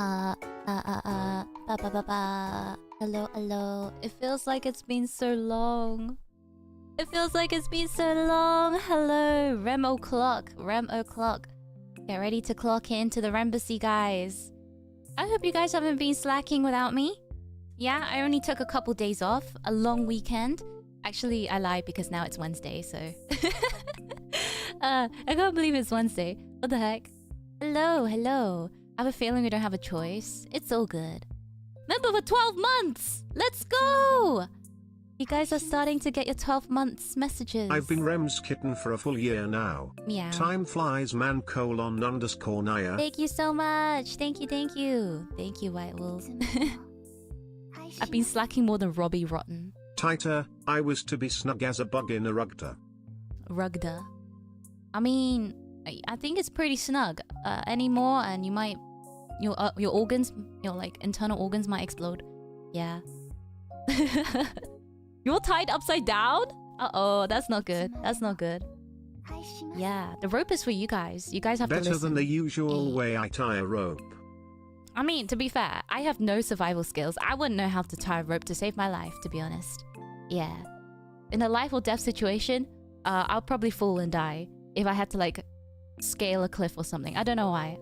Ba ba ba ba. Hello, hello. It feels like it's been so long. It feels like it's been so long. Hello, Rem o'clock. Rem o'clock. Get ready to clock into the Rembassy, guys. I hope you guys haven't been slacking without me. Yeah, I only took a couple days off. A long weekend. Actually, I lied because now it's Wednesday, so... I can't believe it's Wednesday. What the heck? Hello, hello. I have a feeling we don't have a choice. It's all good. Member for 12 months! Let's go! You guys are starting to get your 12 months messages. I've been Rem's kitten for a full year now. Meow. Time flies man _Naya. Thank you so much. Thank you, thank you. Thank you, White Wolf. I've been slacking more than Robbie Rotten. Tighter, I was to be snug as a bug in a rugda. Rugda. I mean, I think it's pretty snug. Anymore and you might... Your organs, your like internal organs might explode. Yeah. You're tied upside down? Uh-oh, that's not good. That's not good. Yeah, the rope is for you guys. You guys have to listen. Better than the usual way I tie a rope. I mean, to be fair, I have no survival skills. I wouldn't know how to tie a rope to save my life, to be honest. Yeah. In a life or death situation, I'll probably fall and die if I had to like scale a cliff or something. I don't know why.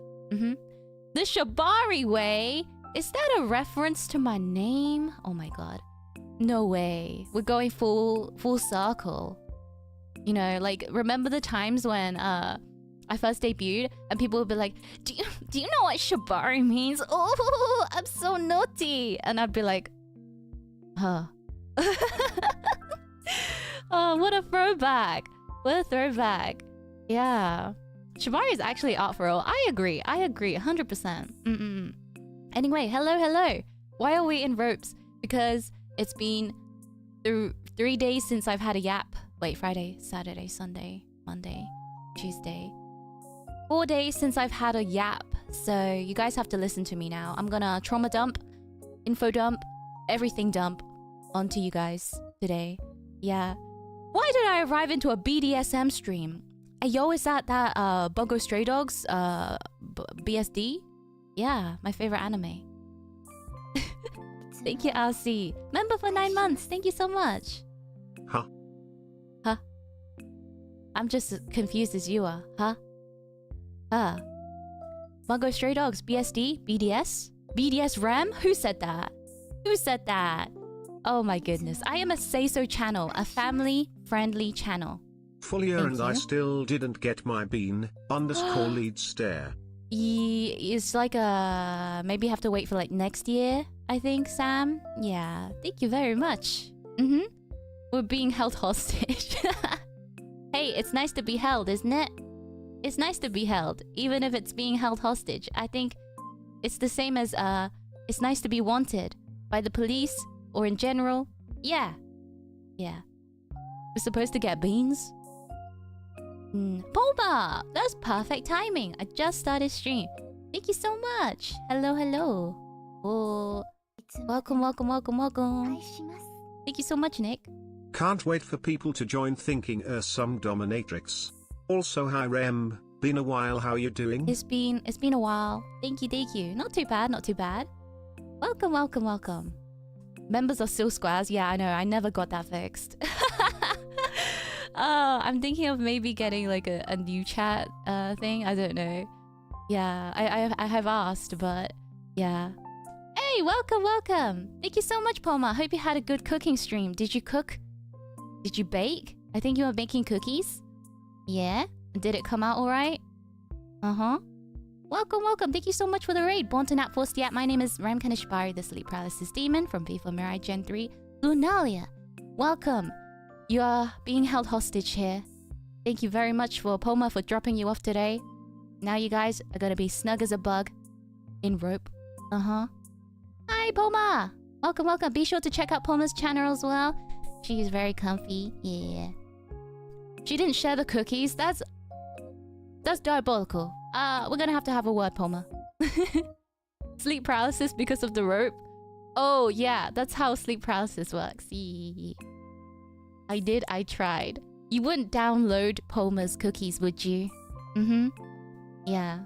The Shibari way? Is that a reference to my name? Oh my god. No way. We're going full circle. You know, like, remember the times when I first debuted and people would be like, do you know what Shibari means? Oh, I'm so naughty. And I'd be like, huh. Oh, what a throwback. What a throwback. Yeah. Shibari is actually art for all. I agree. 100%. Anyway, hello. Why are we in ropes? Because it's been 3 days since I've had a yap. Wait, Friday, Saturday, Sunday, Monday, Tuesday. 4 days since I've had a yap. So you guys have to listen to me now. I'm gonna trauma dump, info dump, everything dump onto you guys today. Yeah. Why did I arrive into a BDSM stream? Yo, is that Bungo Stray Dogs BSD? Yeah, my favorite anime. Thank you, RC. Member for 9 months. Thank you so much. Huh? I'm just as confused as you are. Huh? Bungo Stray Dogs BSD? BDS? BDS Rem? Who said that? Who said that? Oh my goodness. I am a say-so channel. A family-friendly channel. Full year and I still didn't get my bean _ lead stare. It's like maybe have to wait for like next year, I think, Sam. Yeah, thank you very much. We're being held hostage. Hey, it's nice to be held, isn't it? It's nice to be held, even if it's being held hostage. I think it's the same as it's nice to be wanted by the police or in general. Yeah. We're supposed to get beans. Poma! That's perfect timing. I just started stream. Thank you so much. Hello. Oh, welcome. Thank you so much, Nick. Can't wait for people to join thinking some dominatrix. Also, hi Rem. Been a while, how you doing? It's been a while. Thank you. Not too bad. Welcome. Members are still squares. Yeah, I know. I never got that fixed. I'm thinking of maybe getting like a new chat thing. I don't know. Yeah, I have asked, but yeah. Hey, welcome. Thank you so much, Poma. Hope you had a good cooking stream. Did you cook? Did you bake? I think you were making cookies. Yeah? Did it come out alright? Welcome. Thank you so much for the raid. Born to Nat Force Yap. My name is Ram Kanashibari, the Sleep Paralysis Demon from P4 Mirai Gen 3. Lunalia. Welcome. You are being held hostage here. Thank you very much for Poma for dropping you off today. Now you guys are gonna be snug as a bug in rope. Hi, Poma! Welcome. Be sure to check out Poma's channel as well. She is very comfy. Yeah. She didn't share the cookies. That's diabolical. We're gonna have to have a word, Poma. Sleep paralysis because of the rope? Oh, yeah. That's how sleep paralysis works. I tried. You wouldn't download Poma's cookies, would you? Yeah.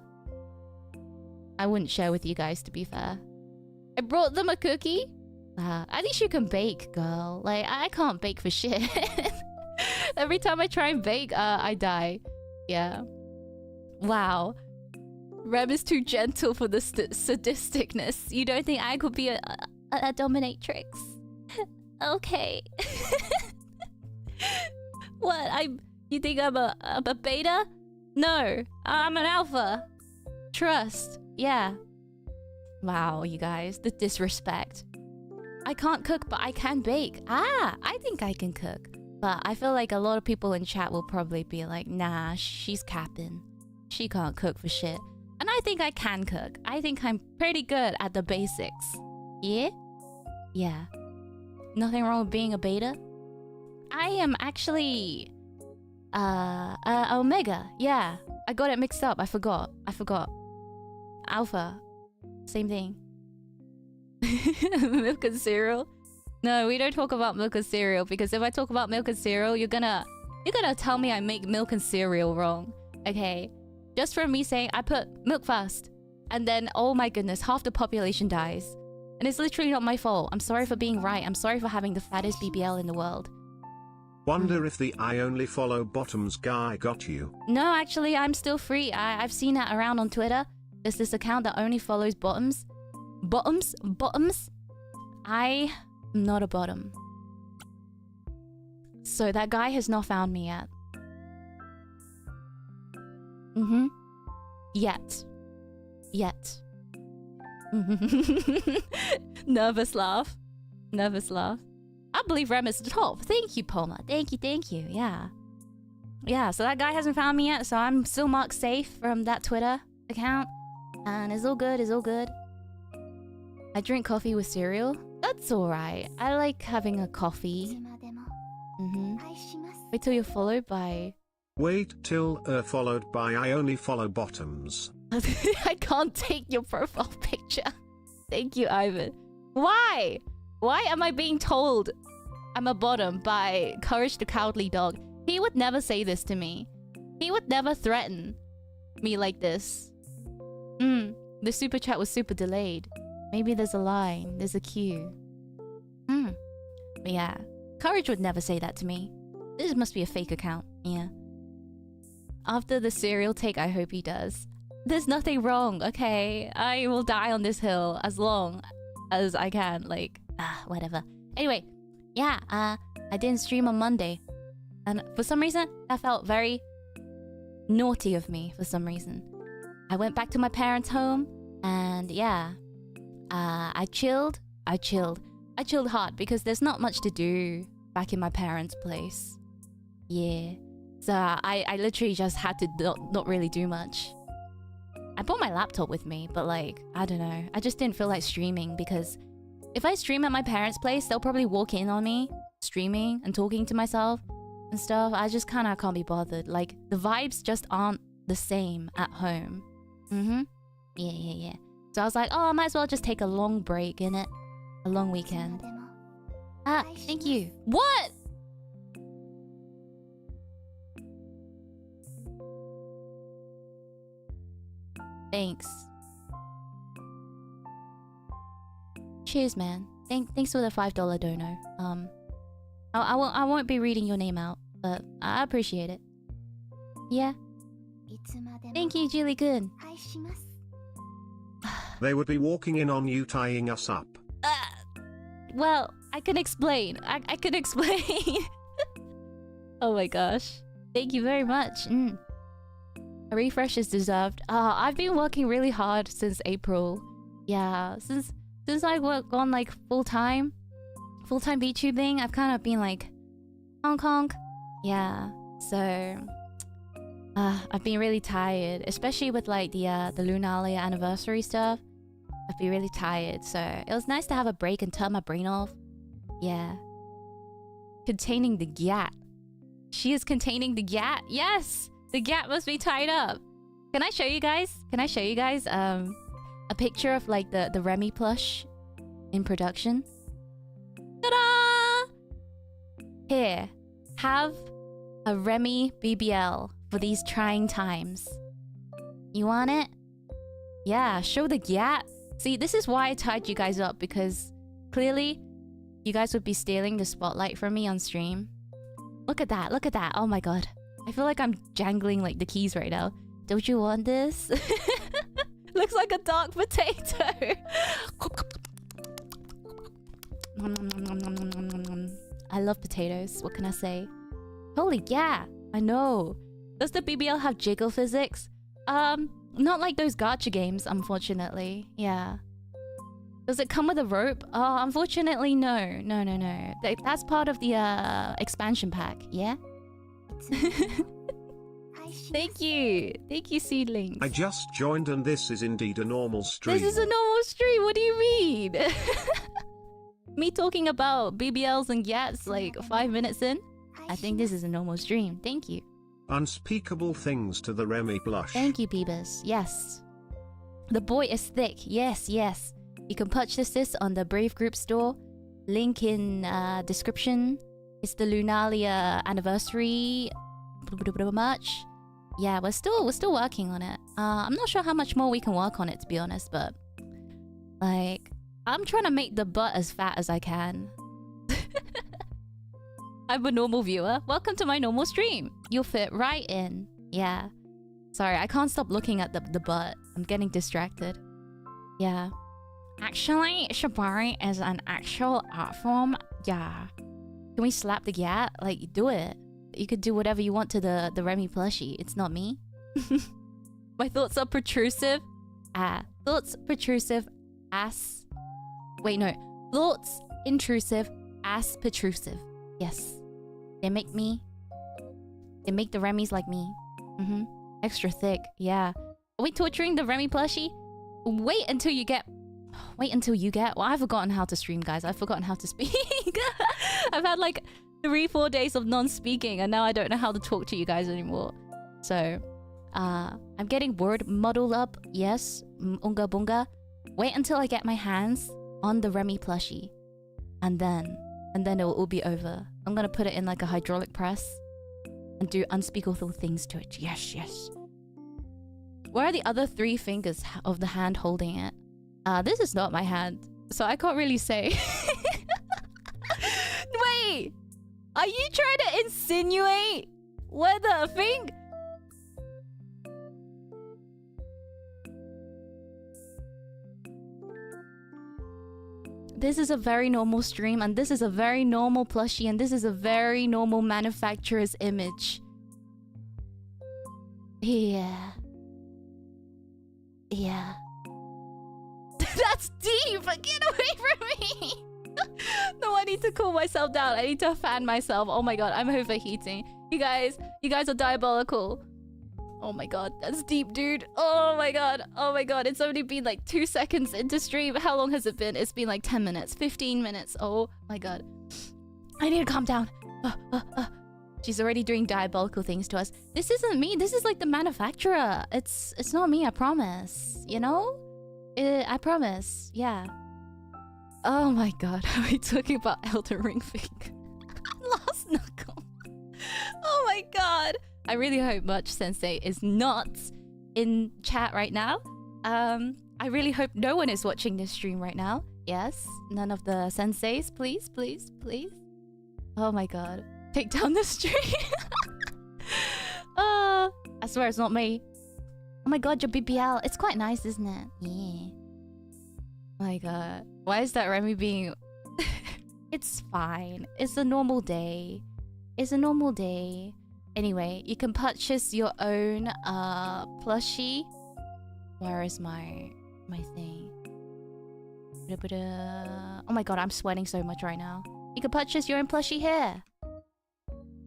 I wouldn't share with you guys, to be fair. I brought them a cookie. At least you can bake, girl. Like, I can't bake for shit. Every time I try and bake, I die. Yeah. Wow. Rem is too gentle for the sadisticness. You don't think I could be a dominatrix? Okay. What? You think I'm a beta? No, I'm an alpha. Trust. Yeah. Wow, you guys, the disrespect. I can't cook, but I can bake. I think I can cook. But I feel like a lot of people in chat will probably be like, nah, she's capping. She can't cook for shit. And I think I can cook. I think I'm pretty good at the basics. Yeah? Yeah. Nothing wrong with being a beta. I am actually... Omega. Yeah. I got it mixed up. I forgot. Alpha. Same thing. Milk and cereal? No, we don't talk about milk and cereal, because if I talk about milk and cereal, you're gonna tell me I make milk and cereal wrong. Okay? Just from me saying I put milk first, and then, oh my goodness, half the population dies. And it's literally not my fault. I'm sorry for being right. I'm sorry for having the fattest BBL in the world. Wonder if the I only follow bottoms guy got you. No, actually, I'm still free. I've seen that around on Twitter. There's this account that only follows bottoms. Bottoms? I am not a bottom. So that guy has not found me yet. Yet. Nervous laugh. I believe Rem is the top. Thank you, Poma. Thank you. Yeah, so that guy hasn't found me yet, so I'm still marked safe from that Twitter account. And it's all good. I drink coffee with cereal. That's alright. I like having a coffee. Wait till you're followed by... Wait till followed by I only follow bottoms. I can't take your profile picture. Thank you, Ivan. Why? Why am I being told I'm a bottom by Courage the Cowardly Dog? He would never say this to me. He would never threaten me like this. The super chat was super delayed. Maybe there's a line. There's a cue. But yeah, Courage would never say that to me. This must be a fake account. Yeah. After the cereal take, I hope he does. There's nothing wrong, okay? I will die on this hill as long as I can. Like, whatever. Anyway, yeah, I didn't stream on Monday. And for some reason, that felt very naughty of me for some reason. I went back to my parents' home, and yeah, I chilled hard because there's not much to do back in my parents' place. Yeah, so I literally just had to not really do much. I brought my laptop with me, but like, I don't know. I just didn't feel like streaming because if I stream at my parents' place, they'll probably walk in on me streaming and talking to myself and stuff. I just kind of can't be bothered. Like, the vibes just aren't the same at home. Yeah. So I was like, oh, I might as well just take a long break, innit? A long weekend. Thank you. What? Thanks. Cheers, man. Thanks for the $5 dono. I won't be reading your name out, but I appreciate it. Yeah. Thank you, Julie Good. They would be walking in on you tying us up. Well, I can explain. I can explain. Oh my gosh. Thank you very much. A refresh is deserved. I've been working really hard since April. Yeah, since I've gone like full-time VTubing, I've kind of been like honk. Yeah, so I've been really tired, especially with like the Lunalia anniversary stuff. I've been really tired, so it was nice to have a break and turn my brain off. Yeah. Containing the gat. She is containing the gat. Yes, the gat must be tied up. Can I show you guys? A picture of like the Remy plush in production. Ta-da! Here, have a Remy BBL for these trying times. You want it? Yeah, show the gap. See, this is why I tied you guys up, because clearly you guys would be stealing the spotlight from me on stream. Look at that, look at that. Oh my god. I feel like I'm jangling like the keys right now. Don't you want this? Looks like a dark potato. I love potatoes. What can I say? Holy yeah, I know. Does the BBL have jiggle physics? Not like those gacha games, unfortunately. Yeah. Does it come with a rope? Oh, unfortunately, no. No. That's part of the expansion pack, yeah? Thank you. Thank you, seedlings. I just joined and this is indeed a normal stream. This is a normal stream, what do you mean? Me talking about BBLs and Yats like 5 minutes in? I think this is a normal stream. Thank you. Unspeakable things to the Remy Plush. Thank you, Peebus. Yes. The boy is thick. Yes. You can purchase this on the Brave Group store. Link in description. It's the Lunalia anniversary merch. Yeah, we're still working on it. I'm not sure how much more we can work on it, to be honest, but like I'm trying to make the butt as fat as I can. I'm a normal viewer. Welcome to my normal stream. You'll fit right in. Yeah. Sorry, I can't stop looking at the butt. I'm getting distracted. Yeah. Actually, Shibari is an actual art form. Yeah. Can we slap the gat? Like, do it. You could do whatever you want to the Remy plushie. It's not me. My thoughts are protrusive. Thoughts protrusive ass. Wait, no. Thoughts intrusive ass protrusive. Yes. They make the Remys like me. Extra thick. Yeah. Are we torturing the Remy plushie? Wait until you get... Well, I've forgotten how to stream, guys. I've forgotten how to speak. I've had like 3-4 days of non-speaking, and now I don't know how to talk to you guys anymore. So, I'm getting word muddled up. Yes, unga bunga. Wait until I get my hands on the Remy plushie, and then it will be over. I'm gonna put it in like a hydraulic press and do unspeakable things to it. Yes. Where are the other 3 fingers of the hand holding it? This is not my hand, so I can't really say. Wait! Are you trying to insinuate where the thing... This is a very normal stream, and this is a very normal plushie, and this is a very normal manufacturer's image. Yeah. That's deep! Get away from me! No, I need to cool myself down. I need to fan myself. Oh my god, I'm overheating. You guys are diabolical. Oh my god, that's deep, dude. Oh my god. It's only been like 2 seconds into stream. How long has it been? It's been like 10 minutes, 15 minutes. Oh my god. I need to calm down. She's already doing diabolical things to us. This isn't me. This is like the manufacturer. It's not me, I promise. You know? I promise. Yeah. Oh my god. Are we talking about Elden Ring thing? Lost Knuckle. Oh my god. I really hope Much Sensei is not in chat right now. I really hope no one is watching this stream right now. Yes. None of the senseis, please. Oh my god. Take down the stream. I swear it's not me. Oh my god, your BBL. It's quite nice, isn't it? Yeah. Oh my god. Why is that Remy being... It's fine. It's a normal day. Anyway, you can purchase your own plushie. Where is my thing? Oh my god, I'm sweating so much right now. You can purchase your own plushie here.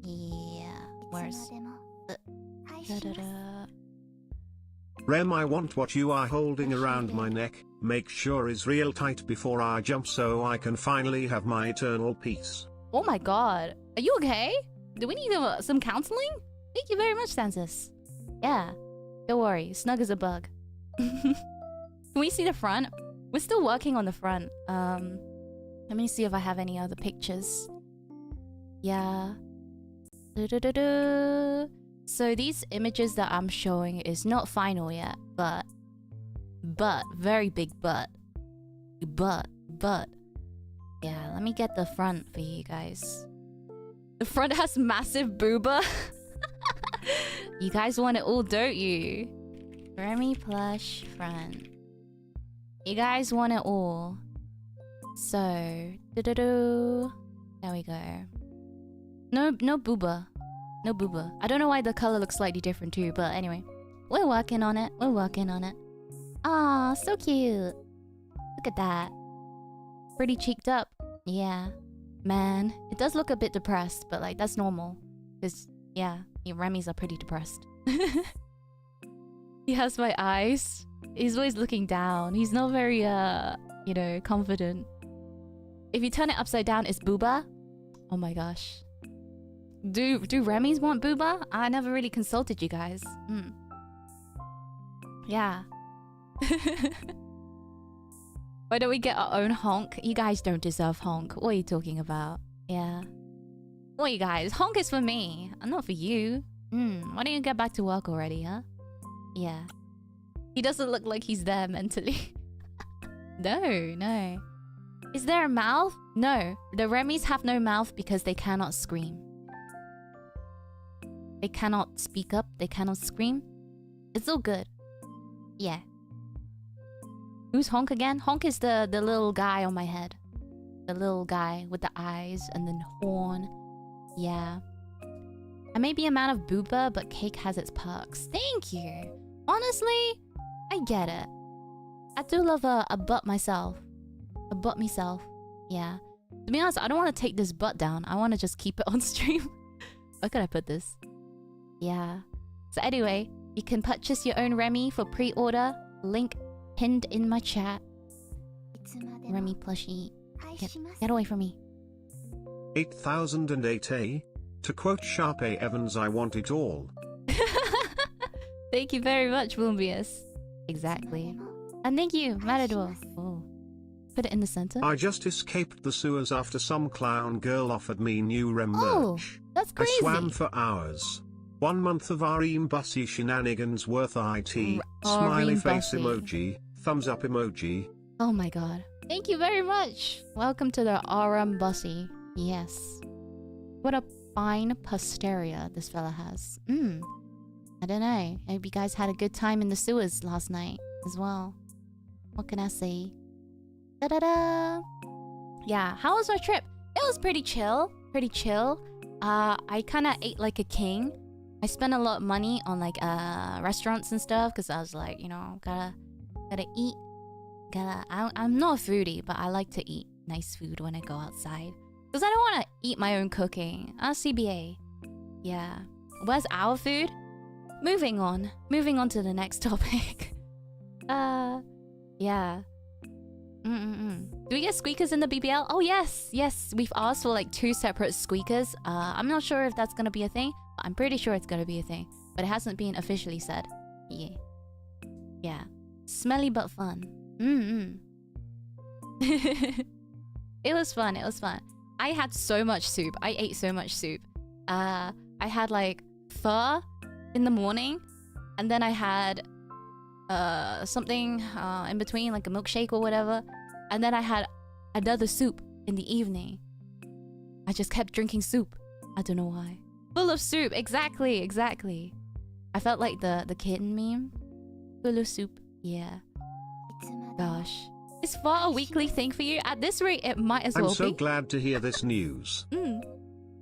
Yeah. Where's... Rem, I want what you are holding around my neck. Make sure is real tight before I jump so I can finally have my eternal peace. Oh my god. Are you okay? Do we need some counseling? Thank you very much, Census. Yeah. Don't worry. Snug as a bug. Can we see the front? We're still working on the front. Let me see if I have any other pictures. Yeah. So these images that I'm showing is not final yet, but butt. Very big butt. Butt. Yeah, let me get the front for you guys. The front has massive booba. You guys want it all, don't you? Remy plush front. You guys want it all. So, there we go. No booba. No booba. I don't know why the color looks slightly different too, but anyway. We're working on it. Aw, so cute. Look at that. Pretty cheeked up. Yeah. Man, it does look a bit depressed, but like, that's normal. Because, yeah, Remy's are pretty depressed. He has my eyes. He's always looking down. He's not very, confident. If you turn it upside down, it's booba. Oh my gosh. Do Remy's want booba? I never really consulted you guys. Yeah. Why don't we get our own honk? You guys don't deserve honk. What are you talking about? Yeah. What you guys? Honk is for me, and not for you. Why don't you get back to work already, huh? Yeah. He doesn't look like he's there mentally. No. Is there a mouth? No. The Remys have no mouth because they cannot scream. They cannot speak up. They cannot scream. It's all good. Yeah. Who's Honk again? Honk is the little guy on my head. The little guy with the eyes and the horn. Yeah. I may be a man of booba, but cake has its perks. Thank you. Honestly, I get it. I do love a butt myself. A butt myself. Yeah. To be honest, I don't want to take this butt down. I want to just keep it on stream. Where could I put this? Yeah. So anyway, you can purchase your own Remy for pre-order. Link pinned in my chat. Remy plushie. Get away from me. 8008A. To quote Sharpay Evans, I want it all. Thank you very much, Moonbius. Exactly. And thank you, Matador. Oh. Put it in the center. I just escaped the sewers after some clown girl offered me new Rem merch. That's crazy. I swam for hours. 1 month of REM bussy shenanigans worth IT. Smiley face emoji. Thumbs up emoji. Oh my god. Thank you very much. Welcome to the RM Bussy. Yes. What a fine posterior this fella has. I don't know. I hope you guys had a good time in the sewers last night as well. What can I say? Da-da-da! Yeah, how was my trip? It was pretty chill. I kind of ate like a king. I spent a lot of money on like restaurants and stuff because I was like, gotta eat. I'm not a foodie, but I like to eat nice food when I go outside. Because I don't want to eat my own cooking. CBA. Yeah. Where's our food? Moving on to the next topic. Yeah. Do we get squeakers in the BBL? Oh, yes. We've asked for like 2 separate squeakers. I'm not sure if that's going to be a thing, but I'm pretty sure it's going to be a thing. But it hasn't been officially said. Yeah. Smelly but fun. It was fun. I had so much soup. I ate so much soup. I had like pho in the morning, and then I had something in between, like a milkshake or whatever, and then I had another soup in the evening. I just kept drinking soup. I don't know why. Full of soup. Exactly. I felt like the kitten meme. Full of soup. Yeah. Gosh. Is pho a weekly thing for you? At this rate, it might as well be. I'm so glad to hear this news.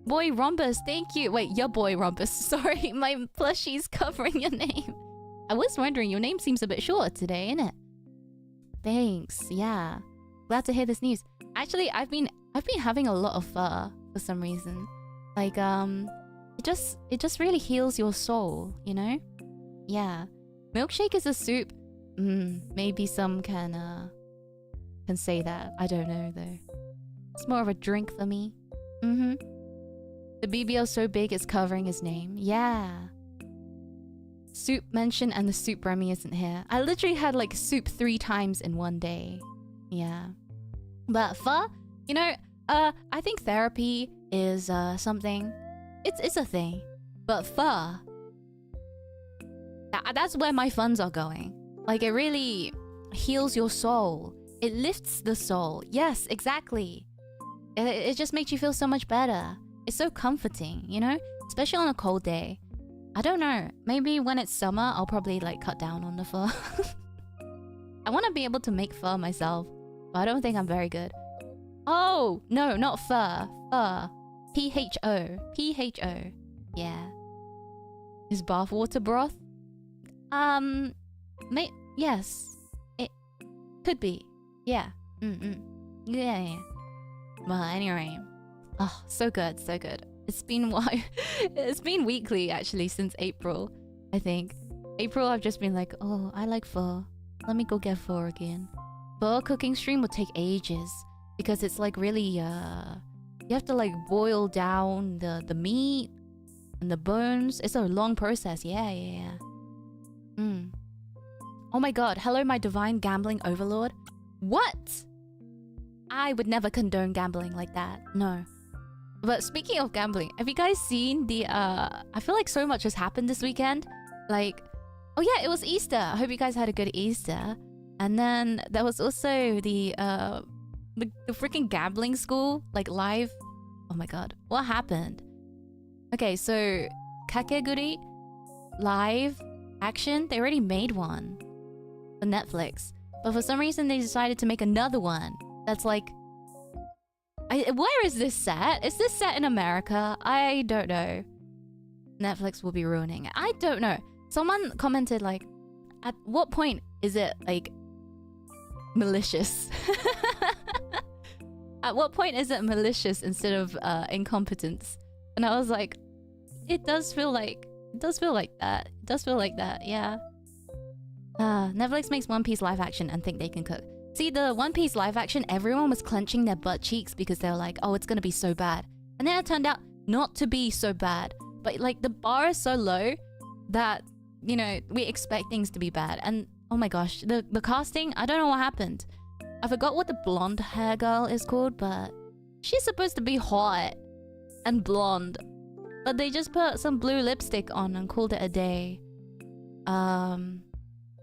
Boy Rhombus, thank you. Wait, your boy Rhombus. Sorry, my plushie's covering your name. I was wondering, your name seems a bit short today, innit? Thanks, yeah. Glad to hear this news. Actually, I've been having a lot of pho for some reason. Like, it just really heals your soul, you know? Yeah. Milkshake is a soup. Maybe some can say that. I don't know though. It's more of a drink for me. The BBL's so big it's covering his name. Yeah. Soup mentioned and the soup Remy isn't here. I literally had like soup 3 times in one day. Yeah. But pho, I think therapy is something. It's a thing. But pho, that's where my funds are going. Like it really heals your soul. It lifts the soul. Yes, exactly. It just makes you feel so much better. It's so comforting, you know? Especially on a cold day. I don't know. Maybe when it's summer, I'll probably like cut down on the fur. I want to be able to make fur myself, but I don't think I'm very good. Oh, no, not fur. Fur. P-H-O. P-H-O. Yeah. Is bathwater broth? Yes. It could be. Yeah. Yeah. Well, anyway. Oh, so good, so good. It's been it's been weekly actually since April, I think. April, I've just been like, oh, I like pho. Let me go get pho again. Pho cooking stream would take ages because it's like really you have to like boil down the meat and the bones. It's a long process. Yeah. Oh my god, hello my divine gambling overlord. What? I would never condone gambling like that. No. But speaking of gambling, have you guys seen the I feel like so much has happened this weekend. Like, oh yeah, it was Easter. I hope you guys had a good Easter. And then there was also the freaking gambling school, like live. Oh my god, what happened? Okay, so Kakeguri live action, they already made one for Netflix. But for some reason they decided to make another one that's like where is this set? Is this set in America? I don't know. Netflix will be ruining it. I don't know. Someone commented like, at what point is it like malicious? At what point is it malicious instead of incompetence? And I was like, it does feel like that. It does feel like that, yeah. Netflix makes One Piece live action and think they can cook. See, the One Piece live action, everyone was clenching their butt cheeks because they were like, oh, it's gonna be so bad. And then it turned out not to be so bad. But like the bar is so low that, you know, we expect things to be bad. And oh my gosh, the casting, I don't know what happened. I forgot what the blonde hair girl is called, but she's supposed to be hot and blonde. But they just put some blue lipstick on and called it a day.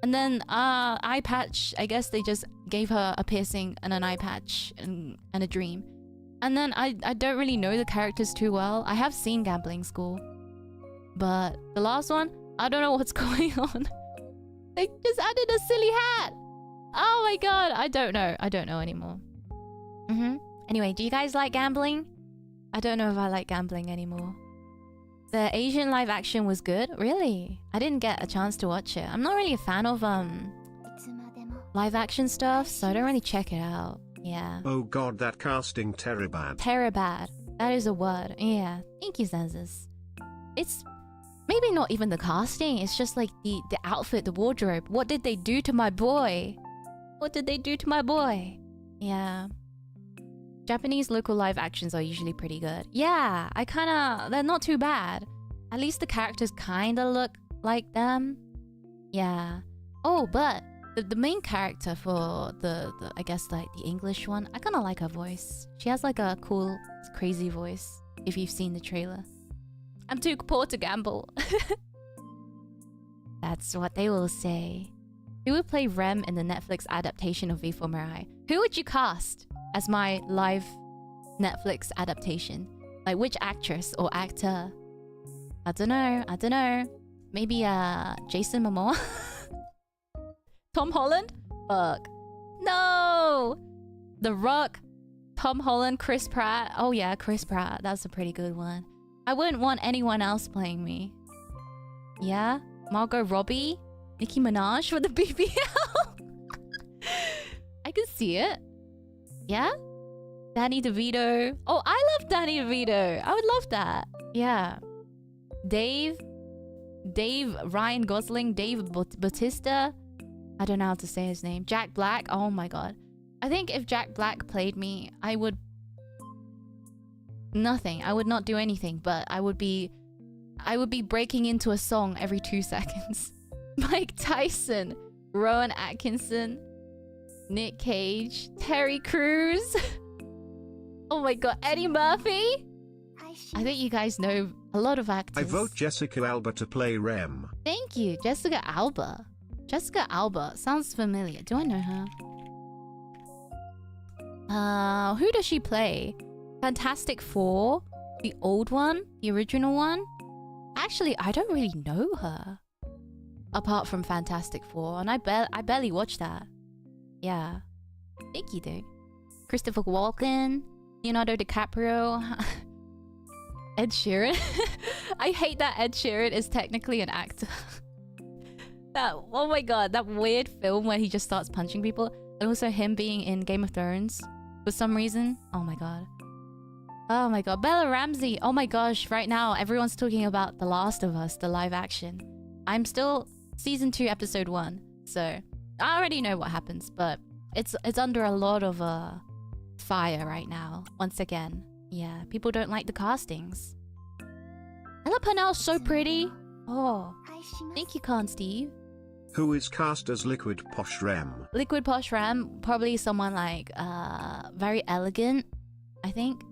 And then eye patch, I guess they just gave her a piercing and an eye patch and a dream. And then I don't really know the characters too well. I have seen Gambling School. But the last one, I don't know what's going on. They just added a silly hat. Oh my god, I don't know. I don't know anymore. Anyway, do you guys like gambling? I don't know if I like gambling anymore. The Asian live action was good? Really? I didn't get a chance to watch it. I'm not really a fan of live action stuff, so I don't really check it out. Yeah. Oh god, that casting terribad. Terribad. That is a word. Yeah. Thank you, Zenzus. It's maybe not even the casting, it's just like the outfit, the wardrobe. What did they do to my boy? What did they do to my boy? Yeah. Japanese local live actions are usually pretty good. Yeah, they're not too bad. At least the characters kinda look like them. Yeah. Oh, but the main character for the I guess like the English one, I kinda like her voice. She has like a cool, crazy voice, if you've seen the trailer. I'm too poor to gamble. That's what they will say. Who would play Rem in the Netflix adaptation of V for Mirai? Who would you cast as my live Netflix adaptation? Like which actress or actor? I don't know. Maybe Jason Momoa? Tom Holland? Fuck. No! The Rock, Tom Holland, Chris Pratt. Oh yeah, Chris Pratt. That's a pretty good one. I wouldn't want anyone else playing me. Yeah? Margot Robbie? Nicki Minaj for the BBL? I can see it. Yeah? Danny DeVito. Oh, I love Danny DeVito. I would love that. Yeah. Dave, Ryan Gosling, Dave Bautista. I don't know how to say his name. Jack Black. Oh my god. I think if Jack Black played me, I would... Nothing. I would not do anything, but I would be breaking into a song every 2 seconds. Mike Tyson, Rowan Atkinson, Nick Cage, Terry Crews. Oh my god, Eddie Murphy? I think you guys know a lot of actors. I vote Jessica Alba to play Rem. Thank you, Jessica Alba. Jessica Alba. Sounds familiar. Do I know her? Who does she play? Fantastic Four? The old one? The original one? Actually, I don't really know her. Apart from Fantastic Four. And I barely watched that. Yeah. Thank you, dude. Christopher Walken. Leonardo DiCaprio. Ed Sheeran. I hate that Ed Sheeran is technically an actor. Oh my god, that weird film where he just starts punching people. And also him being in Game of Thrones for some reason. Oh my god. Oh my god. Bella Ramsey. Oh my gosh, right now everyone's talking about The Last of Us, the live action. I'm still season 2, episode 1. So I already know what happens, but it's under a lot of fire right now. Once again. Yeah, people don't like the castings. Ella Purnell's so pretty. Oh, thank you, Khan Steve. Who is cast as Liquid Posh Rem? Liquid Posh Rem, probably someone like very elegant, I think.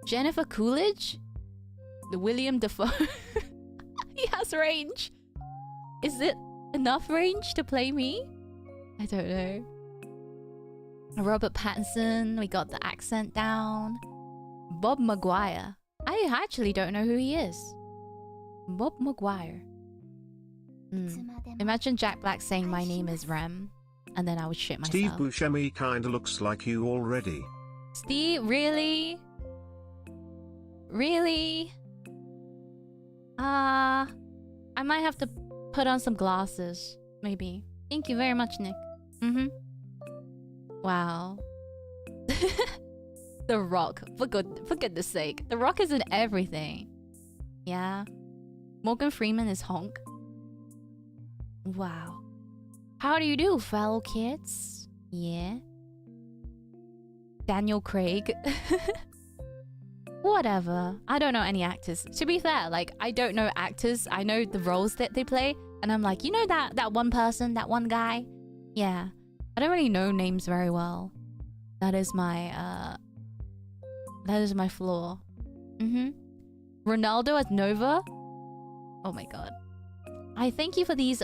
Jennifer Coolidge, the William Dafoe. He has range. Is it enough range to play me? I don't know. Robert Pattinson, we got the accent down. Bob Maguire. I actually don't know who he is. Bob Maguire. Imagine Jack Black saying my name is Rem, and then I would shit myself. Steve Buscemi kinda looks like you already. Steve, really? Really? I might have to put on some glasses, maybe. Thank you very much, Nick. Wow. The Rock. For goodness sake. The Rock is in everything. Yeah. Morgan Freeman is Honk. Wow. How do you do, fellow kids? Yeah. Daniel Craig. Whatever. I don't know any actors. To be fair, like, I don't know actors. I know the roles that they play. And I'm like, you know that one person, that one guy? Yeah. I don't really know names very well. That is my flaw. Ronaldo as Nova? Oh my god. I thank you for these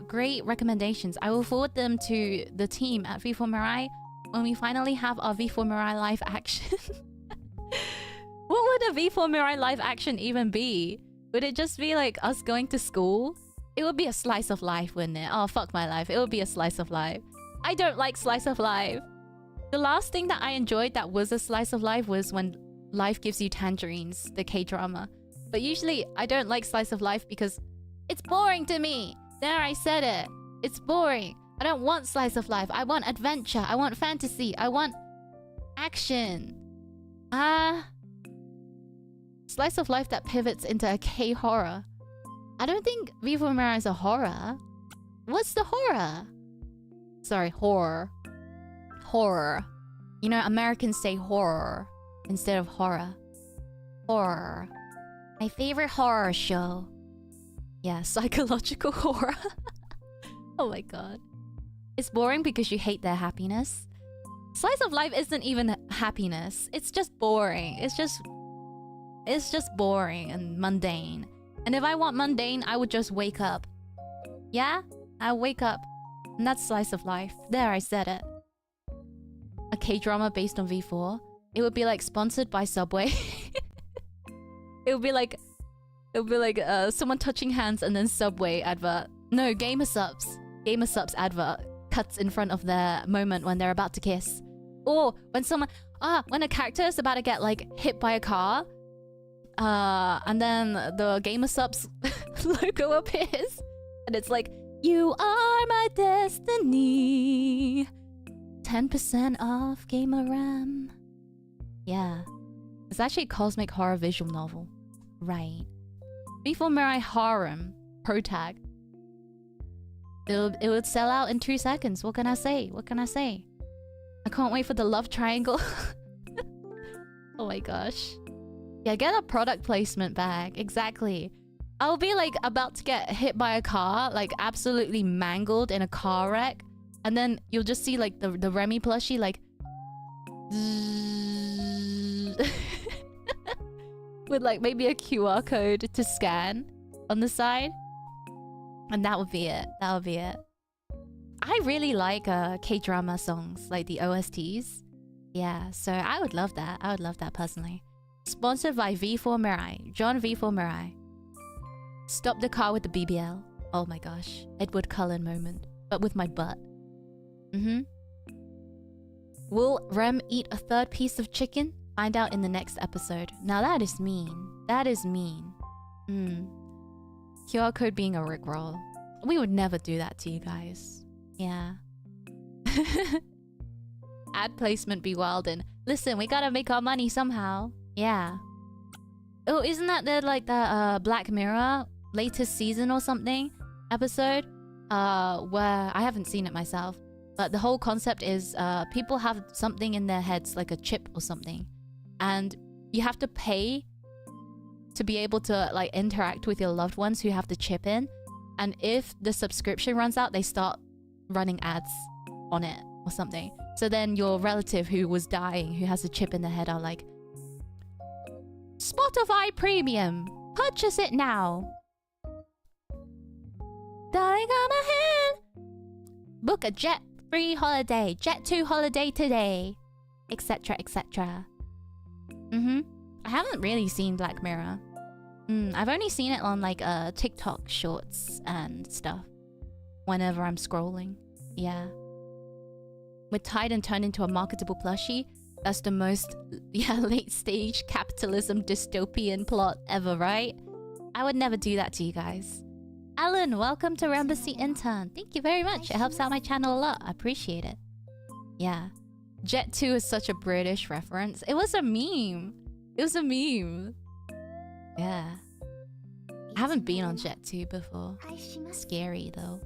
great recommendations. I will forward them to the team at V4 Mirai when we finally have our V4 Mirai live action. What would a V4 Mirai live action even be? Would it just be like us going to school? It would be a slice of life, wouldn't it? Oh, fuck my life. It would be a slice of life. I don't like slice of life. The last thing that I enjoyed that was a slice of life was when Life Gives You Tangerines, the K-drama. But usually, I don't like slice of life because it's boring to me. There, I said it. It's boring. I don't want slice of life. I want adventure. I want fantasy. I want action. Slice of life that pivots into a K-horror. I don't think V4 Mirai is a horror. What's the horror? Sorry, horror. Horror. You know, Americans say horror instead of horror. Horror. My favorite horror show. Yeah, psychological horror. Oh my god. It's boring because you hate their happiness. Slice of life isn't even happiness. It's just boring. It's just boring and mundane. And if I want mundane, I would just wake up. Yeah? I wake up. And that's slice of life. There, I said it. A K-drama based on V4. It would be like sponsored by Subway. It would be like someone touching hands and then Subway advert. No, Gamer Subs. Gamer Subs advert cuts in front of their moment when they're about to kiss. Or when when a character is about to get like hit by a car, and then the Gamer Subs logo appears, and it's like, you are my destiny. 10% off Gamer RAM. Yeah. It's actually a cosmic horror visual novel. Right. V4 Mirai Harem. Pro tag. It would sell out in 2 seconds. What can I say? What can I say? I can't wait for the love triangle. Oh my gosh. Yeah, get a product placement bag. Exactly. I'll be like about to get hit by a car, like absolutely mangled in a car wreck. And then you'll just see like the Remy plushie like with like maybe a QR code to scan on the side. And that would be it. That would be it. I really like K-drama songs, like the OSTs. Yeah, so I would love that. I would love that personally. Sponsored by V4 Mirai. John V4 Mirai. Stop the car with the BBL. Oh my gosh. Edward Cullen moment. But with my butt. Will Rem eat a third piece of chicken? Find out in the next episode. Now that is mean. That is mean. QR code being a rickroll. We would never do that to you guys. Yeah. Ad placement be wildin'. Listen, we gotta make our money somehow. Yeah. Oh, isn't that the Black Mirror latest season or something episode? Where I haven't seen it myself, but the whole concept is people have something in their heads, like a chip or something, and you have to pay to be able to like interact with your loved ones who have the chip in, and if the subscription runs out, they start running ads on it or something. So then your relative who was dying, who has a chip in their head, are like, Spotify Premium, purchase it now. Darling on my hand. Book a jet-free holiday, Jet2 holiday today, etc, etc. I haven't really seen Black Mirror. I've only seen it on like TikTok shorts and stuff whenever I'm scrolling. Yeah. With Tide and turned into a marketable plushie, that's the most late stage capitalism dystopian plot ever, right? I would never do that to you guys. Alan, welcome to Embassy Intern. Thank you very much. It helps out my channel a lot. I appreciate it. Yeah. Jet 2 is such a British reference. It was a meme. It was a meme. Yeah. I haven't been on Jet 2 before. Scary though.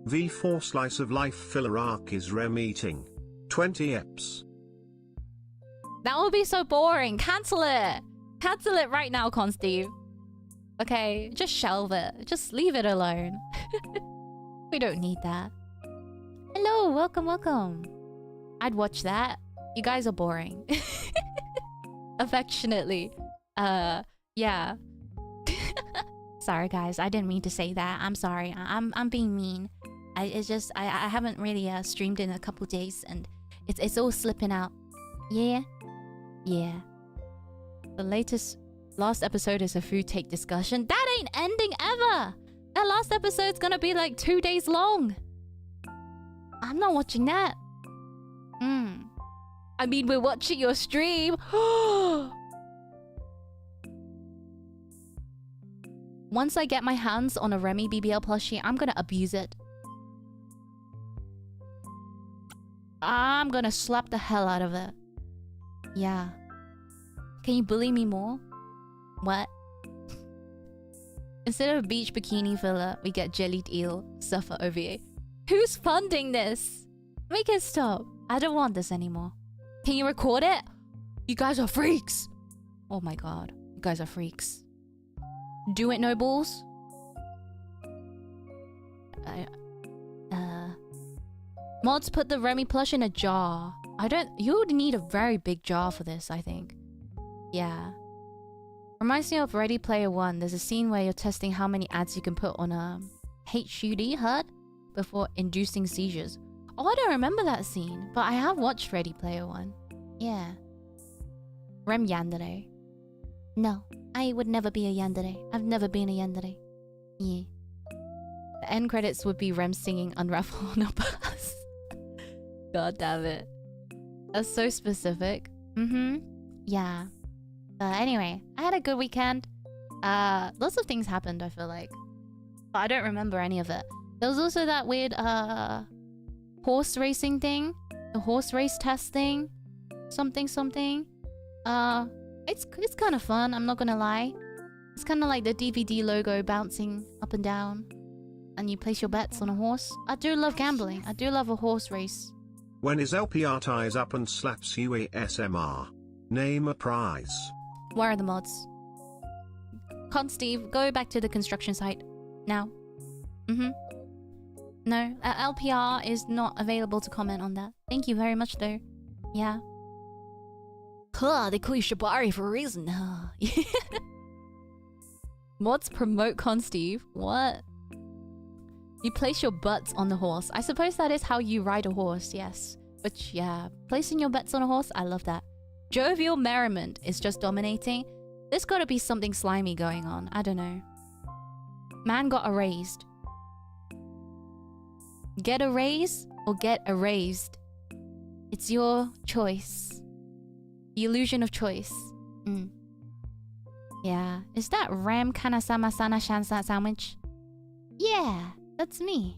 V4 Slice of Life filler arc is Rem eating 20 eps. That would be so boring. Cancel it. Cancel it right now, Consteve. Okay, just shelve it. Just leave it alone. We don't need that. Hello, welcome, welcome. I'd watch that. You guys are boring. Affectionately. Yeah. Sorry guys, I didn't mean to say that. I'm sorry. I'm being mean. I haven't really streamed in a couple days and it's all slipping out. Yeah. Yeah. The last episode is a food take discussion. That ain't ending ever. That last episode's gonna be like 2 days long. I'm not watching that. I mean, we're watching your stream. Once I get my hands on a Remy BBL plushie, I'm gonna abuse it. I'm gonna slap the hell out of it. Yeah. Can you bully me more? What? Instead of beach bikini filler, we get jellied eel. Suffer OVA. Who's funding this? Make it stop. I don't want this anymore. Can you record it? You guys are freaks. Oh my god. You guys are freaks. Do it, nobles. Mods, put the Remy plush in a jar. You would need a very big jar for this, I think. Yeah. Reminds me of Ready Player One. There's a scene where you're testing how many ads you can put on a HUD HUD before inducing seizures. Oh, I don't remember that scene, but I have watched Ready Player One. Yeah. Rem yandere. No, I would never be a yandere. I've never been a yandere. Yeah. The end credits would be Rem singing Unravel on a Bus. God damn it. That's so specific. Yeah. Anyway, I had a good weekend. Lots of things happened, I feel like. But I don't remember any of it. There was also that weird horse racing thing. The horse race test thing. Something. It's kind of fun, I'm not gonna lie. It's kind of like the DVD logo bouncing up and down. And you place your bets on a horse. I do love gambling. I do love a horse race. When his LPR ties up and slaps you ASMR. Name a prize. Where are the mods? Steve, go back to the construction site. Now. No, LPR is not available to comment on that. Thank you very much though. Yeah. Huh, they call you Shibari for a reason. Mods promote Steve. What? You place your butts on the horse. I suppose that is how you ride a horse, yes. But yeah, placing your bets on a horse, I love that. Jovial merriment is just dominating. There's gotta be something slimy going on. I don't know. Man got erased. Get a raise or get erased? It's your choice. The illusion of choice. Yeah. Is that Ram Kanasama Sana Shansa sandwich? Yeah, that's me.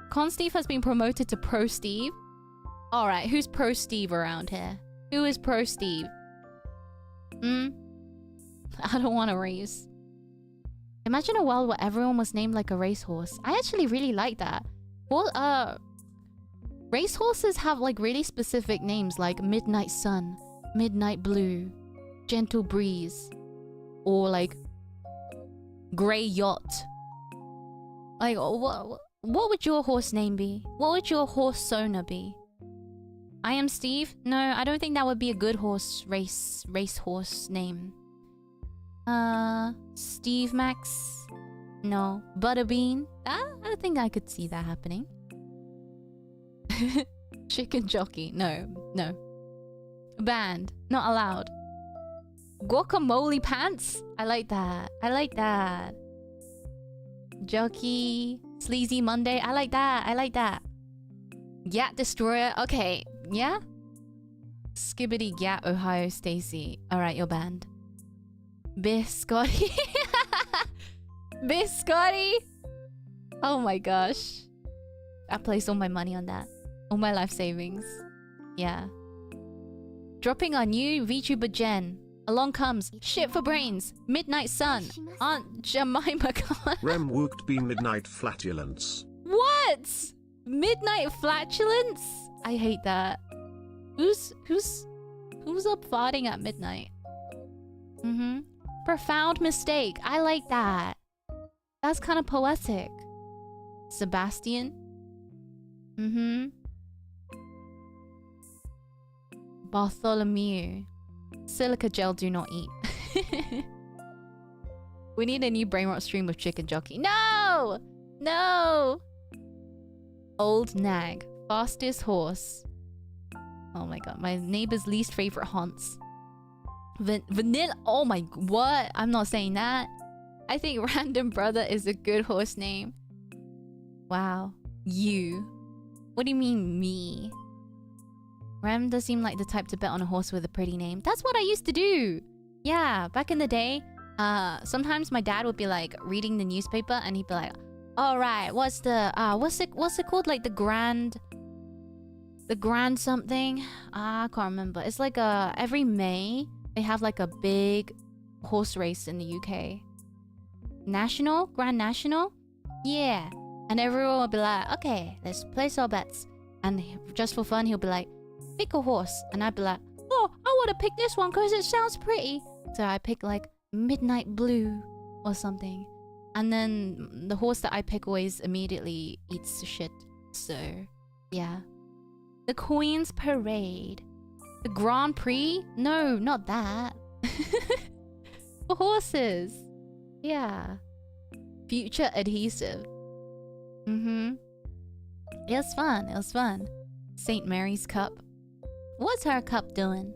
Con Steve has been promoted to Pro Steve. Alright, who's Pro Steve around here? Who is Pro Steve? I don't want a race. Imagine a world where everyone was named like a racehorse. I actually really like that. Well, racehorses have like really specific names like Midnight Sun, Midnight Blue, Gentle Breeze, or like Grey Yacht. Like, what would your horse name be? What would your horse sona be? I am Steve? No, I don't think that would be a good race horse name. Steve Max? No. Butterbean? I think I could see that happening. Chicken jockey? No. Band? Not allowed. Guacamole pants? I like that. Jockey? Sleazy Monday? I like that. Gat Destroyer? Okay. Yeah? Skibbity Gat Ohio Stacy. Alright, you're banned. Biscotti. Biscotti. Oh my gosh. I placed all my money on that. All my life savings. Yeah. Dropping our new VTuber Gen. Along comes Shit for Brains, Midnight Sun, Aunt Jemima Khan. Rem wooked be midnight flatulence. What? Midnight flatulence? I hate that. Who's up farting at midnight? Profound mistake. I like that. That's kind of poetic. Sebastian? Bartholomew. Silica gel do not eat. We need a new brainrot stream with Chicken Jockey. No! Old nag. Fastest horse. Oh my god. My neighbor's least favorite haunts. Vanilla. Oh my. What? I'm not saying that. I think Random Brother is a good horse name. Wow. You. What do you mean, me? Rem does seem like the type to bet on a horse with a pretty name. That's what I used to do. Yeah, back in the day. Sometimes my dad would be like reading the newspaper and he'd be like, all right, what's it called? Like the grand something? I can't remember. It's like every May they have like a big horse race in the UK. Grand National? Yeah. And everyone will be like, okay, let's place our bets. And just for fun, he'll be like, pick a horse. And I'd be like, oh, I want to pick this one because it sounds pretty. So I pick like Midnight Blue or something. And then the horse that I pick always immediately eats shit. So, yeah. The Queen's Parade. The Grand Prix? No, not that. For horses. Yeah. Future adhesive. It was fun. St. Mary's Cup. What's her cup doing?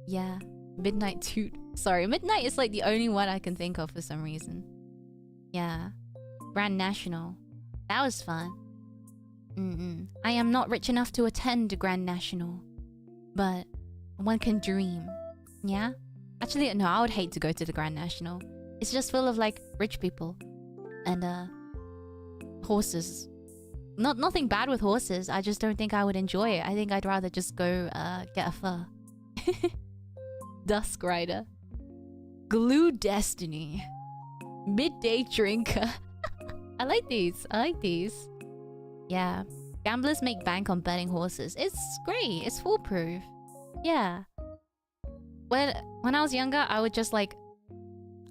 Yeah. Midnight Toot. Sorry, Midnight is like the only one I can think of for some reason. Yeah. Grand National. That was fun. I am not rich enough to attend Grand National. But one can dream. Yeah? Actually, no, I would hate to go to the Grand National. It's just full of like rich people. And horses. Nothing bad with horses. I just don't think I would enjoy it. I think I'd rather just go get a fur. Dusk Rider. Glue Destiny. Midday Drinker. I like these. Yeah. Gamblers make bank on betting horses. It's great. It's foolproof. Yeah. When I was younger, I would just like...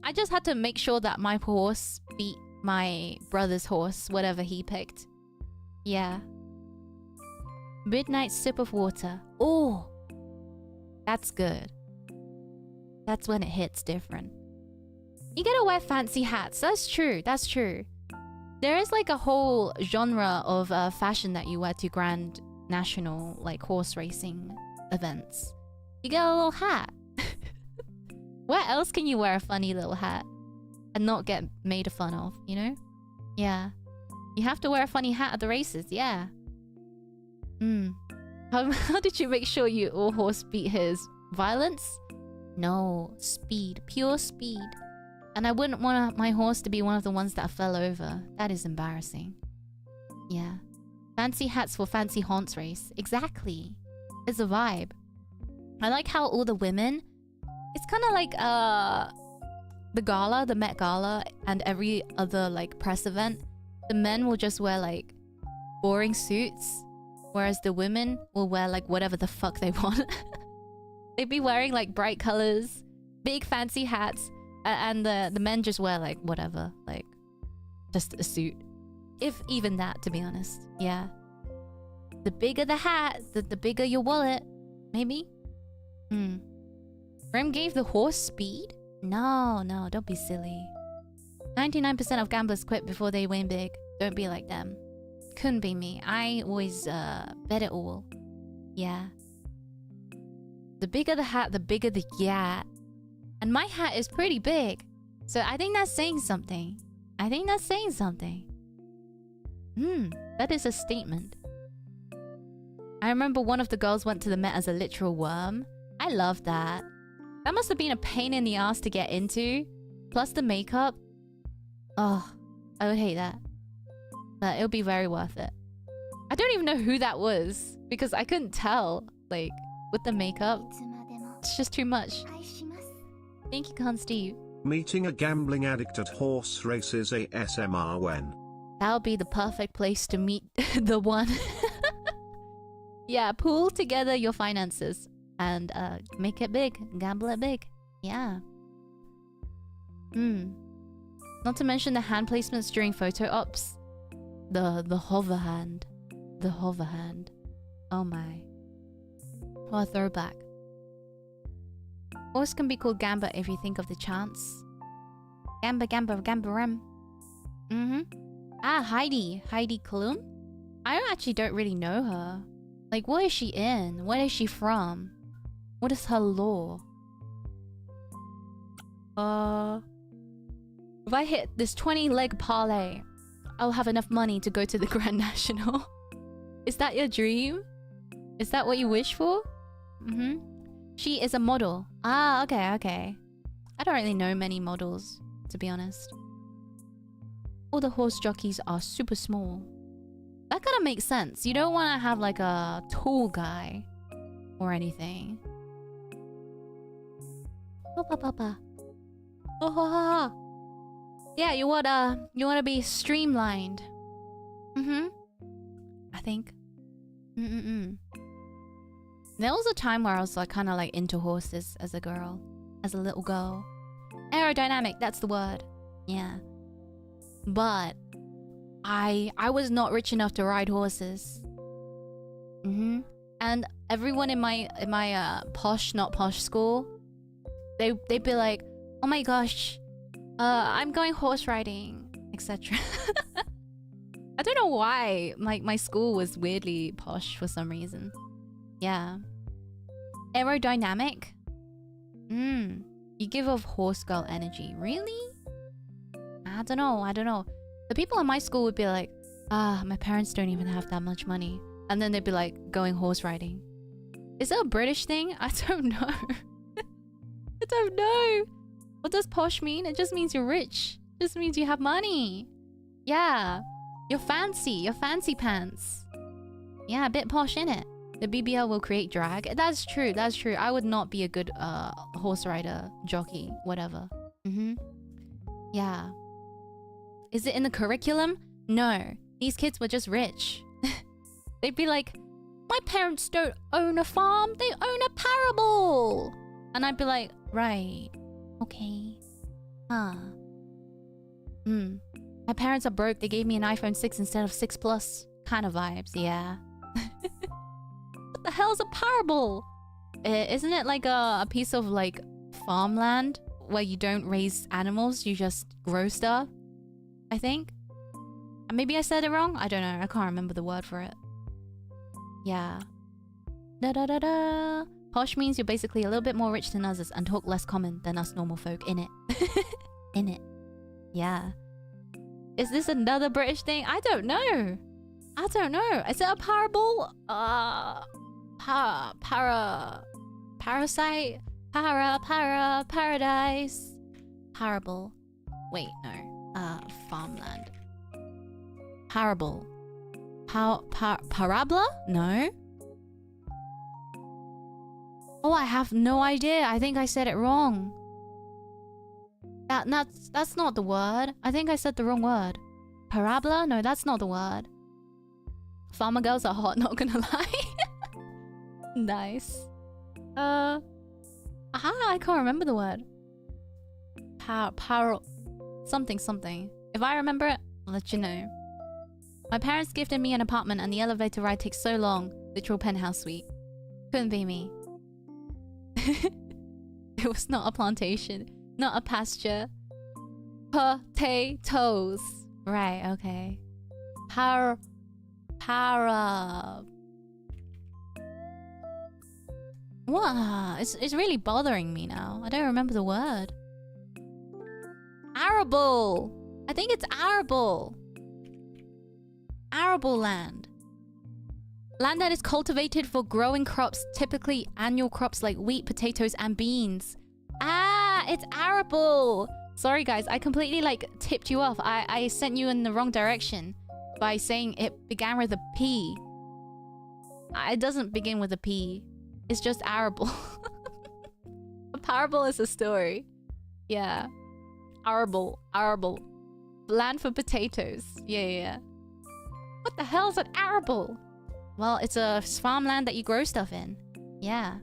I just had to make sure that my horse beat my brother's horse, whatever he picked. Yeah. Midnight Sip of Water. Oh! That's good. That's when it hits different. You gotta wear fancy hats. That's true. there is like a whole genre of fashion that you wear to grand national like horse racing events. You get a little hat. Where else can you wear a funny little hat and not get made fun of, you know? Yeah. You have to wear a funny hat at the races, yeah. How did you make sure your horse beat his? Violence? No, speed. Pure speed. And I wouldn't want my horse to be one of the ones that fell over. That is embarrassing. Yeah. Fancy hats for fancy haunts race. Exactly. It's a vibe. I like how all the women... It's kind of like the gala, the Met Gala, and every other like press event. The men will just wear like boring suits, whereas the women will wear like whatever the fuck they want. They'd be wearing like bright colors, big fancy hats, and the men just wear like whatever, like just a suit. If even that, to be honest. Yeah. The bigger the hat, the bigger your wallet. Maybe? Rem gave the horse speed? No, don't be silly. 99% of gamblers quit before they win big. Don't be like them. Couldn't be me. I always bet it all. Yeah. The bigger the hat, the bigger the gat. And my hat is pretty big. So I think that's saying something. That is a statement. I remember one of the girls went to the Met as a literal worm. I love that. That must have been a pain in the ass to get into. Plus the makeup. Oh, I would hate that. But it would be very worth it. I don't even know who that was. Because I couldn't tell. Like, with the makeup. It's just too much. Thank you, Con Steve. Meeting a gambling addict at horse races ASMR when? That would be the perfect place to meet the one. Yeah, pool together your finances. And make it big. Gamble it big. Yeah. Not to mention the hand placements during photo ops. The hover hand. The hover hand. Oh my. What a throwback. Horse can be called Gamba if you think of the chants. Gamba, Gamba, Gamba Rem. Ah, Heidi. Heidi Klum? I actually don't really know her. Like, what is she in? Where is she from? What is her lore? If I hit this 20-leg parlay, I'll have enough money to go to the Grand National. Is that your dream? Is that what you wish for? She is a model. Ah, okay. I don't really know many models, to be honest. All the horse jockeys are super small. That kind of makes sense. You don't want to have like a tall guy or anything. Yeah, you wanna be streamlined. I think. There was a time where I was like kind of like into horses as a girl, as a little girl. Aerodynamic, that's the word. Yeah. But I was not rich enough to ride horses. And everyone in my posh, not posh school, they'd be like, "Oh my gosh, I'm going horse riding," etc. I don't know why my school was weirdly posh for some reason. Yeah. Aerodynamic? You give off horse girl energy. Really? I don't know. The people in my school would be like, my parents don't even have that much money. And then they'd be like, going horse riding. Is it a British thing? I don't know. I don't know. What does posh mean? It just means you're rich. It just means you have money. Yeah. You're fancy pants. Yeah, a bit posh, innit? The BBL will create drag. That's true. I would not be a good horse rider, jockey, whatever. Yeah. Is it in the curriculum? No. These kids were just rich. They'd be like, "My parents don't own a farm, they own a parable." And I'd be like, "Right. Okay. My parents are broke, they gave me an iPhone 6 instead of 6 Plus." Kind of vibes, yeah. What the hell is a parable? Isn't it like a piece of like farmland where you don't raise animals, you just grow stuff? I think. Maybe I said it wrong? I don't know. I can't remember the word for it. Yeah. Da da da da. Posh means you're basically a little bit more rich than others and talk less common than us normal folk. In it. In it. Yeah. Is this another British thing? I don't know. I don't know. Is it a parable? Parasite? Paradise. Parable. Wait, no. Farmland. Parable. Parabola? No. Oh, I have no idea. I think I said it wrong. That's not the word. I think I said the wrong word. Parabola? No, that's not the word. Farmer girls are hot, not gonna lie. Nice. I can't remember the word. Something. If I remember it, I'll let you know. My parents gifted me an apartment and the elevator ride takes so long. Literal penthouse suite. Couldn't be me. It was not a plantation. Not a pasture. Potatoes. Right, okay. Para. What? It's really bothering me now. I don't remember the word. Arable. I think it's arable. Arable land. Land that is cultivated for growing crops, typically annual crops like wheat, potatoes, and beans. Ah, it's arable. Sorry guys, I completely tipped you off. I sent you in the wrong direction by saying it began with a P. It doesn't begin with a P. It's just arable. A parable is a story. Yeah. Arable. Land for potatoes. Yeah. What the hell is an arable? Well, it's a farmland that you grow stuff in. Yeah.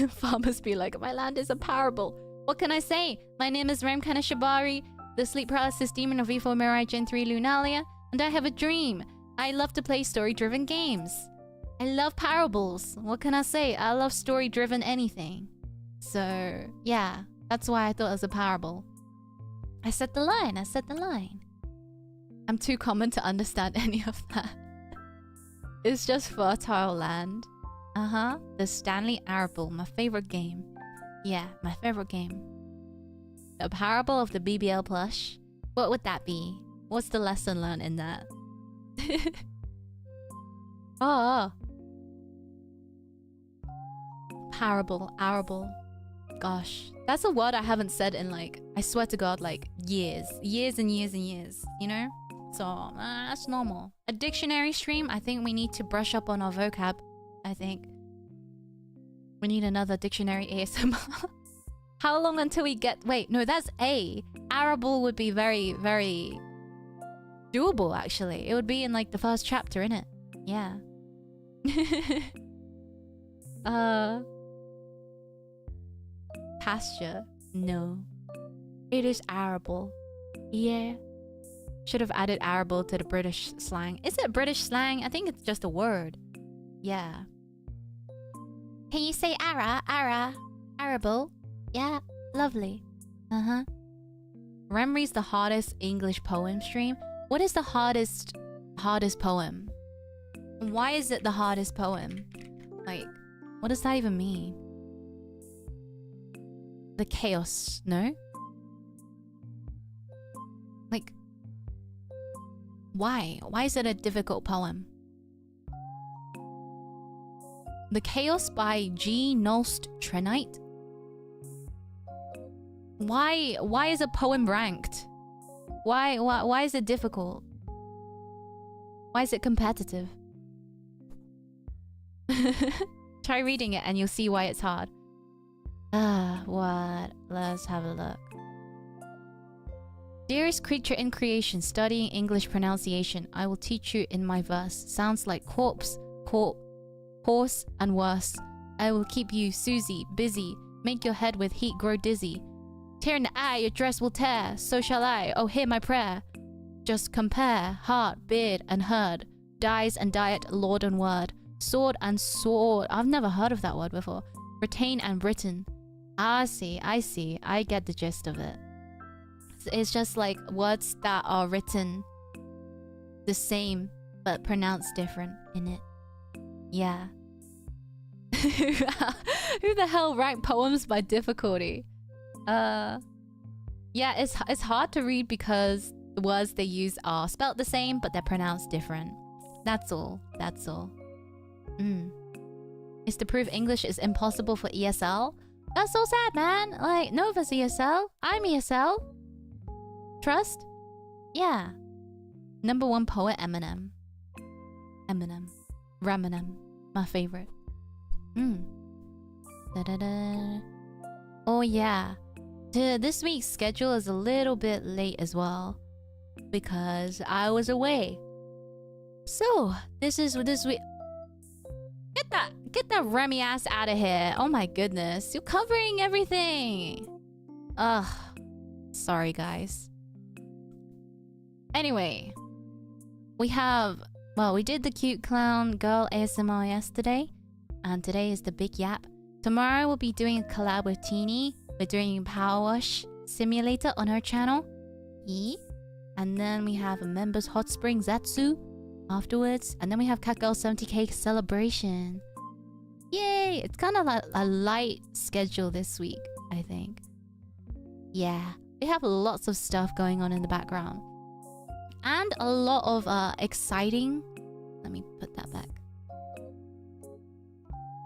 Farmers be like, my land is a parable. What can I say? My name is Kanashibari, the sleep paralysis demon of Evo Mirai Gen 3 Lunalia, and I have a dream. I love to play story-driven games. I love parables. What can I say? I love story-driven anything. So, yeah. That's why I thought it was a parable. I said the line. I'm too common to understand any of that. It's just fertile land. The Stanley Arable, my favorite game. Yeah, my favorite game. A parable of the BBL plush. What would that be? What's the lesson learned in that? Oh. Parable, arable. Gosh, that's a word I haven't said in I swear to God, years and years, you know? So, that's normal. A dictionary stream, I think we need to brush up on our vocab. I think. We need another dictionary ASMR. How long until we get... Wait, no, that's A. Arable would be very, very doable, actually. It would be in the first chapter, innit? Yeah. Pasture. No. It is arable. Yeah. Should have added arable to the British slang. Is it British slang? I think it's just a word. Yeah. Can you say arable? Yeah, lovely. Remry's the hardest English poem stream. What is the hardest poem? Why is it the hardest poem? What does that even mean? The chaos, no? Why? Why is it a difficult poem? The Chaos by G. Nolst Trenite? Why is a poem ranked? Why is it difficult? Why is it competitive? Try reading it and you'll see why it's hard. What? Let's have a look. Dearest creature in creation, studying English pronunciation, I will teach you in my verse. Sounds like corpse, horse, and worse. I will keep you, Susie, busy. Make your head with heat grow dizzy. Tear in the eye, your dress will tear. So shall I, oh hear my prayer. Just compare, heart, beard, and herd. Dies and diet, lord and word. Sword and sword. I've never heard of that word before. Retain and Britain. I see. I get the gist of it. It's just words that are written the same but pronounced different in it. Yeah. Who the hell ranked poems by difficulty? Yeah, it's hard to read because the words they use are spelt the same but they're pronounced different. That's all. That's all. Is to prove English is impossible for ESL? That's so sad, man. Like, Nova's ESL. I'm ESL. Trust? Yeah. Number one poet, Eminem. Eminem. My favorite. Oh yeah. This week's schedule is a little bit late as well. Because I was away. So, this week. Get that Remy ass out of here. Oh my goodness. You're covering everything. Ugh. Sorry, guys. Anyway. We did the cute clown girl ASMR yesterday. And today is the big yap. Tomorrow we'll be doing a collab with Teeny. We're doing Power Wash Simulator on her channel. And then we have a members Hot Spring Zatsu afterwards. And then we have Catgirl 70k celebration. Yay! It's kind of like a light schedule this week, I think. Yeah, we have lots of stuff going on in the background. And a lot of exciting... Let me put that back.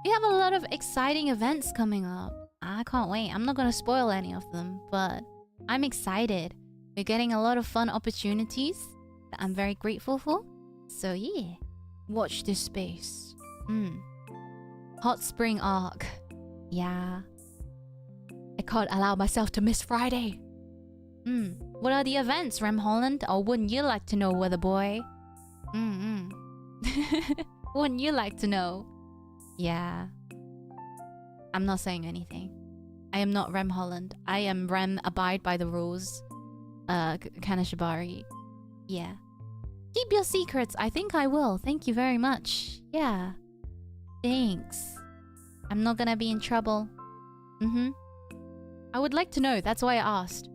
We have a lot of exciting events coming up. I can't wait. I'm not going to spoil any of them, but I'm excited. We're getting a lot of fun opportunities that I'm very grateful for. So yeah, watch this space. Hot Spring Arc. Yeah. I can't allow myself to miss Friday. What are the events, Rem Holland? Or wouldn't you like to know, weather boy? Wouldn't you like to know? Yeah. I'm not saying anything. I am not Rem Holland. I am Rem Abide by the Rules. Kanashibari. Yeah. Keep your secrets. I think I will. Thank you very much. Yeah. Thanks. I'm not gonna be in trouble. I would like to know. That's why I asked.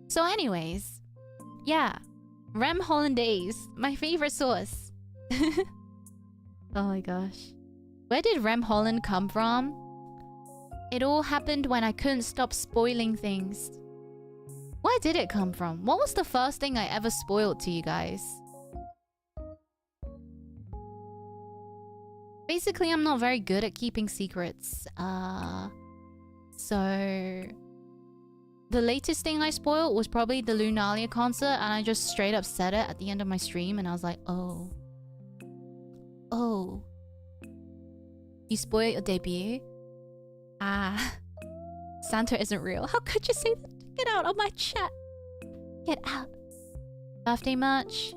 So anyways. Yeah. Rem Hollandaise. My favorite sauce. Oh my gosh. Where did Rem Holland come from? It all happened when I couldn't stop spoiling things. Where did it come from? What was the first thing I ever spoiled to you guys? Basically, I'm not very good at keeping secrets. So... The latest thing I spoiled was probably the Lunalia concert, and I just straight up said it at the end of my stream, and I was like, oh. Oh. You spoiled your debut? Santa isn't real. How could you say that? Get out of my chat. Get out. Birthday merch.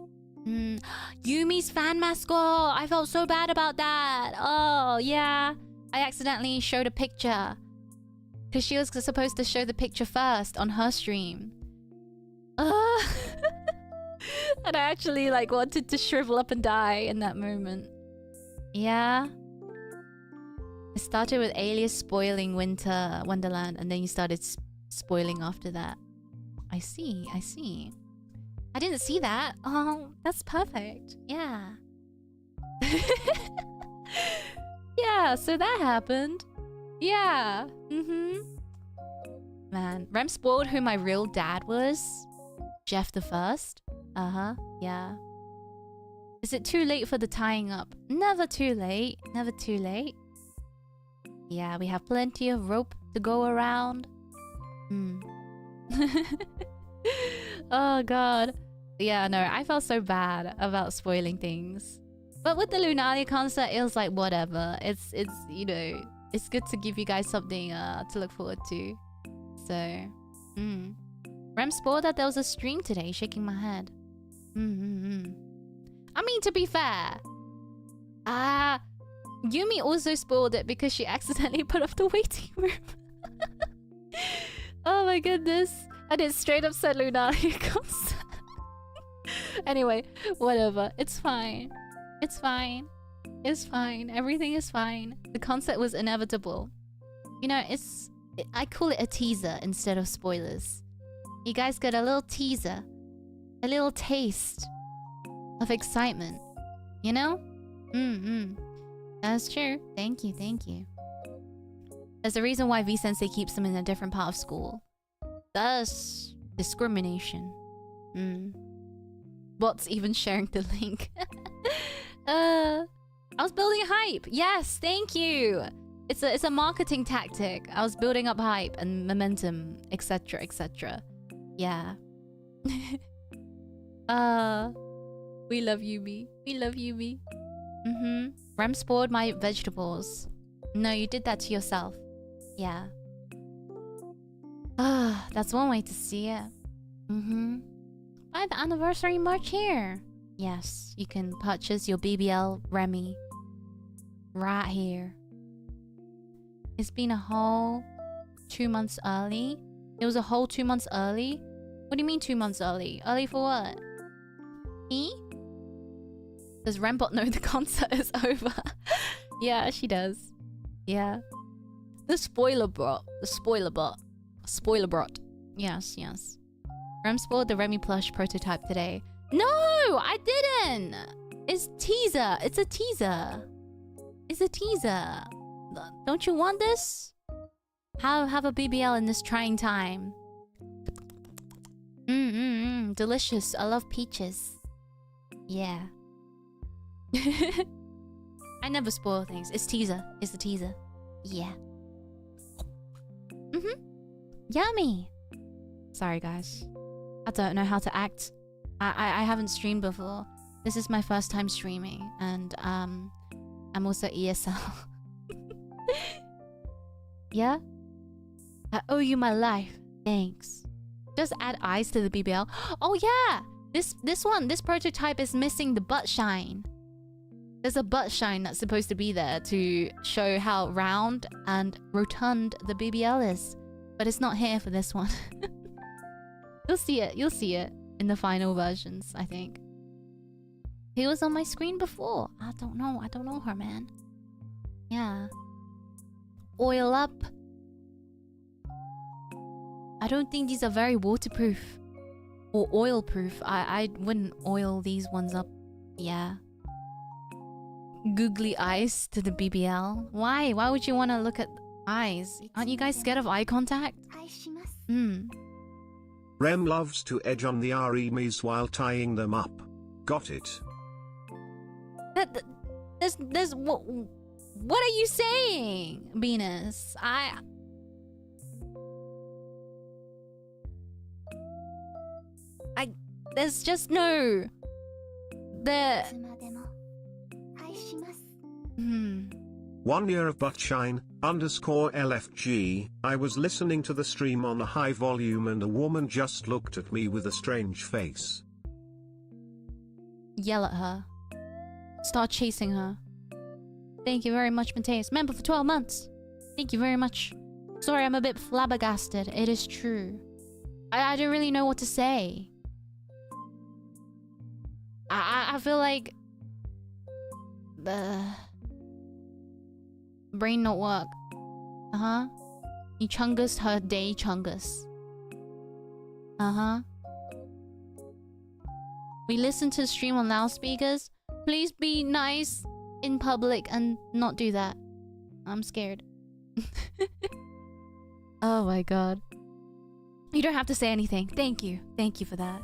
Yumi's fan mascot. I felt so bad about that. Oh, yeah. I accidentally showed a picture. Because she was supposed to show the picture first on her stream. And I actually wanted to shrivel up and die in that moment. Yeah. It started with Alias spoiling Winter Wonderland, and then you started spoiling after that. I see. I didn't see that. Oh, that's perfect. Yeah. Yeah, so that happened. Yeah. Man, Rem spoiled who my real dad was. Jeff the First. Yeah. Is it too late for the tying up? Never too late. Never too late. Yeah, we have plenty of rope to go around. Oh god. Yeah, no, I felt so bad about spoiling things. But with the Lunalia concert, it was like, whatever. It's you know, it's good to give you guys something to look forward to. So, Rem spoiled that there was a stream today, shaking my head. I mean, to be fair, Yumi also spoiled it because she accidentally put off the waiting room. Oh my goodness. And it straight up said Lunalia concert. Anyway, whatever. It's fine. It's fine. It's fine. Everything is fine. The concert was inevitable. You know, I call it a teaser instead of spoilers. You guys get a little teaser. A little taste of excitement. You know? That's true. Thank you, thank you. There's a reason why V-Sensei keeps them in a different part of school. That's discrimination. Bots even sharing the link. I was building hype. Yes, thank you. It's a marketing tactic. I was building up hype and momentum, etc, etc. Yeah. We love you, me. We love you, me. Rem spoiled my vegetables. No, you did that to yourself. Yeah. That's one way to see it. Buy the anniversary merch here. Yes, you can purchase your BBL Remy right here. It's been a whole 2 months early. It was a whole 2 months early? What do you mean 2 months early? Early for what? Does Rembot know the concert is over? Yeah, she does. Yeah. The spoiler bot. The spoiler bot. Spoiler bot. Yes, yes. Rem spoiled the Remy plush prototype today. No, I didn't. It's teaser. It's a teaser. It's a teaser. Don't you want this? Have a BBL in this trying time. Delicious. I love peaches. Yeah. I never spoil things. It's teaser. It's the teaser. Yeah. Yummy. Sorry, guys. I don't know how to act. I haven't streamed before. This is my first time streaming, and I'm also ESL. Yeah? I owe you my life. Thanks. Just add eyes to the BBL. Oh yeah! This prototype is missing the butt shine. There's a butt shine that's supposed to be there to show how round and rotund the BBL is. But it's not here for this one. You'll see it. You'll see it in the final versions, I think. Who was on my screen before? I don't know. I don't know her, man. Yeah. Oil up. I don't think these are very waterproof. Or oil proof. I wouldn't oil these ones up. Yeah. Googly eyes to the BBL. Why? Why would you want to look at eyes? Aren't you guys scared of eye contact? Rem loves to edge on the REMs while tying them up. Got it. There's what are you saying, Venus? There's just no... There... 1 year of buttshine, _LFG, I was listening to the stream on a high volume and a woman just looked at me with a strange face. Yell at her. Start chasing her. Thank you very much, Mateus. Member for 12 months. Thank you very much. Sorry, I'm a bit flabbergasted. It is true. I don't really know what to say. I feel like... brain not work. You chungus her day chungus. We listen to the stream on loudspeakers. Please be nice in public and not do that. I'm scared. Oh my god. You don't have to say anything. Thank you. Thank you for that.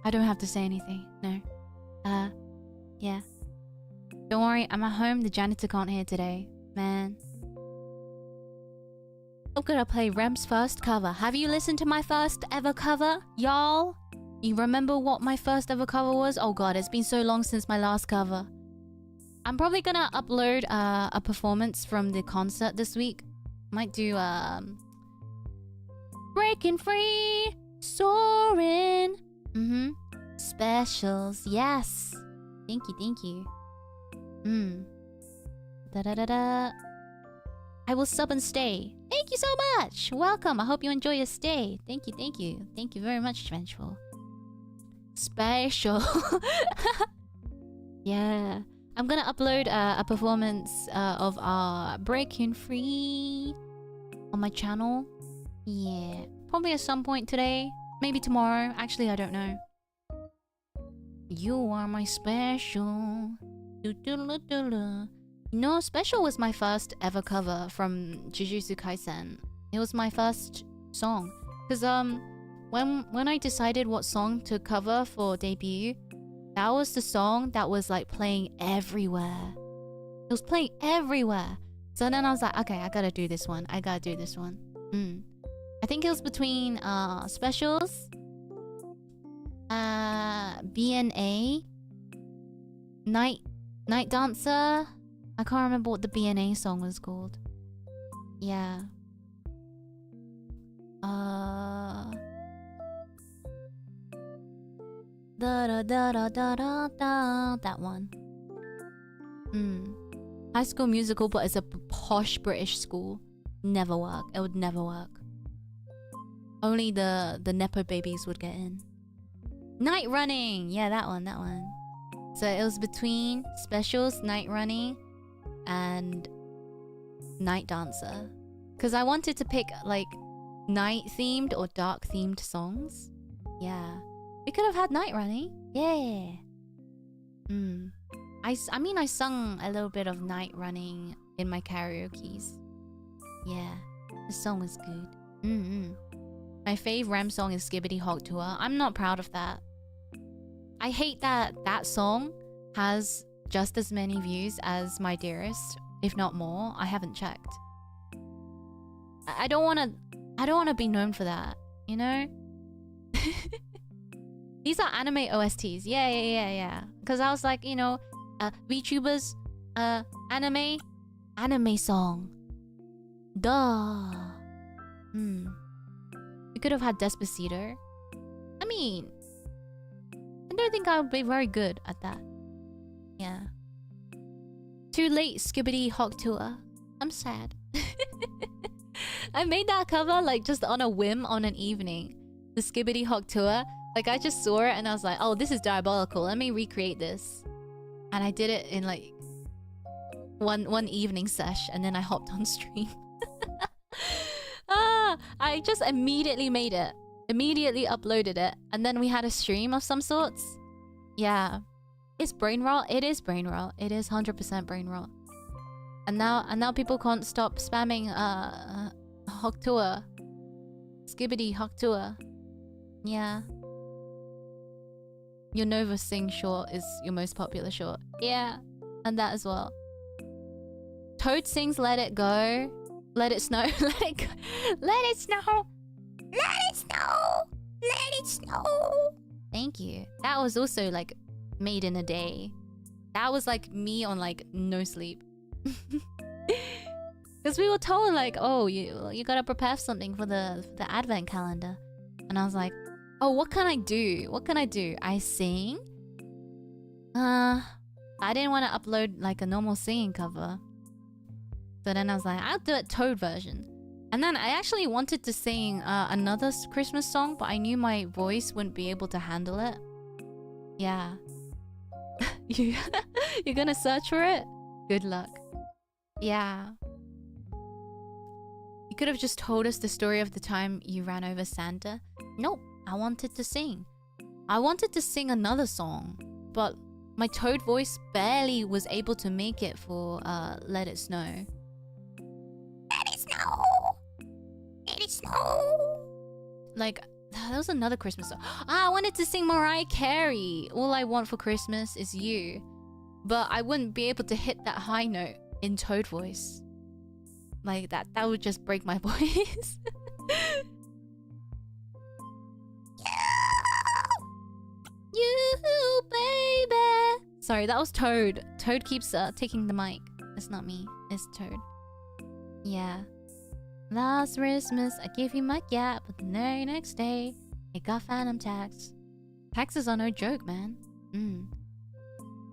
I don't have to say anything. No. Yeah. Don't worry, I'm at home. The janitor can't hear today. Man. I'm gonna play Rem's first cover. Have you listened to my first ever cover, y'all? You remember what my first ever cover was? Oh god, it's been so long since my last cover. I'm probably gonna upload a performance from the concert this week. Might do Breaking Free, Soaring. Specials, yes. Thank you, thank you. I will sub and stay. Thank you so much. Welcome. I hope you enjoy your stay. Thank you, thank you. Thank you very much, Vengeful. Special. Yeah. I'm gonna upload a performance of our Breaking Free on my channel. Yeah. Probably at some point today. Maybe tomorrow. Actually, I don't know. You are my special. No, Special was my first ever cover from Jujutsu Kaisen. It was my first song. Because when I decided what song to cover for debut, that was the song that was like playing everywhere. It was playing everywhere. So then I was like, okay, I gotta do this one. I think it was between Specials, BNA, Night Dancer. I can't remember what the BNA song was called. Yeah. That one. High School Musical, but it's a posh British school. Never work. It would never work. Only the Nepo babies would get in. Night Running! Yeah, that one. So it was between Specials, Night Running, and Night Dancer. Because I wanted to pick, like, night-themed or dark-themed songs. Yeah. We could have had Night Running. Yeah. I mean, I sung a little bit of Night Running in my karaoke's. Yeah. The song was good. My fave Rem song is Skibbity Hog Tour. I'm not proud of that. I hate that that song has just as many views as My Dearest, if not more. I haven't checked. I don't want to be known for that, you know? These are anime OSTs. Yeah. Because I was like, you know, VTubers, anime song. Duh. You could have had Despacito. I mean, I don't think I would be very good at that. Yeah. Too late, Skibbity Hawk Tour. I'm sad. I made that cover like just on a whim on an evening. The Skibbity Hawk Tour. Like I just saw it and I was like, oh, this is diabolical. Let me recreate this. And I did it in like one evening sesh and then I hopped on stream. I just immediately made it. Immediately uploaded it. And then we had a stream of some sorts. Yeah. It's brain rot. It is brain rot. It is 100% brain rot. And now people can't stop spamming Hoktua. Skibbity Hoktua. Yeah. Your Nova Sing short is your most popular short. Yeah. And that as well. Toad sings Let It Go. Let it snow. Let it go. Let it snow. Let it snow. Let it snow. Thank you. That was also like made in a day. That was like me on like no sleep. Because we were told like, oh, you gotta prepare something for the advent calendar. And I was like, oh, what can I do? What can I do? I sing? I didn't want to upload like a normal singing cover. So then I was like, I'll do a Toad version. And then I actually wanted to sing another Christmas song, but I knew my voice wouldn't be able to handle it. Yeah. You're gonna search for it? Good luck. Yeah. You could have just told us the story of the time you ran over Santa. Nope, I wanted to sing. I wanted to sing another song, but my Toad voice barely was able to make it for Let It Snow. Let it snow! Let it snow! Like, that was another Christmas song. I wanted to sing Mariah Carey. All I Want for Christmas Is You. But I wouldn't be able to hit that high note in Toad voice. Like, that would just break my voice. You, baby. Sorry, that was Toad. Toad keeps taking the mic. It's not me. It's Toad. Yeah. Last Christmas, I gave you my gap, but the very next day, it got phantom tax. Taxes are no joke, man.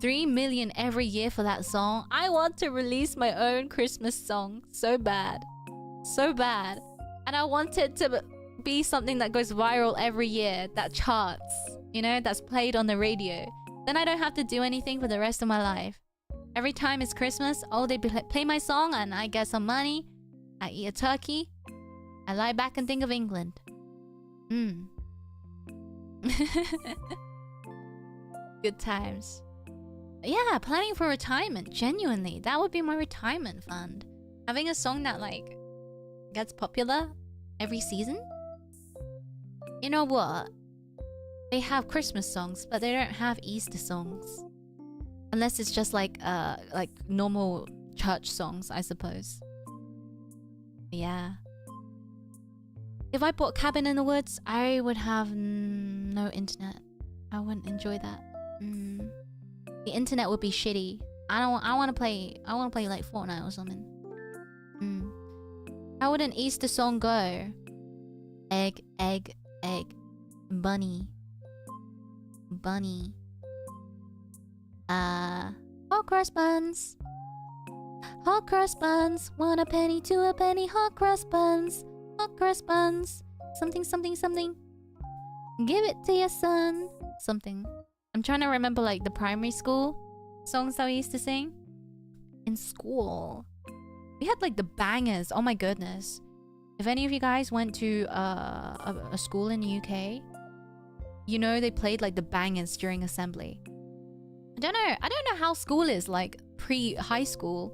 3 million every year for that song. I want to release my own Christmas song so bad. So bad. And I want it to be something that goes viral every year, that charts, you know, that's played on the radio. Then I don't have to do anything for the rest of my life. Every time it's Christmas, oh, they play my song and I get some money. I eat a turkey. I lie back and think of England. Good times. Yeah, planning for retirement. Genuinely, that would be my retirement fund. Having a song that like gets popular every season. You know what? They have Christmas songs, but they don't have Easter songs. Unless it's just like normal church songs, I suppose. Yeah. If I bought Cabin in the Woods, I would have no internet. I wouldn't enjoy that. The internet would be shitty. I want to play like Fortnite or something. How would an Easter song go? Egg, egg, egg. Bunny. Bunny. Hot cross buns. Hot cross buns. 1 a penny, 2 a penny. Hot cross buns. Hot cross buns. Something, something, something. Give it to your son. Something. I'm trying to remember like the primary school songs that we used to sing. In school. We had like the bangers. Oh my goodness. If any of you guys went to a school in the UK, you know they played like the bangers during assembly. I don't know how school is like pre-high school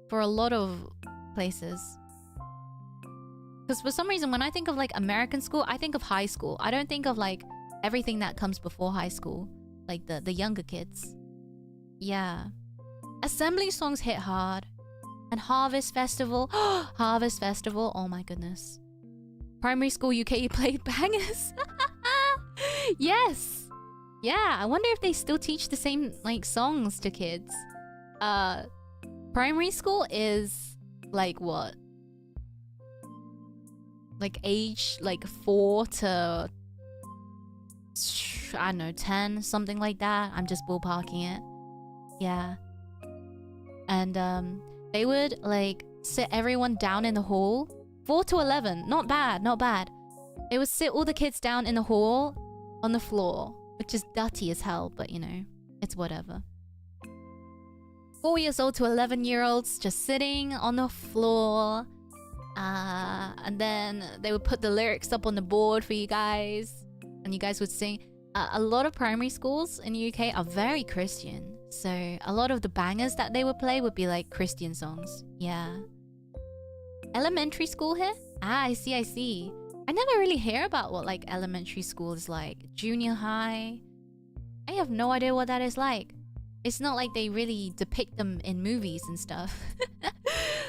for a lot of places. Because for some reason when I think of like American school, I think of high school. I don't think of like everything that comes before high school. Like the younger kids. Yeah. Assembly songs hit hard. And Harvest Festival. Harvest Festival. Oh my goodness. Primary school UK played bangers. Yes. Yeah, I wonder if they still teach the same like songs to kids. Primary school is like what? Like age like 4 to I don't know, 10, something like that. I'm just ballparking it. Yeah. And they would like sit everyone down in the hall. 4 to 11. Not bad, not bad. They would sit all the kids down in the hall on the floor, which is dirty as hell, but you know, it's whatever. 4 years old to 11-year-olds just sitting on the floor. And then they would put the lyrics up on the board for you guys. And you guys would sing. A lot of primary schools in the UK are very Christian. So a lot of the bangers that they would play would be like Christian songs. Yeah. Elementary school here? Ah, I see, I see. I never really hear about what like elementary school is like. Junior high. I have no idea what that is like. It's not like they really depict them in movies and stuff.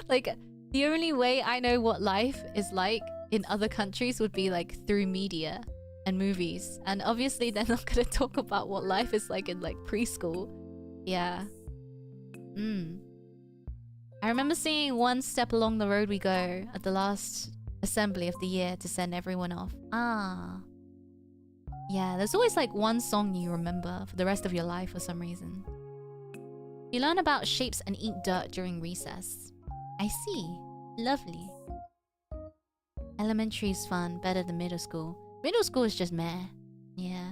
Like, the only way I know what life is like in other countries would be like through media and movies. And obviously they're not gonna talk about what life is like in like preschool. Yeah. I remember seeing One Step Along the Road We Go at the last assembly of the year to send everyone off. Ah. Yeah, there's always like one song you remember for the rest of your life for some reason. You learn about shapes and eat dirt during recess. I see. Lovely. Elementary is fun, better than middle school. Middle school is just meh. Yeah.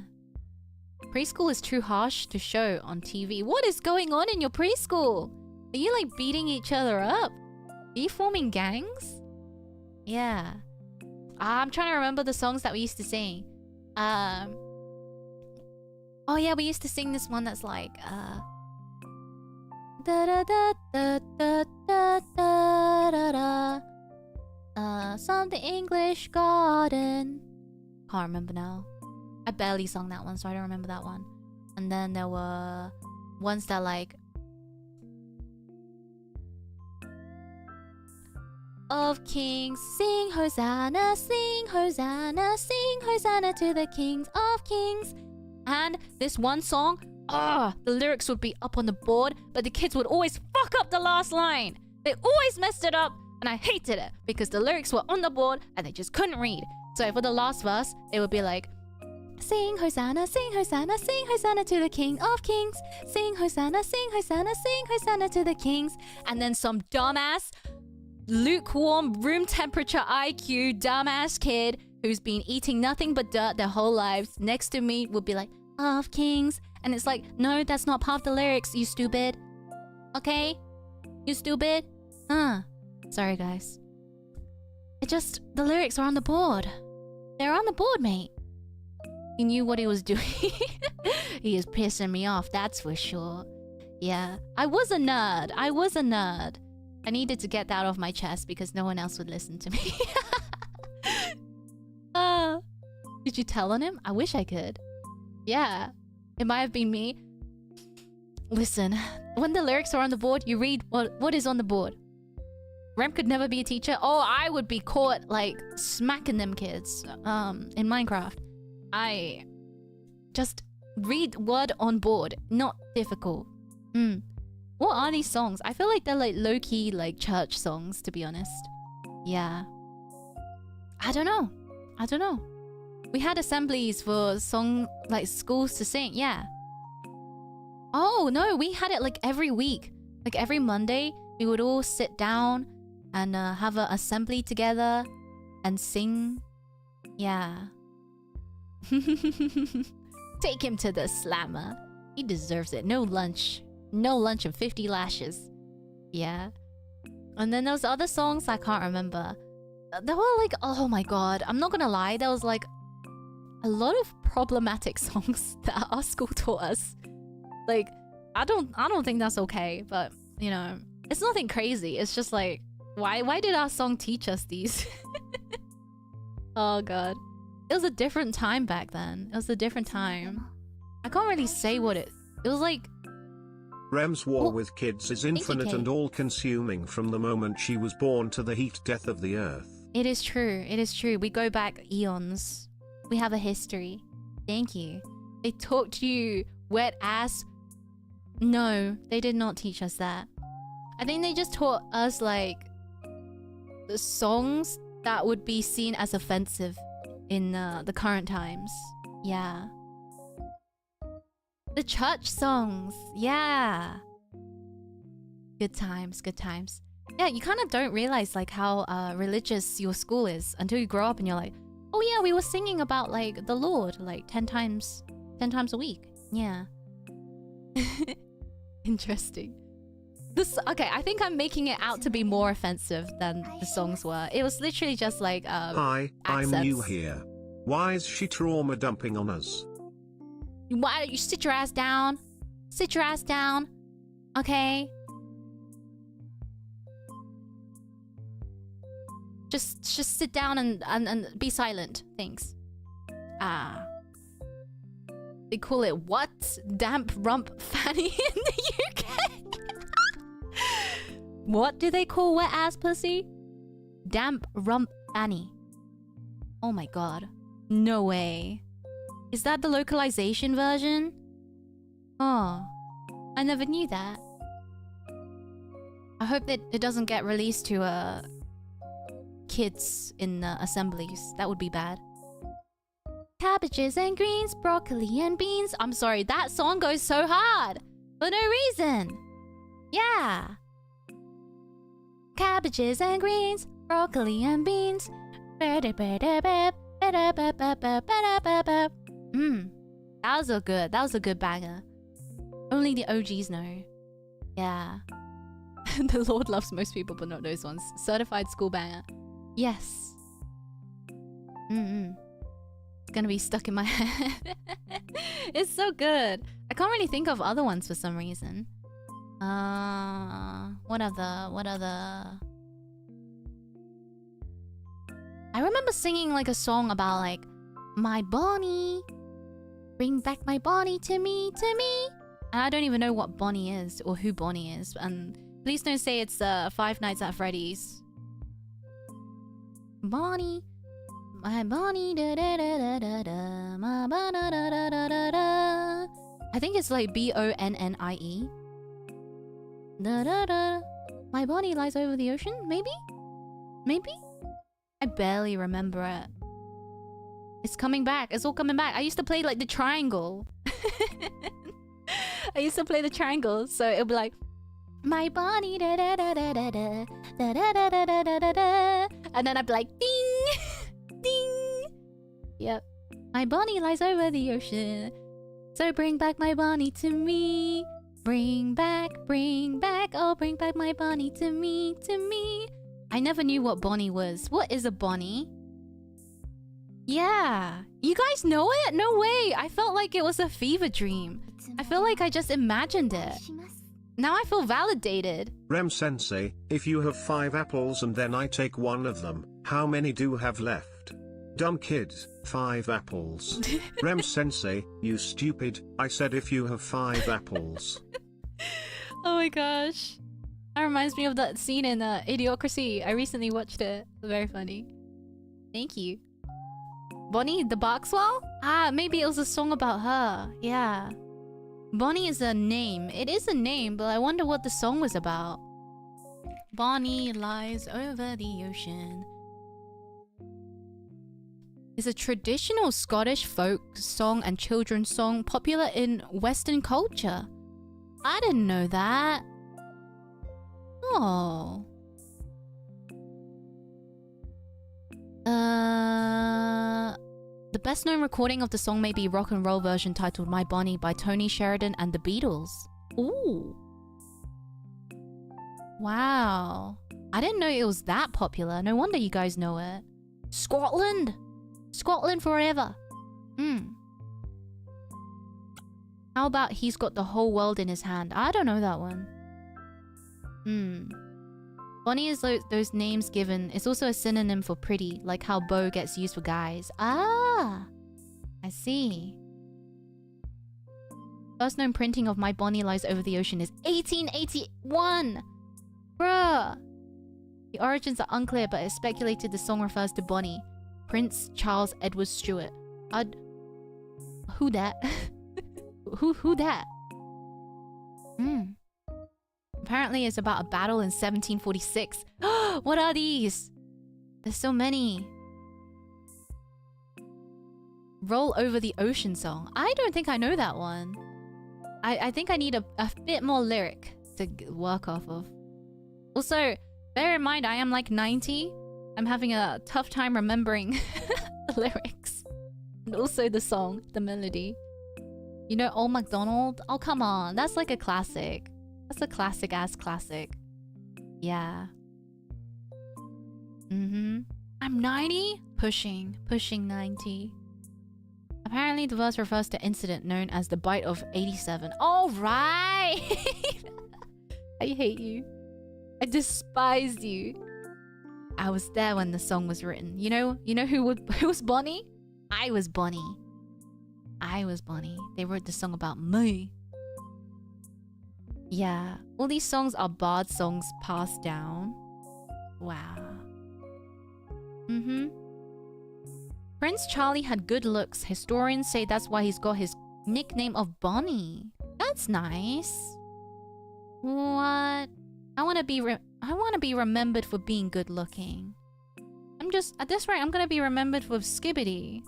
Preschool is too harsh to show on TV. What is going on in your preschool? Are you like beating each other up? Are you forming gangs? Yeah. I'm trying to remember the songs that we used to sing. Oh yeah, we used to sing this one that's like da da da da da da da da. Something English Garden. Can't remember now. I barely sung that one, so I don't remember that one. And then there were ones that like of kings, sing Hosanna, sing Hosanna, sing Hosanna to the kings of kings. And this one song, the lyrics would be up on the board, but the kids would always fuck up the last line. They always messed it up, and I hated it because the lyrics were on the board and they just couldn't read. So for the last verse, it would be like, sing Hosanna, sing Hosanna, sing Hosanna to the King of Kings. Sing Hosanna, sing Hosanna, sing Hosanna to the kings. And then some dumbass, lukewarm, room temperature IQ, dumbass kid who's been eating nothing but dirt their whole lives next to me would be like, of kings. And it's like, no, that's not part of the lyrics, you stupid. Okay? You stupid? Sorry, guys. It just, the lyrics are on the board. They're on the board, mate. He knew what he was doing. He is pissing me off, that's for sure. Yeah, I was a nerd. I needed to get that off my chest because no one else would listen to me. Did you tell on him? I wish I could. Yeah, it might have been me. Listen, when the lyrics are on the board, you read what is on the board. Rem could never be a teacher. Oh, I would be caught like smacking them kids in Minecraft. I just read word on board. Not difficult. What are these songs? I feel like they're like low-key like church songs, to be honest. Yeah. I don't know. We had assemblies for like schools to sing. Yeah. Oh, no, we had it like every week. Like every Monday, we would all sit down and have an assembly together and sing. Yeah. Take him to the slammer. He deserves it. No lunch and 50 lashes. Yeah. And then those other songs I can't remember. There were like, oh my god, I'm not gonna lie, there was like a lot of problematic songs that our school taught us. Like, I don't think that's okay, but you know, it's nothing crazy. It's just like, why did our song teach us these? Oh god. It was a different time back then. It was a different time. I can't really say what it was like. Rem's war with kids is infinite and all-consuming from the moment she was born to the heat death of the earth. It is true. It is true. We go back eons. We have a history. Thank you. They taught you wet ass. No, they did not teach us that. I think they just taught us like the songs that would be seen as offensive in the current times. Yeah. The church songs. Yeah. Good times, good times. Yeah, you kind of don't realize like how religious your school is until you grow up and you're like, oh yeah, we were singing about like the Lord like 10 times a week. Yeah. Interesting. Okay, I think I'm making it out to be more offensive than the songs were. It was literally just like Hi, accents. I'm new here. Why is she trauma dumping on us? Why don't you sit your ass down? Sit your ass down. Okay? Just sit down and be silent. Thanks. Ah. They call it what? Damp rump fanny in the UK? What do they call wet ass pussy? Damp rump fanny. Oh my god. No way. Is that the localization version? Oh. I never knew that. I hope that it doesn't get released to kids in assemblies. That would be bad. Cabbages and greens, broccoli and beans. I'm sorry, that song goes so hard. For no reason. Yeah. Cabbages and greens, broccoli and beans. That was a good banger. Only the OGs know. Yeah. The Lord loves most people, but not those ones. Certified school banger. Yes. It's gonna be stuck in my head. It's so good. I can't really think of other ones for some reason. What other? I remember singing like a song about like my Bonnie. Bring back my Bonnie to me. And I don't even know what Bonnie is or who Bonnie is. And please don't say it's Five Nights at Freddy's. Bonnie. My Bonnie da da da da da da. My ba da da da da da da. I think it's like BONNIE. Da da da. My Bonnie lies over the ocean? Maybe? I barely remember it. It's coming back. It's all coming back. I used to play like the triangle. I used to play the triangle, so it'll be like my Bonnie da da da da da da da da da da da da da, and then I'd be like ding, ding. Yep. My Bonnie lies over the ocean, so bring back my Bonnie to me. Bring back, oh bring back my Bonnie to me. I never knew what Bonnie was. What is a Bonnie? Yeah. You guys know it? No way. I felt like it was a fever dream. I feel like I just imagined it. Now I feel validated. Rem Sensei, if you have 5 apples and then I take one of them, how many do you have left? Dumb kids, 5 apples. Rem Sensei, you stupid, I said if you have 5 apples. Oh my gosh. That reminds me of that scene in Idiocracy. I recently watched it. Very funny. Thank you. Bonnie the Barkswell? Ah, maybe it was a song about her. Yeah. Bonnie is a name. It is a name, but I wonder what the song was about. Bonnie lies over the ocean. It's a traditional Scottish folk song and children's song popular in Western culture. I didn't know that. Oh. The best known recording of the song may be rock and roll version titled My Bonnie by Tony Sheridan and the Beatles. Ooh. Wow. I didn't know it was that popular. No wonder you guys know it. Scotland! Scotland forever. How about He's Got the Whole World in His Hand? I don't know that one. Bonnie is those names given. It's also a synonym for pretty, like how beau gets used for guys. Ah, I see. First known printing of My Bonnie Lies Over the Ocean is 1881. Bruh. The origins are unclear, but it's speculated the song refers to Bonnie, Prince Charles Edward Stuart. Who that? who that? Apparently it's about a battle in 1746. What are these? There's so many. Roll Over the Ocean song. I don't think I know that one. I think I need a bit more lyric to work off of. Also, bear in mind I am like 90. I'm having a tough time remembering the lyrics. And also the song, the melody. You know Old MacDonald? Oh, come on. That's like a classic. That's a classic-ass classic. Yeah. I'm 90? Pushing 90. Apparently the verse refers to incident known as the Bite of 87. All right! I hate you. I despise you. I was there when the song was written. You know who was Bonnie? I was Bonnie. They wrote the song about me. Yeah, all these songs are bard songs passed down. Wow. Prince Charlie had good looks. Historians say that's why he's got his nickname of Bonnie. That's nice. What? I want to be remembered for being good looking. At this rate, I'm gonna be remembered for skibbity.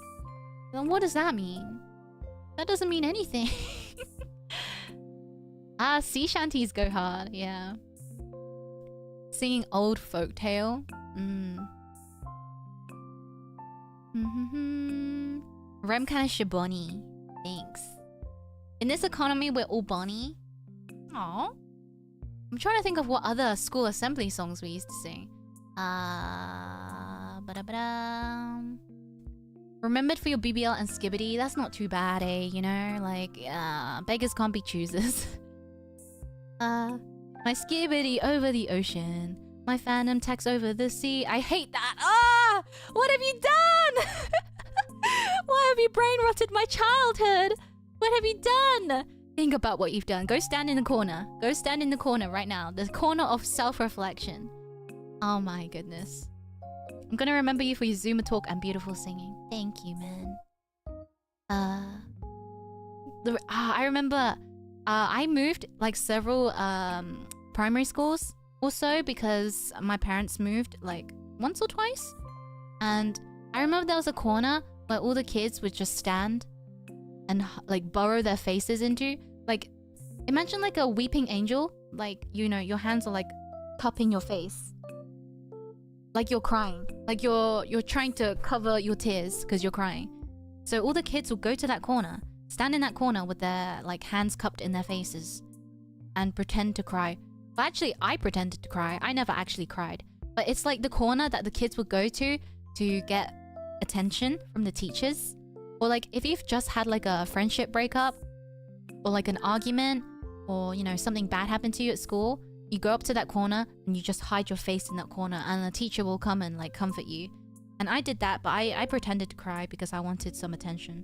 Then what does that mean? That doesn't mean anything. Sea shanties go hard, yeah. Singing old folktale. Rem Kanashibari. Thanks. In this economy, we're all Bonnie. Aww. I'm trying to think of what other school assembly songs we used to sing. Remembered for your BBL and skibbity. That's not too bad, eh? You know, like, beggars can't be choosers. My skibbity over the ocean. My phantom tax over the sea. I hate that. Ah! What have you done? Why have you brain rotted my childhood? What have you done? Think about what you've done. Go stand in the corner. Go stand in the corner right now. The corner of self-reflection. Oh my goodness. I'm gonna remember you for your Zuma talk and beautiful singing. Thank you, man. I remember I moved like several primary schools also because my parents moved like once or twice. And I remember there was a corner where all the kids would just stand and like burrow their faces into. Like, imagine like a weeping angel. Like, you know, your hands are like cupping your face. Like you're crying. Like you're trying to cover your tears because you're crying. So all the kids will go to that corner, stand in that corner with their like hands cupped in their faces and pretend to cry. Well, actually, I pretended to cry. I never actually cried. But it's like the corner that the kids would go to get attention from the teachers, or like if you've just had like a friendship breakup, or like an argument, or you know, something bad happened to you at school, you go up to that corner and you just hide your face in that corner, and the teacher will come and like comfort you. And I did that, but I pretended to cry because I wanted some attention.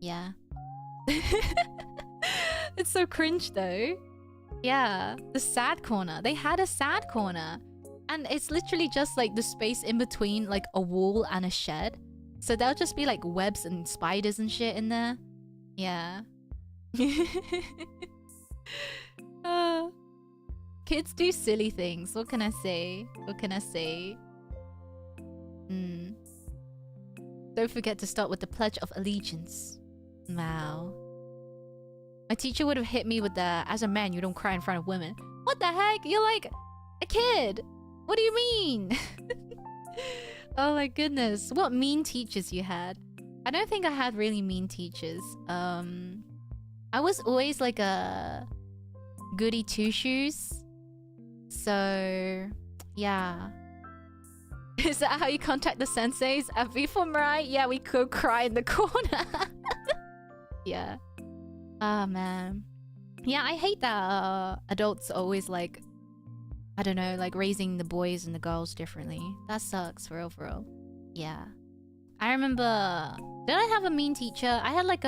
Yeah. It's so cringe though. Yeah, the sad corner. They had a sad corner. And it's literally just like the space in between like a wall and a shed. So there'll just be like webs and spiders and shit in there. Yeah. Kids do silly things. What can I say? What can I say? Don't forget to start with the Pledge of Allegiance. Wow. My teacher would have hit me with the, as a man, you don't cry in front of women. What the heck? You're like a kid. What do you mean? Oh my goodness. What mean teachers you had? I don't think I had really mean teachers. I was always like a goody two-shoes. So, yeah. Is that how you contact the senseis? At V4 right? Yeah, we could cry in the corner. Yeah. Ah, man. Yeah, I hate that adults are always like, I don't know, like raising the boys and the girls differently. That sucks, for real. Yeah. I remember... Did I have a mean teacher? I had like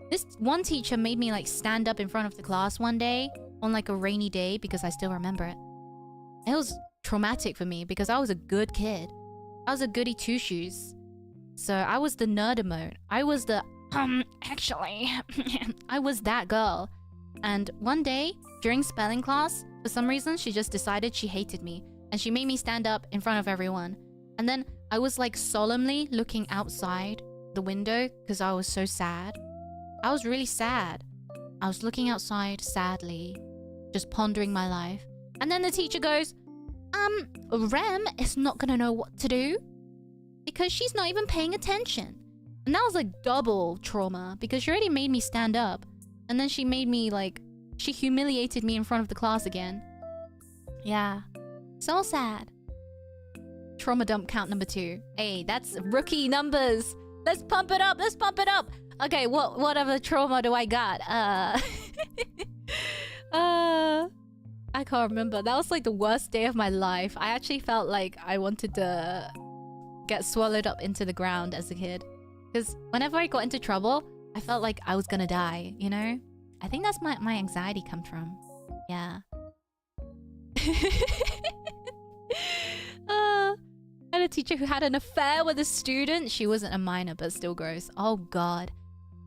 this one teacher made me like stand up in front of the class one day on like a rainy day because I still remember it. It was traumatic for me because I was a good kid. I was a goody two-shoes. So I was the nerd emote. I was the... actually... I was that girl. And one day, during spelling class, for some reason, she just decided she hated me. And she made me stand up in front of everyone. And then I was like solemnly looking outside the window because I was so sad. I was really sad. I was looking outside sadly, just pondering my life. And then the teacher goes, Rem is not gonna know what to do because she's not even paying attention. And that was like double trauma because she already made me stand up. And then she made me like, she humiliated me in front of the class again. Yeah. So sad. Trauma dump count number 2. Hey, that's rookie numbers. Let's pump it up. Let's pump it up. Okay, what other trauma do I got? I can't remember. That was like the worst day of my life. I actually felt like I wanted to get swallowed up into the ground as a kid. Because whenever I got into trouble, I felt like I was gonna die, you know? I think that's my anxiety comes from. Yeah. I had a teacher who had an affair with a student. She wasn't a minor, but still gross. Oh god.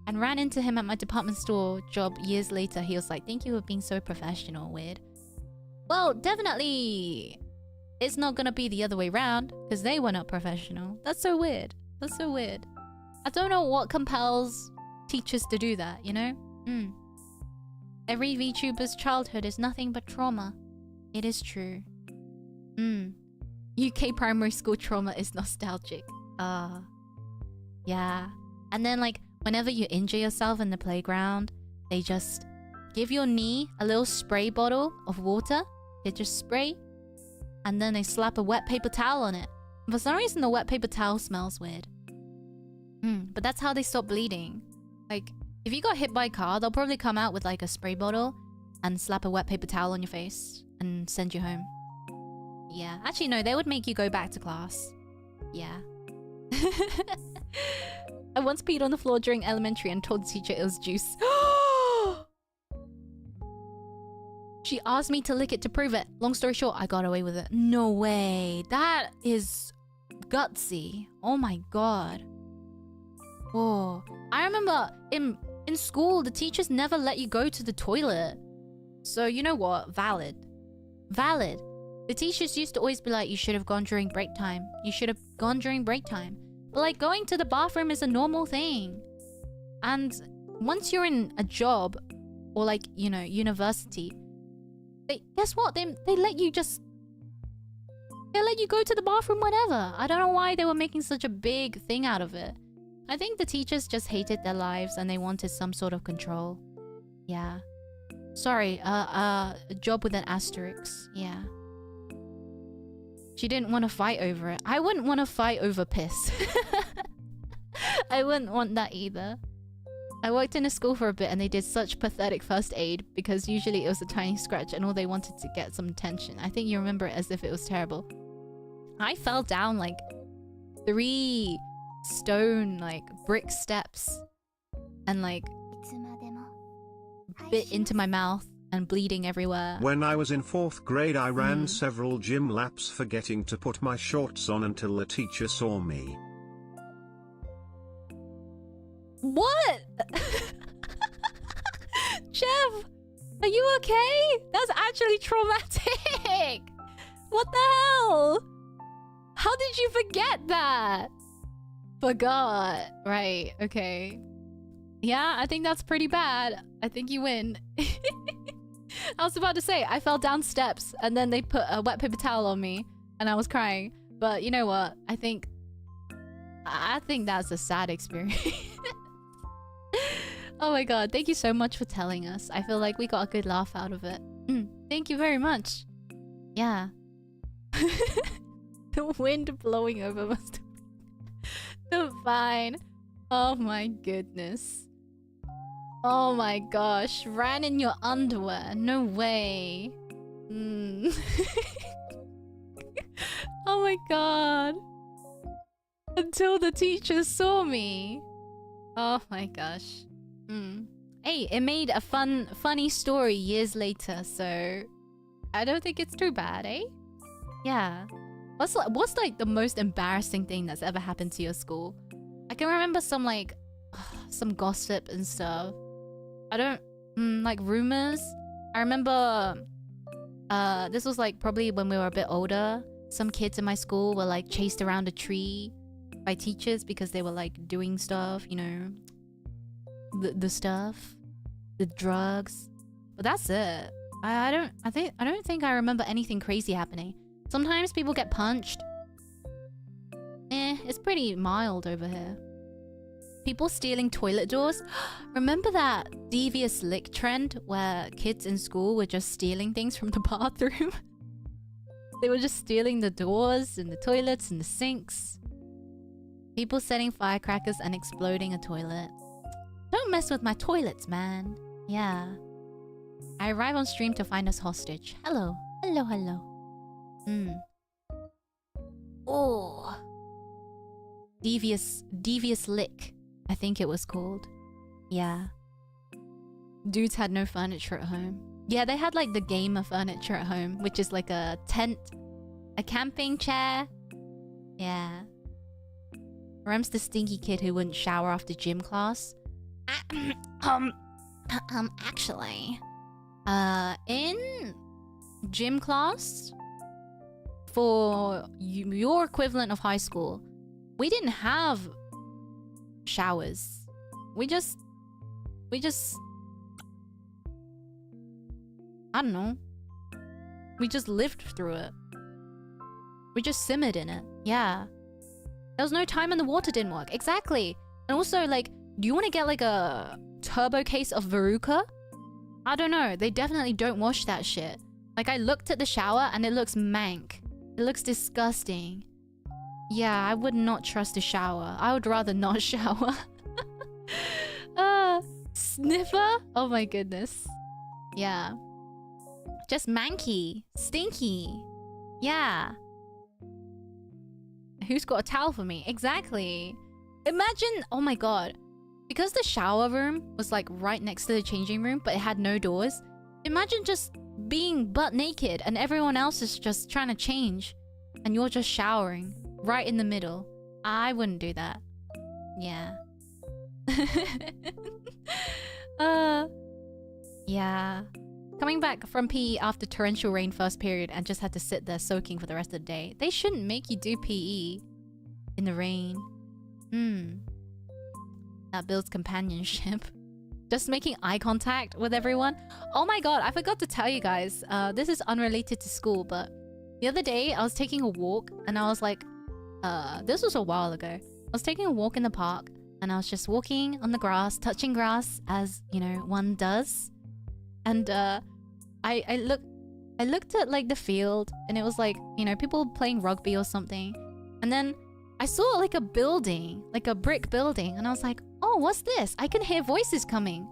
And ran into him at my department store job years later. He was like, thank you for being so professional. Weird. Well, definitely it's not gonna be the other way around because they were not professional. That's so weird. That's so weird. I don't know what compels teachers to do that, you know? Every VTuber's childhood is nothing but trauma. It is true. UK primary school trauma is nostalgic. Yeah. And then like, whenever you injure yourself in the playground, they just give your knee a little spray bottle of water. They just spray. And then they slap a wet paper towel on it. For some reason, the wet paper towel smells weird. But that's how they stop bleeding. Like, if you got hit by a car, they'll probably come out with like a spray bottle and slap a wet paper towel on your face and send you home. Yeah. Actually, no, they would make you go back to class. Yeah. I once peed on the floor during elementary and told the teacher it was juice. She asked me to lick it to prove it. Long story short, I got away with it. No way. That is gutsy. Oh my god. Whoa. I remember in school, the teachers never let you go to the toilet. So you know what? Valid. The teachers used to always be like, you should have gone during break time. You should have gone during break time. But like going to the bathroom is a normal thing. And once you're in a job or like, you know, university, guess what? They let you just... They let you go to the bathroom whenever. I don't know why they were making such a big thing out of it. I think the teachers just hated their lives and they wanted some sort of control. Yeah. Sorry, a job with an asterisk. Yeah. She didn't want to fight over it. I wouldn't want to fight over piss. I wouldn't want that either. I worked in a school for a bit and they did such pathetic first aid because usually it was a tiny scratch and all they wanted to get some attention. I think you remember it as if it was terrible. I fell down like 3 stone like brick steps and like bit into my mouth and bleeding everywhere. When I was in 4th grade I ran several gym laps forgetting to put my shorts on until the teacher saw me. What? Jeff, are you okay? That's actually traumatic. What the hell? How did you forget that? Forgot. Right, okay. Yeah, I think that's pretty bad. I think you win. I was about to say, I fell down steps and then they put a wet paper towel on me and I was crying. But you know what? I think that's a sad experience. Oh my god, thank you so much for telling us. I feel like we got a good laugh out of it. Thank you very much. Yeah. The wind blowing over must have been fine. Oh my goodness. Oh my gosh, ran in your underwear. No way. Oh my god. Until the teacher saw me. Oh my gosh. Hey, it made a funny story years later, so I don't think it's too bad, eh? Yeah. What's like the most embarrassing thing that's ever happened to your school? I can remember some like some gossip and stuff. I don't like rumors. I remember this was like probably when we were a bit older. Some kids in my school were like chased around a tree by teachers because they were like doing stuff, you know, the stuff, the drugs. But that's it. I don't think I remember anything crazy happening. Sometimes people get punched. It's pretty mild over here. People stealing toilet doors. Remember that devious lick trend where kids in school were just stealing things from the bathroom? They were just stealing the doors and the toilets and the sinks. People setting firecrackers and exploding a toilet. Don't mess with my toilets, man. Yeah. I arrive on stream to find us hostage. Hello. Hello, hello. Oh. Devious lick, I think it was called. Yeah. Dudes had no furniture at home. Yeah, they had like the gamer furniture at home, which is like a tent, a camping chair. Yeah. Rem's the stinky kid who wouldn't shower after gym class. Actually, in gym class, for your equivalent of high school, we didn't have showers. We just I don't know. We just lived through it. We just simmered in it. Yeah. There was no time and the water didn't work. Exactly. And also, like, do you want to get like a turbo case of Veruca? I don't know. They definitely don't wash that shit. Like, I looked at the shower and it looks mank. It looks disgusting. Yeah, I would not trust a shower. I would rather not shower. Sniffer? Oh my goodness. Yeah. Just manky. Stinky. Yeah. Who's got a towel for me? Exactly. Imagine, oh my god. Because the shower room was like right next to the changing room, but it had no doors. Imagine just being butt naked and everyone else is just trying to change. And you're just showering right in the middle. I wouldn't do that. Yeah. Yeah. Coming back from PE after torrential rain first period and just had to sit there soaking for the rest of the day. They shouldn't make you do PE in the rain. That builds companionship. Just making eye contact with everyone. Oh my god, I forgot to tell you guys. This is unrelated to school, but the other day I was taking a walk and I was like, this was a while ago. I was taking a walk in the park and I was just walking on the grass, touching grass as, you know, one does. And I looked at like the field and it was like, you know, people playing rugby or something. And then I saw like a building, like a brick building, and I was like, oh, what's this? I can hear voices coming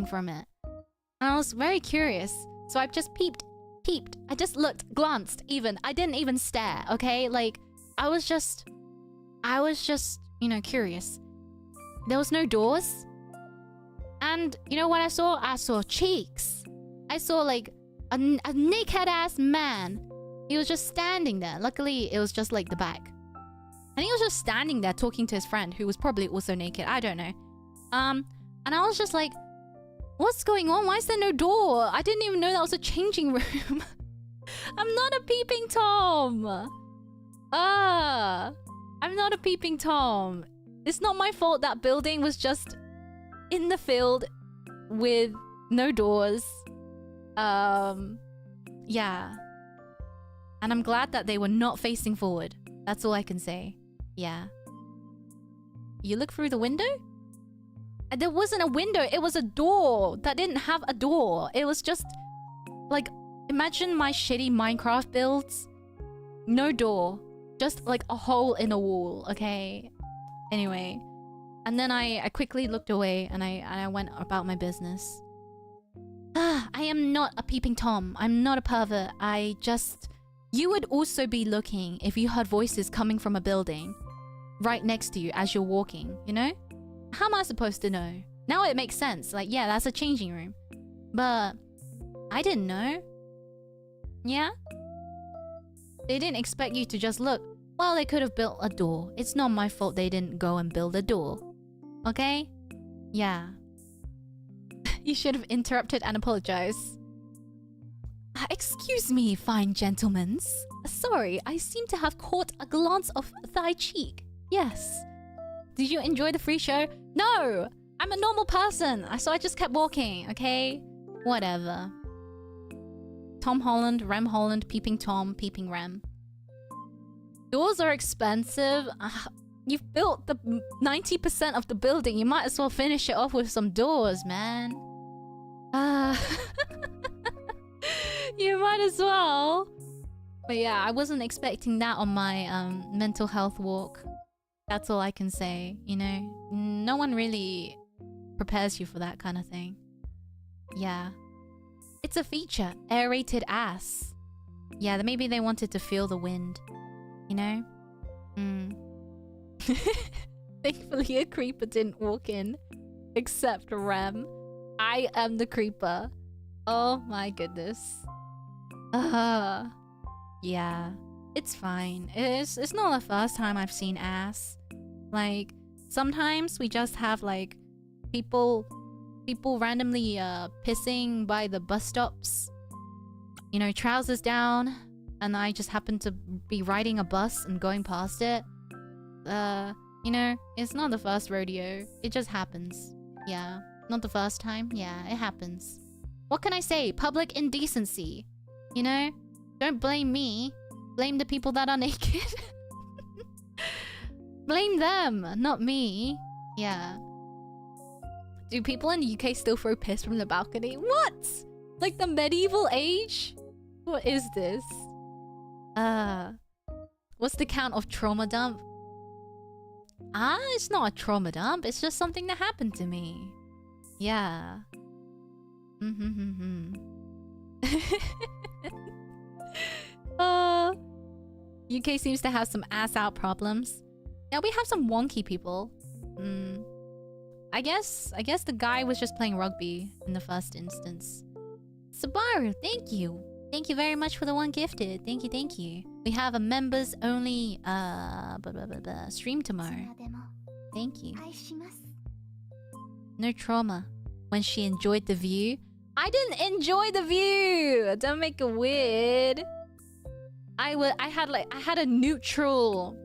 from it. And I was very curious. So I just peeped. I just looked, glanced even. I didn't even stare, okay? Like, I was just, you know, curious. There was no doors. And you know what I saw? I saw cheeks. I saw like a naked ass man. He was just standing there. Luckily, it was just like the back. And he was just standing there talking to his friend, who was probably also naked. I don't know. And I was just like, what's going on? Why is there no door? I didn't even know that was a changing room. I'm not a peeping Tom. I'm not a peeping Tom. It's not my fault that building was just in the field with no doors. Yeah. And I'm glad that they were not facing forward. That's all I can say. Yeah. You look through the window? There wasn't a window. It was a door that didn't have a door. It was just like, imagine my shitty Minecraft builds. No door. Just like a hole in a wall, okay? Anyway. And then I quickly looked away and I went about my business. I am not a peeping Tom. I'm not a pervert. I just... You would also be looking if you heard voices coming from a building right next to you as you're walking, you know? How am I supposed to know? Now it makes sense. Like, yeah, that's a changing room. But I didn't know. Yeah? They didn't expect you to just look. Well, they could have built a door. It's not my fault they didn't go and build a door. Okay? Yeah. You should have interrupted and apologized. Excuse me, fine gentlemen. Sorry, I seem to have caught a glance of thy cheek. Yes. Did you enjoy the free show? No! I'm a normal person, so I just kept walking, okay? Whatever. Tom Holland, Rem Holland, peeping Tom, peeping Rem. Doors are expensive. You've built the 90% of the building. You might as well finish it off with some doors, man. You might as well. But yeah, I wasn't expecting that on my mental health walk. That's all I can say, you know? No one really prepares you for that kind of thing. Yeah. It's a feature. Aerated ass. Yeah, maybe they wanted to feel the wind. You know? Thankfully a creeper didn't walk in. Except Rem. I am the creeper. Oh my goodness. Yeah. It's fine. It's not the first time I've seen ass. Like, sometimes we just have like people randomly pissing by the bus stops. You know, trousers down, and I just happen to be riding a bus and going past it. You know, it's not the first rodeo. It just happens. Yeah. Not the first time. Yeah, it happens. What can I say? Public indecency. You know? Don't blame me. Blame the people that are naked. Blame them, not me. Yeah. Do people in the UK still throw piss from the balcony? What? Like the medieval age? What is this? What's the count of trauma dump? It's not a trauma dump. It's just something that happened to me. Yeah. UK seems to have some ass out problems. Yeah, we have some wonky people. I guess the guy was just playing rugby in the first instance. Sabaru, thank you. Thank you very much for the one gifted. Thank you. We have a members only stream tomorrow. Thank you. No trauma. When she enjoyed the view. I didn't enjoy the view. Don't make it weird. I had a neutral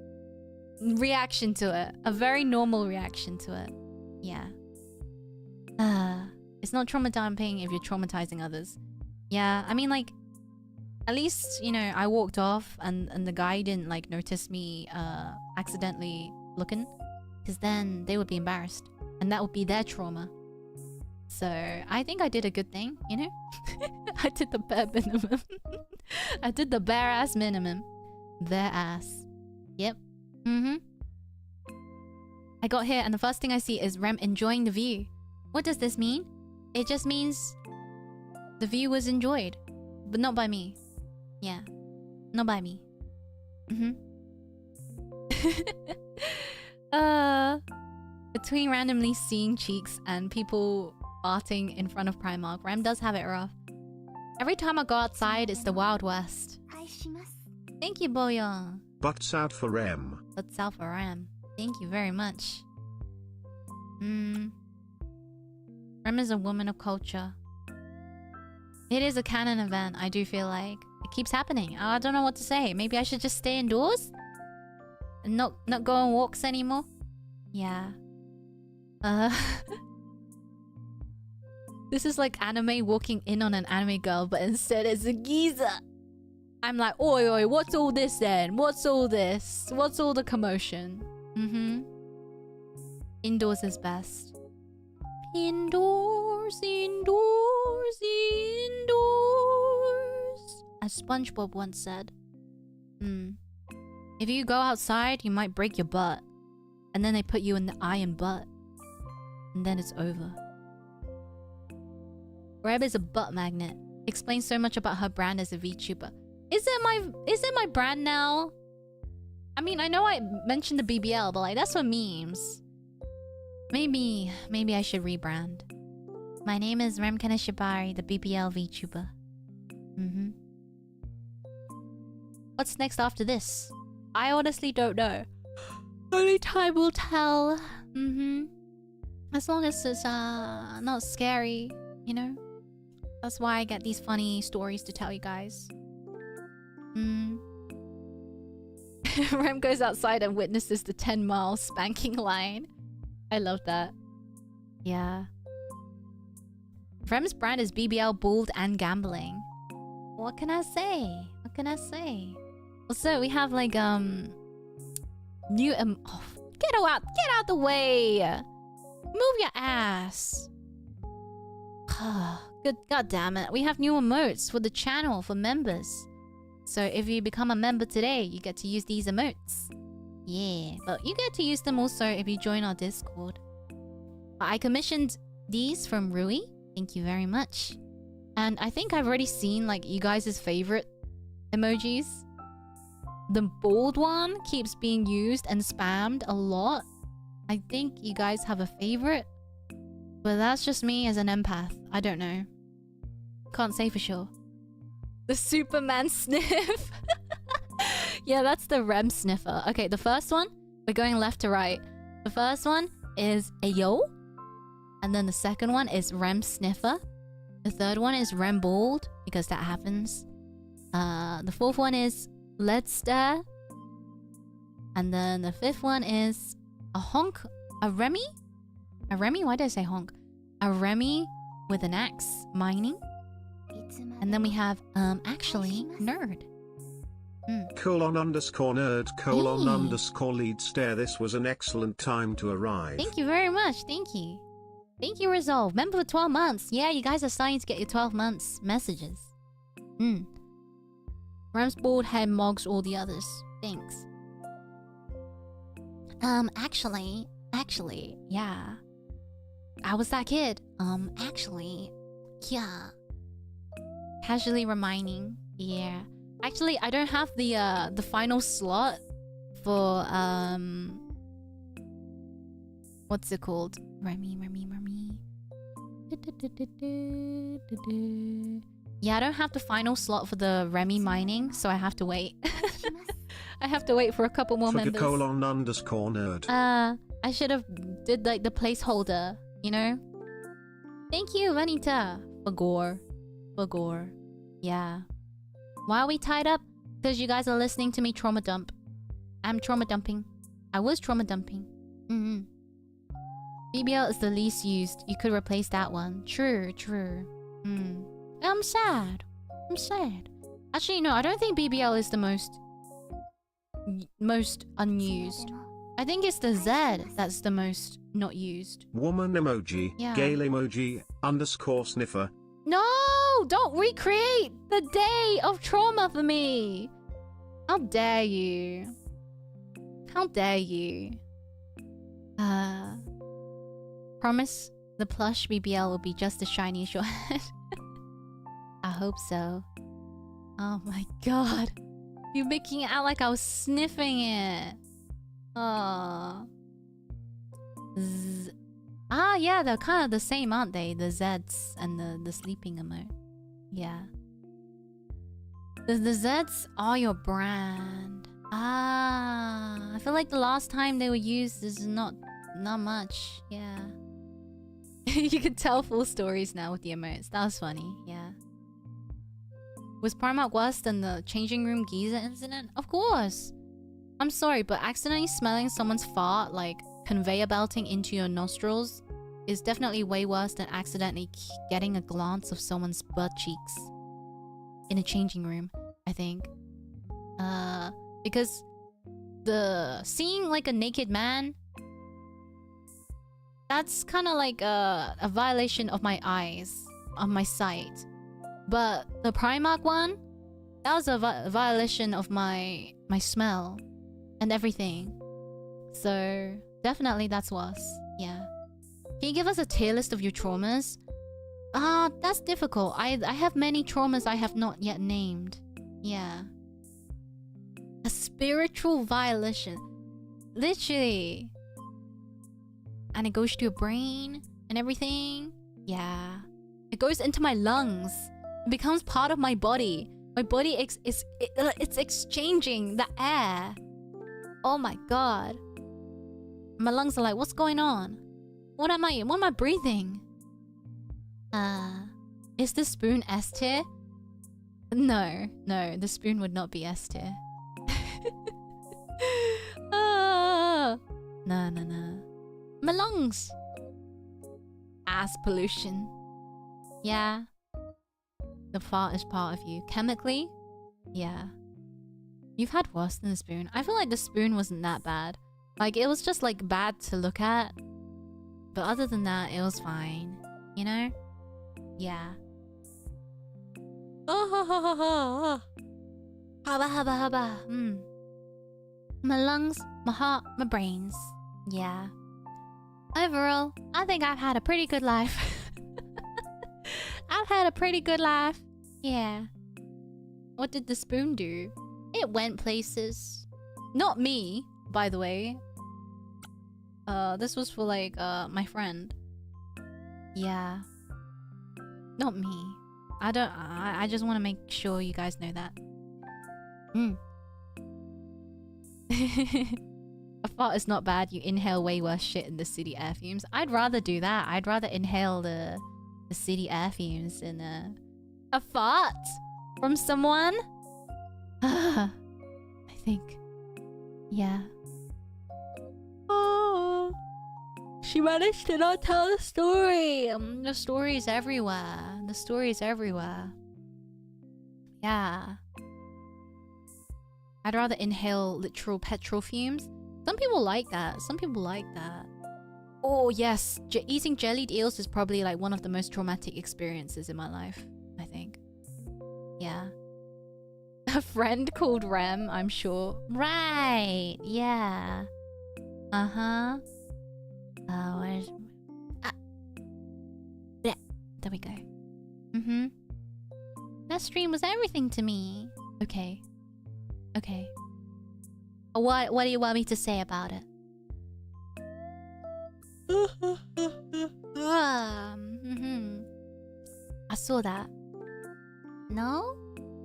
reaction to it. A very normal reaction to it. Yeah. It's not trauma dumping if you're traumatizing others. Yeah, I mean, like, at least, you know, I walked off and the guy didn't, like, notice me accidentally looking. Because then they would be embarrassed. And that would be their trauma. So, I think I did a good thing, you know? I did the bare minimum. I did the bare ass minimum. Bare ass. Yep. I got here and the first thing I see is Rem enjoying the view. What does this mean? It just means the view was enjoyed. But not by me. Yeah. Not by me. Between randomly seeing cheeks and people farting in front of Primark, Rem does have it rough. Every time I go outside, it's the Wild West. Thank you, Boyan. Butts out for Rem. Butts out for Rem. Thank you very much. Rem is a woman of culture. It is a canon event, I do feel like. It keeps happening. I don't know what to say. Maybe I should just stay indoors? And not go on walks anymore? Yeah. This is like anime walking in on an anime girl, but instead it's a geezer. I'm like, oi, what's all this then? What's all this? What's all the commotion? Indoors is best. Indoors, indoors, indoors. As SpongeBob once said. If you go outside, you might break your butt. And then they put you in the iron butt. And then it's over. Reb is a butt magnet. Explains so much about her brand as a VTuber. Is it my brand now? I mean, I know I mentioned the BBL, but like that's for memes. Maybe I should rebrand. My name is Rem Kanashibari, the BBL VTuber. What's next after this? I honestly don't know. Only time will tell. As long as it's not scary, you know? That's why I get these funny stories to tell you guys. Rem goes outside and witnesses the 10-mile spanking line. I love that. Yeah. Rem's brand is BBL, bald, and gambling. What can I say? What can I say? Also, we have like new oh, get out the way. Move your ass. Good, god damn it. We have new emotes for the channel for members. So if you become a member today, you get to use these emotes. Yeah, but you get to use them also if you join our Discord. I commissioned these from Rui. Thank you very much. And I think I've already seen like you guys' favorite emojis. The bald one keeps being used and spammed a lot. I think you guys have a favorite. But that's just me as an empath. I don't know. Can't say for sure. The Superman sniff. Yeah, that's the Rem sniffer. Okay, the first one, we're going left to right. The first one is Ayo. And then the second one is Rem sniffer. The third one is Rem bald, because that happens. The fourth one is Let's Stare. And then the fifth one is a honk. A Remy? A Remy? Why did I say honk? A Remy with an axe mining. And then we have, actually, nerd. !_nerd !_lead stare. This was an excellent time to arrive. Thank you very much. Thank you. Thank you, Resolve. Member for 12 months. Yeah, you guys are starting to get your 12 months messages. Rem's bald head mogs all the others. Thanks. Actually, yeah. I was that kid. Actually, yeah. Casually reminding. Yeah. Actually, I don't have the final slot for what's it called? Remy. Yeah, I don't have the final slot for the Remy mining, so I have to wait. I have to wait for a couple more members. !_nerd. I should have did like the placeholder, you know? Thank you, Vanita. For gore. Yeah. Why are we tied up? Because you guys are listening to me trauma dump. I'm trauma dumping. I was trauma dumping. BBL is the least used. You could replace that one. True. I'm sad. Actually, no, I don't think BBL is the most unused. I think it's the Z that's the most not used. Woman emoji, yeah. Gale emoji, _sniffer. No! Don't recreate the day of trauma for me! How dare you? How dare you? Promise the plush BBL will be just as shiny as your head. I hope so. Oh my god. You're making it out like I was sniffing it. Oh. Ah, yeah, they're kind of the same, aren't they? The Zs and the sleeping emote. Yeah. The Zs are your brand. Ah, I feel like the last time they were used is not much. Yeah. You can tell full stories now with the emotes. That was funny. Yeah. Was Primark worse than the changing room geezer incident? Of course. I'm sorry, but accidentally smelling someone's fart, like conveyor belting into your nostrils, is definitely way worse than accidentally getting a glance of someone's butt cheeks in a changing room, I think. Because seeing like a naked man, that's kind of like a violation of my eyes, of my sight. But the Primark one, that was a violation of my smell and everything. So definitely that's worse. Yeah. Can you give us a tier list of your traumas? That's difficult. I have many traumas I have not yet named. Yeah. A spiritual violation. Literally. And it goes to your brain and everything. Yeah. It goes into my lungs. It becomes part of my body. My body it's exchanging the air. Oh my god. My lungs are like, what's going on? What am I breathing? Is the spoon S tier? No, the spoon would not be S tier. No. My lungs. Ass pollution. Yeah. The fart is part of you. Chemically? Yeah. You've had worse than the spoon. I feel like the spoon wasn't that bad. Like, it was just, like, bad to look at. But other than that, it was fine. You know? Yeah. Oh, hubba. My lungs, my heart, my brains. Yeah. Overall, I think I've had a pretty good life. I've had a pretty good life. Yeah. What did the spoon do? It went places. Not me, by the way. This was for like my friend. Yeah. Not me. I just want to make sure you guys know that. A fart is not bad. You inhale way worse shit in the city air fumes. I'd rather do that. I'd rather inhale the city air fumes than a fart from someone. I think. Yeah. Oh, she managed to not tell the story. The story's everywhere. The story's everywhere. Yeah. I'd rather inhale literal petrol fumes. Some people like that. Some people like that. Oh, yes. Eating jellied eels is probably like one of the most traumatic experiences in my life, I think. Yeah. A friend called Rem, I'm sure. Right. Yeah. Uh-huh. Where's... Yeah. There we go. That stream was everything to me. Okay. What do you want me to say about it? I saw that. No,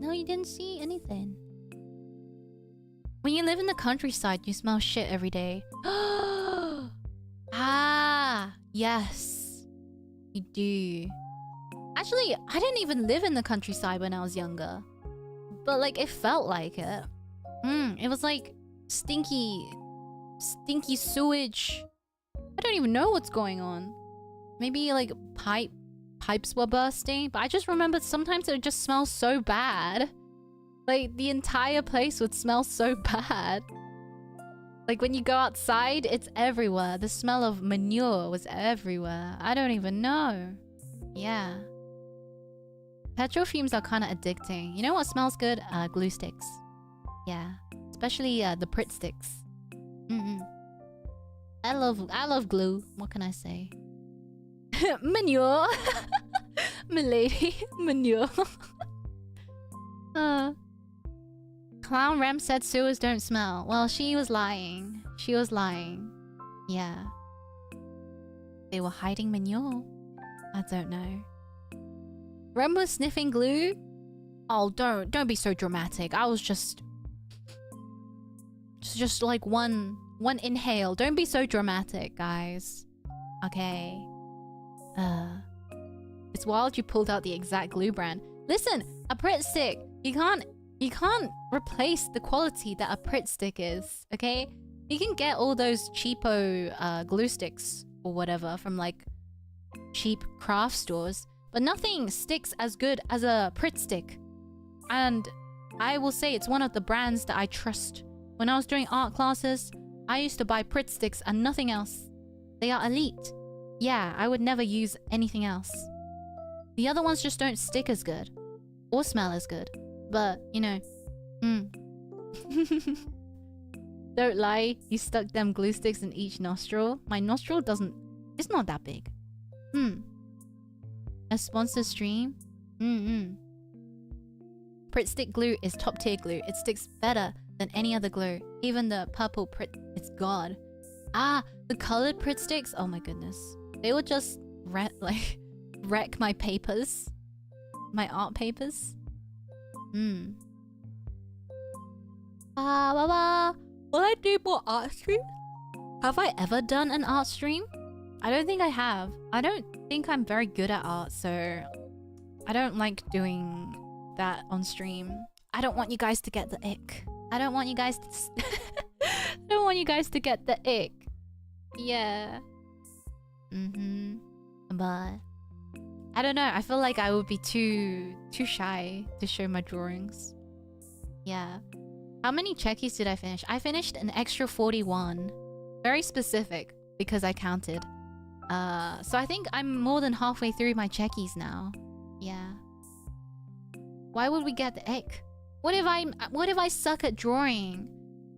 you didn't see anything. When you live in the countryside, you smell shit every day. Ah, yes, you do. Actually, I didn't even live in the countryside when I was younger, but like it felt like it. It was like stinky sewage. I don't even know what's going on. Maybe like pipes were bursting, but I just remember sometimes it would just smell so bad. Like the entire place would smell so bad. Like when you go outside, it's everywhere. The smell of manure was everywhere. I don't even know. Yeah. Petrol fumes are kind of addicting. You know what smells good? Glue sticks. Yeah. Especially the Pritt sticks. I love glue. What can I say? Manure. Milady. Manure. Clown Rem said sewers don't smell. Well, she was lying. She was lying. Yeah. They were hiding manure. I don't know. Rem was sniffing glue? Oh, don't be so dramatic. I was just like one inhale. Don't be so dramatic, guys. Okay. It's wild you pulled out the exact glue brand. Listen, a Pritt stick. You can't replace the quality that a Pritt stick is, okay? You can get all those cheapo glue sticks or whatever from like cheap craft stores, but nothing sticks as good as a Pritt stick. And I will say it's one of the brands that I trust. When I was doing art classes, I used to buy Pritt sticks and nothing else. They are elite. Yeah, I would never use anything else. The other ones just don't stick as good. Or smell as good. But, you know. Don't lie, you stuck them glue sticks in each nostril. My nostril doesn't... It's not that big. A sponsor stream? Pritt stick glue is top tier glue. It sticks better than any other glue. Even the purple Pritt, it's god. Ah, the colored Pritt sticks? Oh my goodness. They would just wreck my papers. My art papers. Will I do more art streams? Have I ever done an art stream? I don't think I have. I don't think I'm very good at art, so I don't like doing that on stream. I don't want you guys to get the ick. I don't want you guys to I don't want you guys to get the ick. Yeah. But I don't know. I feel like I would be too shy to show my drawings. Yeah. How many checkies did I finish? I finished an extra 41. Very specific because I counted. So I think I'm more than halfway through my checkies now. Yeah. Why would we get the ick? What if I suck at drawing?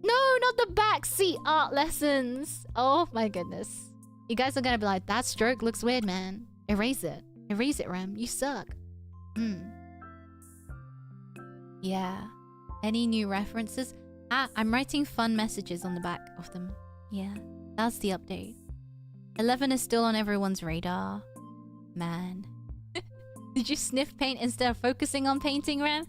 No, not the backseat art lessons. Oh my goodness. You guys are gonna be like, that stroke looks weird, man. Erase it. Erase it, Rem. You suck. Yeah. Any new references? Ah, I'm writing fun messages on the back of them. Yeah, that's the update. 11 is still on everyone's radar. Man. Did you sniff paint instead of focusing on painting, Rem?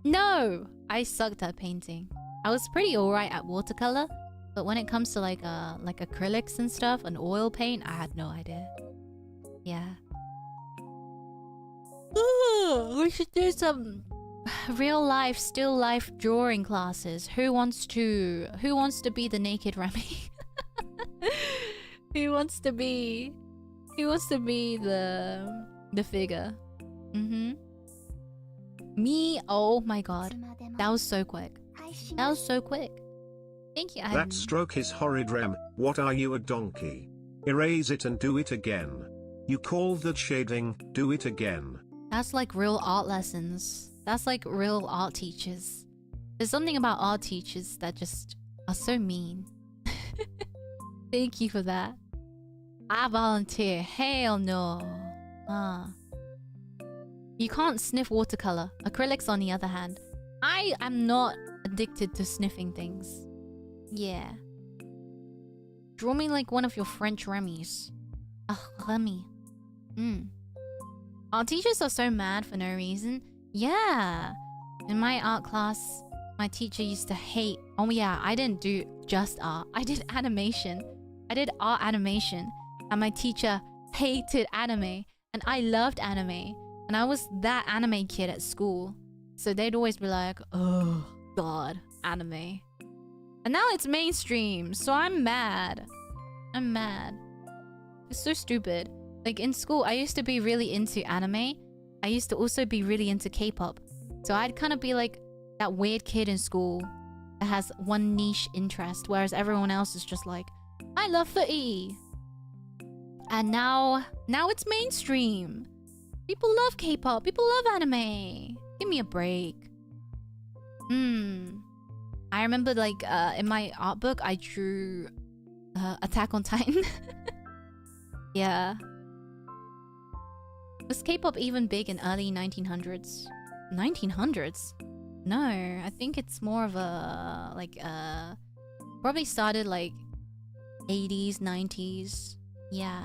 No! I sucked at painting. I was pretty alright at watercolor, but when it comes to like acrylics and stuff and oil paint, I had no idea. Yeah. Ooh, we should do some real life, still life drawing classes. Who wants to be the naked Remy? Who wants to be the figure? Me? Oh my god. That was so quick. That was so quick. Thank you, Adam. That stroke is horrid, Rem. What are you, a donkey? Erase it and do it again. You called that shading, do it again. That's like real art lessons. That's like real art teachers. There's something about art teachers that just are so mean. Thank you for that. I volunteer. Hell no. You can't sniff watercolor. Acrylics, on the other hand. I am not addicted to sniffing things. Yeah. Draw me like one of your French Remys. Ugh, Remy. Our teachers are so mad for no reason. Yeah. In my art class, my teacher used to hate... Oh yeah, I didn't do just art. I did animation. I did art animation. And my teacher hated anime. And I loved anime. And I was that anime kid at school. So they'd always be like, oh, God, anime. And now it's mainstream, so I'm mad. I'm mad. It's so stupid. Like in school, I used to be really into anime. I used to also be really into K-pop. So I'd kind of be like that weird kid in school that has one niche interest, whereas everyone else is just like, I love footy. And now it's mainstream. People love K-pop. People love anime. Give me a break. I remember like in my art book I drew Attack on Titan. Yeah. Was K-pop even big in early 1900s? 1900s? No, I think it's more of a like probably started like 80s, 90s. Yeah.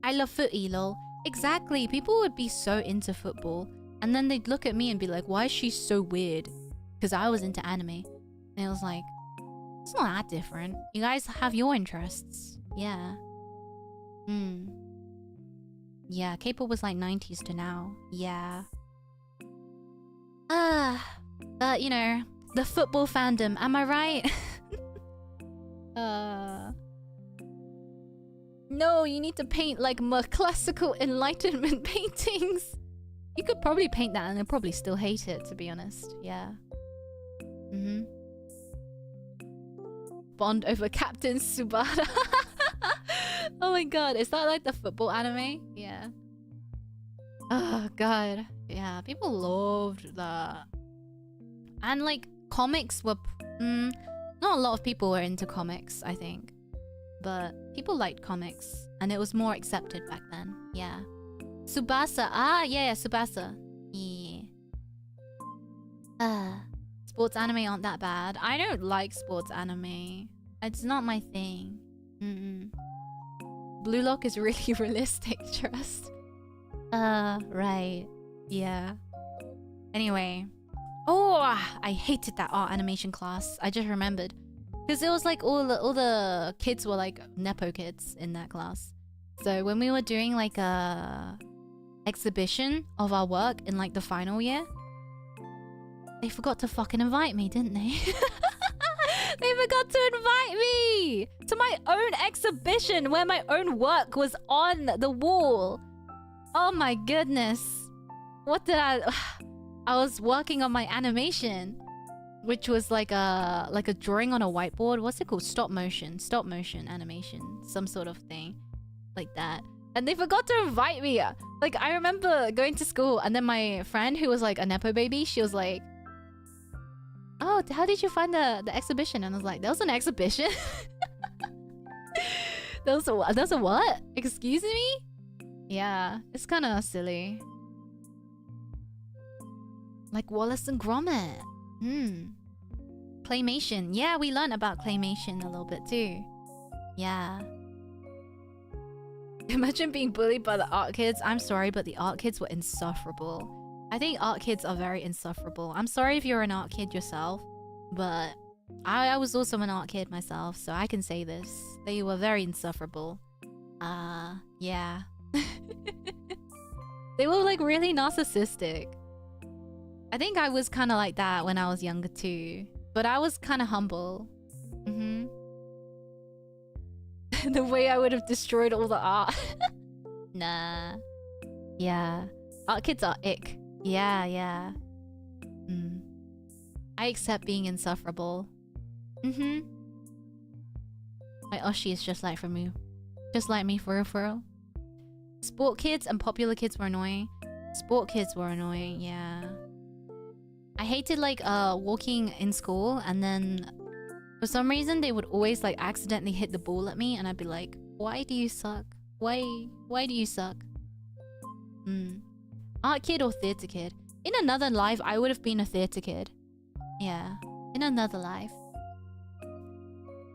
I love footy, lol. Exactly. People would be so into football and then they'd look at me and be like, why is she so weird? Because I was into anime. And it was like, it's not that different. You guys have your interests. Yeah. Yeah, K-pop was like 90s to now. Yeah. But you know, the football fandom, am I right? No, you need to paint like more classical Enlightenment paintings. You could probably paint that and they'll probably still hate it, to be honest. Yeah. Bond over Captain Tsubasa. Oh my god, is that like the football anime? Yeah. Oh god. Yeah, people loved that. And like comics were not a lot of people were into comics, I think. But people liked comics and it was more accepted back then. Yeah. Tsubasa. Ah, yeah, Tsubasa. Yeah. Sports anime aren't that bad. I don't like sports anime. It's not my thing. Blue Lock is really realistic, trust. Right. Yeah. Anyway. Oh, I hated that art animation class. I just remembered. Because it was like all the kids were like Nepo kids in that class. So when we were doing like a exhibition of our work in like the final year, they forgot to fucking invite me, didn't they? They forgot to invite me to my own exhibition where my own work was on the wall. Oh my goodness. What did I was working on my animation, which was like a drawing on a whiteboard. What's it called? Stop motion animation, some sort of thing like that. And they forgot to invite me. Like I remember going to school and then my friend who was like a Nepo baby, she was like, oh, how did you find the exhibition? And I was like, there was an exhibition? There was a what? Excuse me? Yeah, it's kind of silly. Like Wallace and Gromit. Claymation. Yeah, we learned about claymation a little bit too. Yeah. Imagine being bullied by the art kids. I'm sorry, but the art kids were insufferable. I think art kids are very insufferable. I'm sorry if you're an art kid yourself, but I was also an art kid myself, so I can say this. They were very insufferable. Yeah. They were like really narcissistic. I think I was kind of like that when I was younger too, but I was kind of humble. The way I would have destroyed all the art. Nah. Yeah. Art kids are ick. Yeah. I accept being insufferable. My Oshi is just like from you. Just like me, for real. Sport kids and popular kids were annoying. Sport kids were annoying, yeah. I hated like walking in school and then for some reason they would always like accidentally hit the ball at me and I'd be like, why do you suck? Why do you suck? Art kid or theater kid? In another life, I would have been a theater kid. Yeah, in another life.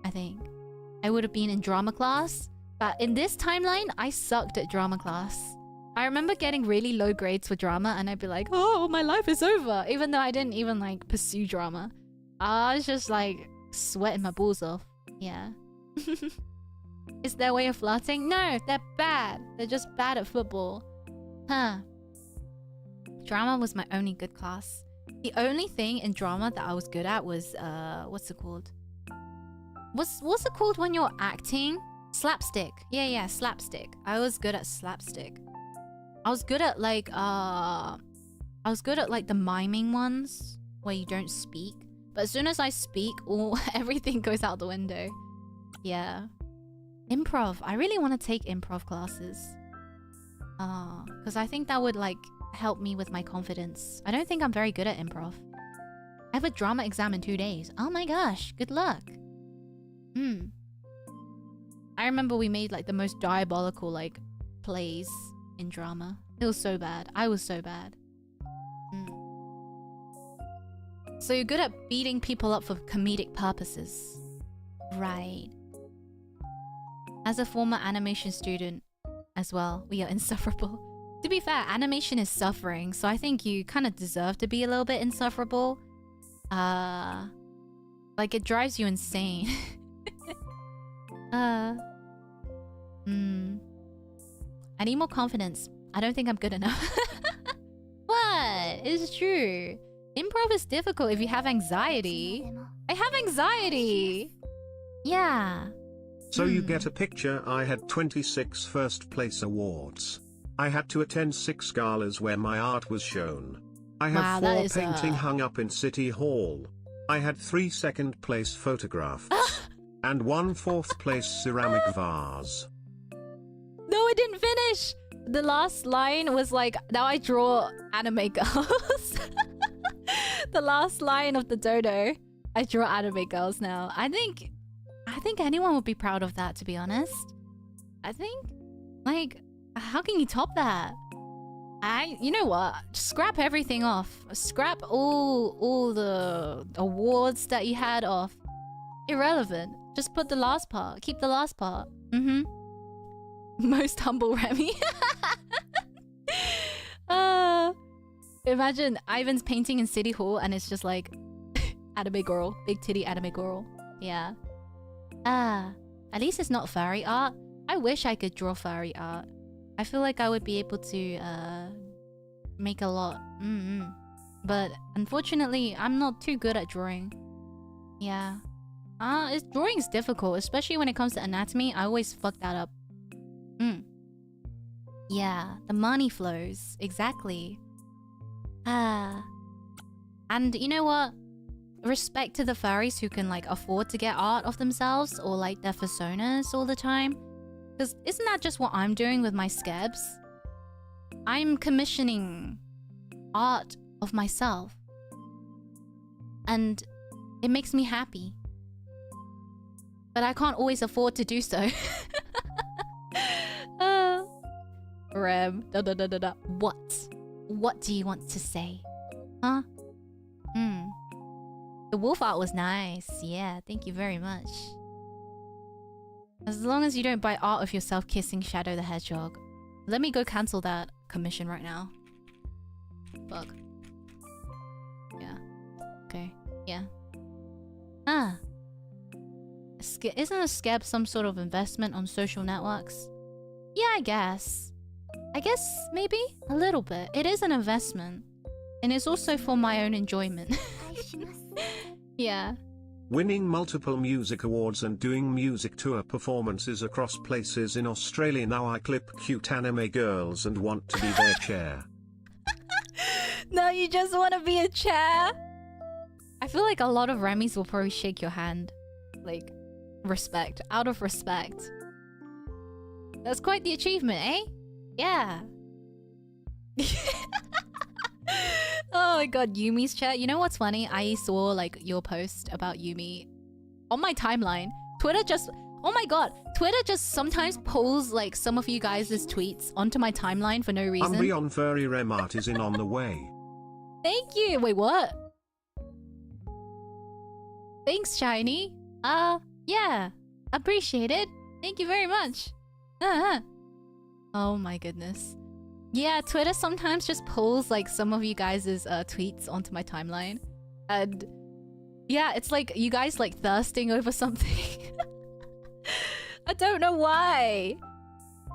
I think. I would have been in drama class. But in this timeline, I sucked at drama class. I remember getting really low grades for drama and I'd be like, oh, my life is over. Even though I didn't even like pursue drama. I was just like sweating my balls off. Yeah. Is their way of flirting? No, they're bad. They're just bad at football. Huh. Drama was my only good class. The only thing in drama that I was good at was what's it called? What's it called when you're acting? Slapstick. Yeah, slapstick. I was good at slapstick. I was good at like the miming ones where you don't speak. But as soon as I speak, everything goes out the window. Yeah. Improv. I really want to take improv classes. Because I think that would like help me with my confidence. I don't think I'm very good at improv. I have a drama exam in 2 days. Oh my gosh, good luck. I remember we made like the most diabolical like plays in drama. It was so bad. I was so bad. So you're good at beating people up for comedic purposes. Right. As a former animation student as well, we are insufferable. To be fair, animation is suffering, so I think you kind of deserve to be a little bit insufferable. Like it drives you insane. I need more confidence. I don't think I'm good enough. What? It's true. Improv is difficult if you have anxiety. I have anxiety. Yeah. So you get a picture. I had 26 first place awards. I had to attend 6 galas where my art was shown. I had 4 painting hung up in City Hall. I had 3 second place photographs. And 1 4th place ceramic vase. No, it didn't finish. The last line was like, now I draw anime girls. The last line of the dodo, I draw anime girls now. I think anyone would be proud of that, to be honest. I think, like, how can you top that? You know what? Scrap everything off. Scrap all the awards that you had off. Irrelevant. Just put the last part. Keep the last part. Most humble Remy. Imagine Ivan's painting in City Hall and it's just like anime girl, big titty anime girl. Yeah. At least it's not furry art. I wish I could draw furry art. I feel like I would be able to make a lot. But unfortunately, I'm not too good at drawing. Yeah. Drawing is difficult, especially when it comes to anatomy. I always fuck that up. Yeah, the money flows. Exactly. And you know what? Respect to the furries who can like afford to get art of themselves or like their personas all the time. Because isn't that just what I'm doing with my skebs? I'm commissioning art of myself. And it makes me happy. But I can't always afford to do so. Rem. What do you want to say? Huh? The wolf art was nice. Yeah, thank you very much. As long as you don't buy art of yourself kissing Shadow the Hedgehog. Let me go cancel that commission right now. Fuck. Yeah. Okay. Yeah. Isn't a scab some sort of investment on social networks? Yeah, I guess. Maybe a little bit. It is an investment. And it's also for my own enjoyment. Yeah. Winning multiple music awards and doing music tour performances across places in Australia. Now I clip cute anime girls and want to be their chair. No, you just want to be a chair? I feel like a lot of Remys will probably shake your hand. Like, respect. Out of respect. That's quite the achievement, eh? Yeah. Oh my god, Yumi's chat. You know what's funny? I saw like your post about Yumi on my timeline. Twitter just... Oh my god. Twitter just sometimes pulls like some of you guys' tweets onto my timeline for no reason. Umbreon Furry Remart is in on the way. Thank you. Wait, what? Thanks, Shiny. Yeah. Appreciate it. Thank you very much. Oh my goodness. Yeah, Twitter sometimes just pulls like some of you guys' tweets onto my timeline. And yeah, it's like you guys like thirsting over something. I don't know why.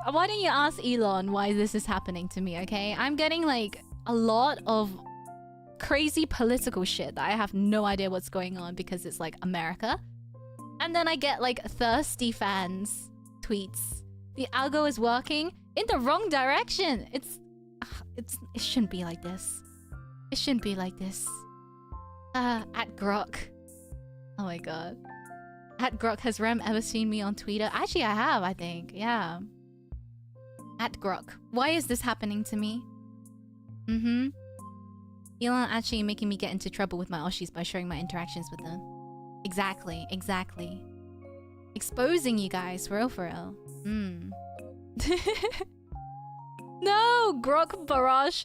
Why don't you ask Elon why this is happening to me, okay? I'm getting like a lot of crazy political shit that I have no idea what's going on because it's like America. And then I get like thirsty fans tweets. The algo is working in the wrong direction. It shouldn't be like this. It shouldn't be like this. At Grok. Oh my god. At Grok, has Rem ever seen me on Twitter? Actually, I have, I think. Yeah. At Grok. Why is this happening to me? Elon actually making me get into trouble with my Oshis by showing my interactions with them. Exactly, exactly. Exposing you guys, for real, for real. No, Grok Barrage.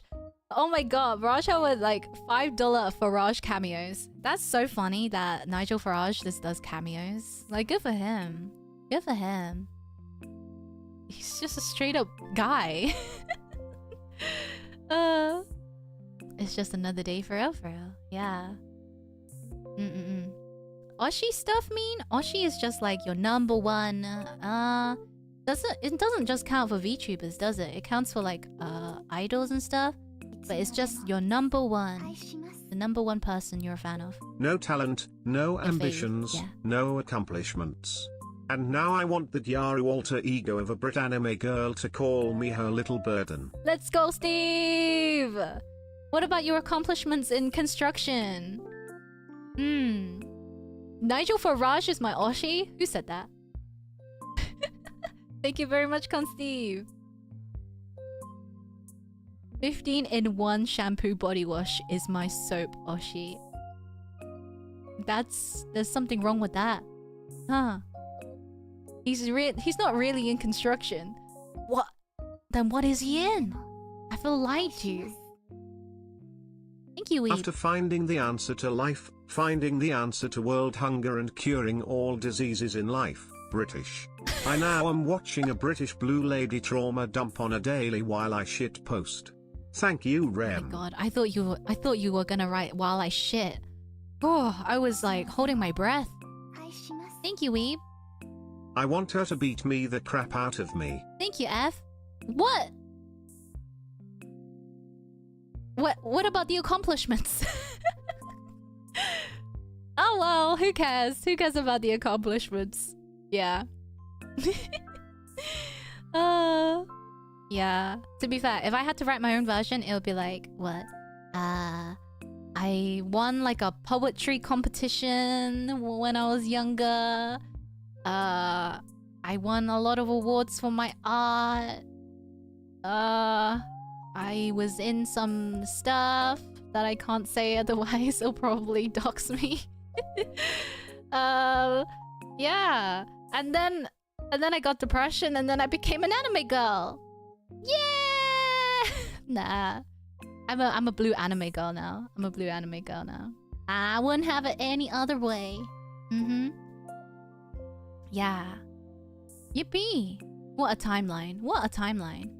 Oh my god, Barrage with like $5 Farage cameos. That's so funny that Nigel Farage just does cameos. Like, good for him. Good for him. He's just a straight up guy. It's just another day for real, yeah. Oshi stuff mean? Oshi is just like your number one. It doesn't just count for VTubers, does it? It counts for like idols and stuff. But it's just your number one. The number one person you're a fan of. No talent, no ambitions, yeah. no accomplishments. And now I want the Yaru alter ego of a Brit anime girl to call me her little burden. Let's go, Steve! What about your accomplishments in construction? Nigel Farage is my Oshi? Who said that? Thank you very much, Con Steve. 15-in-1 shampoo body wash is my soap Oshi. There's something wrong with that. Huh. He's not really in construction. What? Then what is he in? I feel lied to. Thank you, Weeb. After finding the answer to life, finding the answer to world hunger and curing all diseases in life, British. I now am watching a British blue lady trauma dump on a daily while I shit post. Thank you, Rem. Oh my god, I thought you were gonna write while I shit. Oh, I was like holding my breath. Thank you, Weeb. I want her to beat me the crap out of me. Thank you, F. What? What about the accomplishments? Oh well, who cares? Who cares about the accomplishments? Yeah. Yeah. To be fair, if I had to write my own version, it would be like, what? I won like a poetry competition when I was younger. I won a lot of awards for my art. I was in some stuff that I can't say otherwise they'll probably dox me. Yeah. And then I got depression and then I became an anime girl. Yeah. Nah. I'm a blue anime girl now. I wouldn't have it any other way. Yeah. Yippee. What a timeline.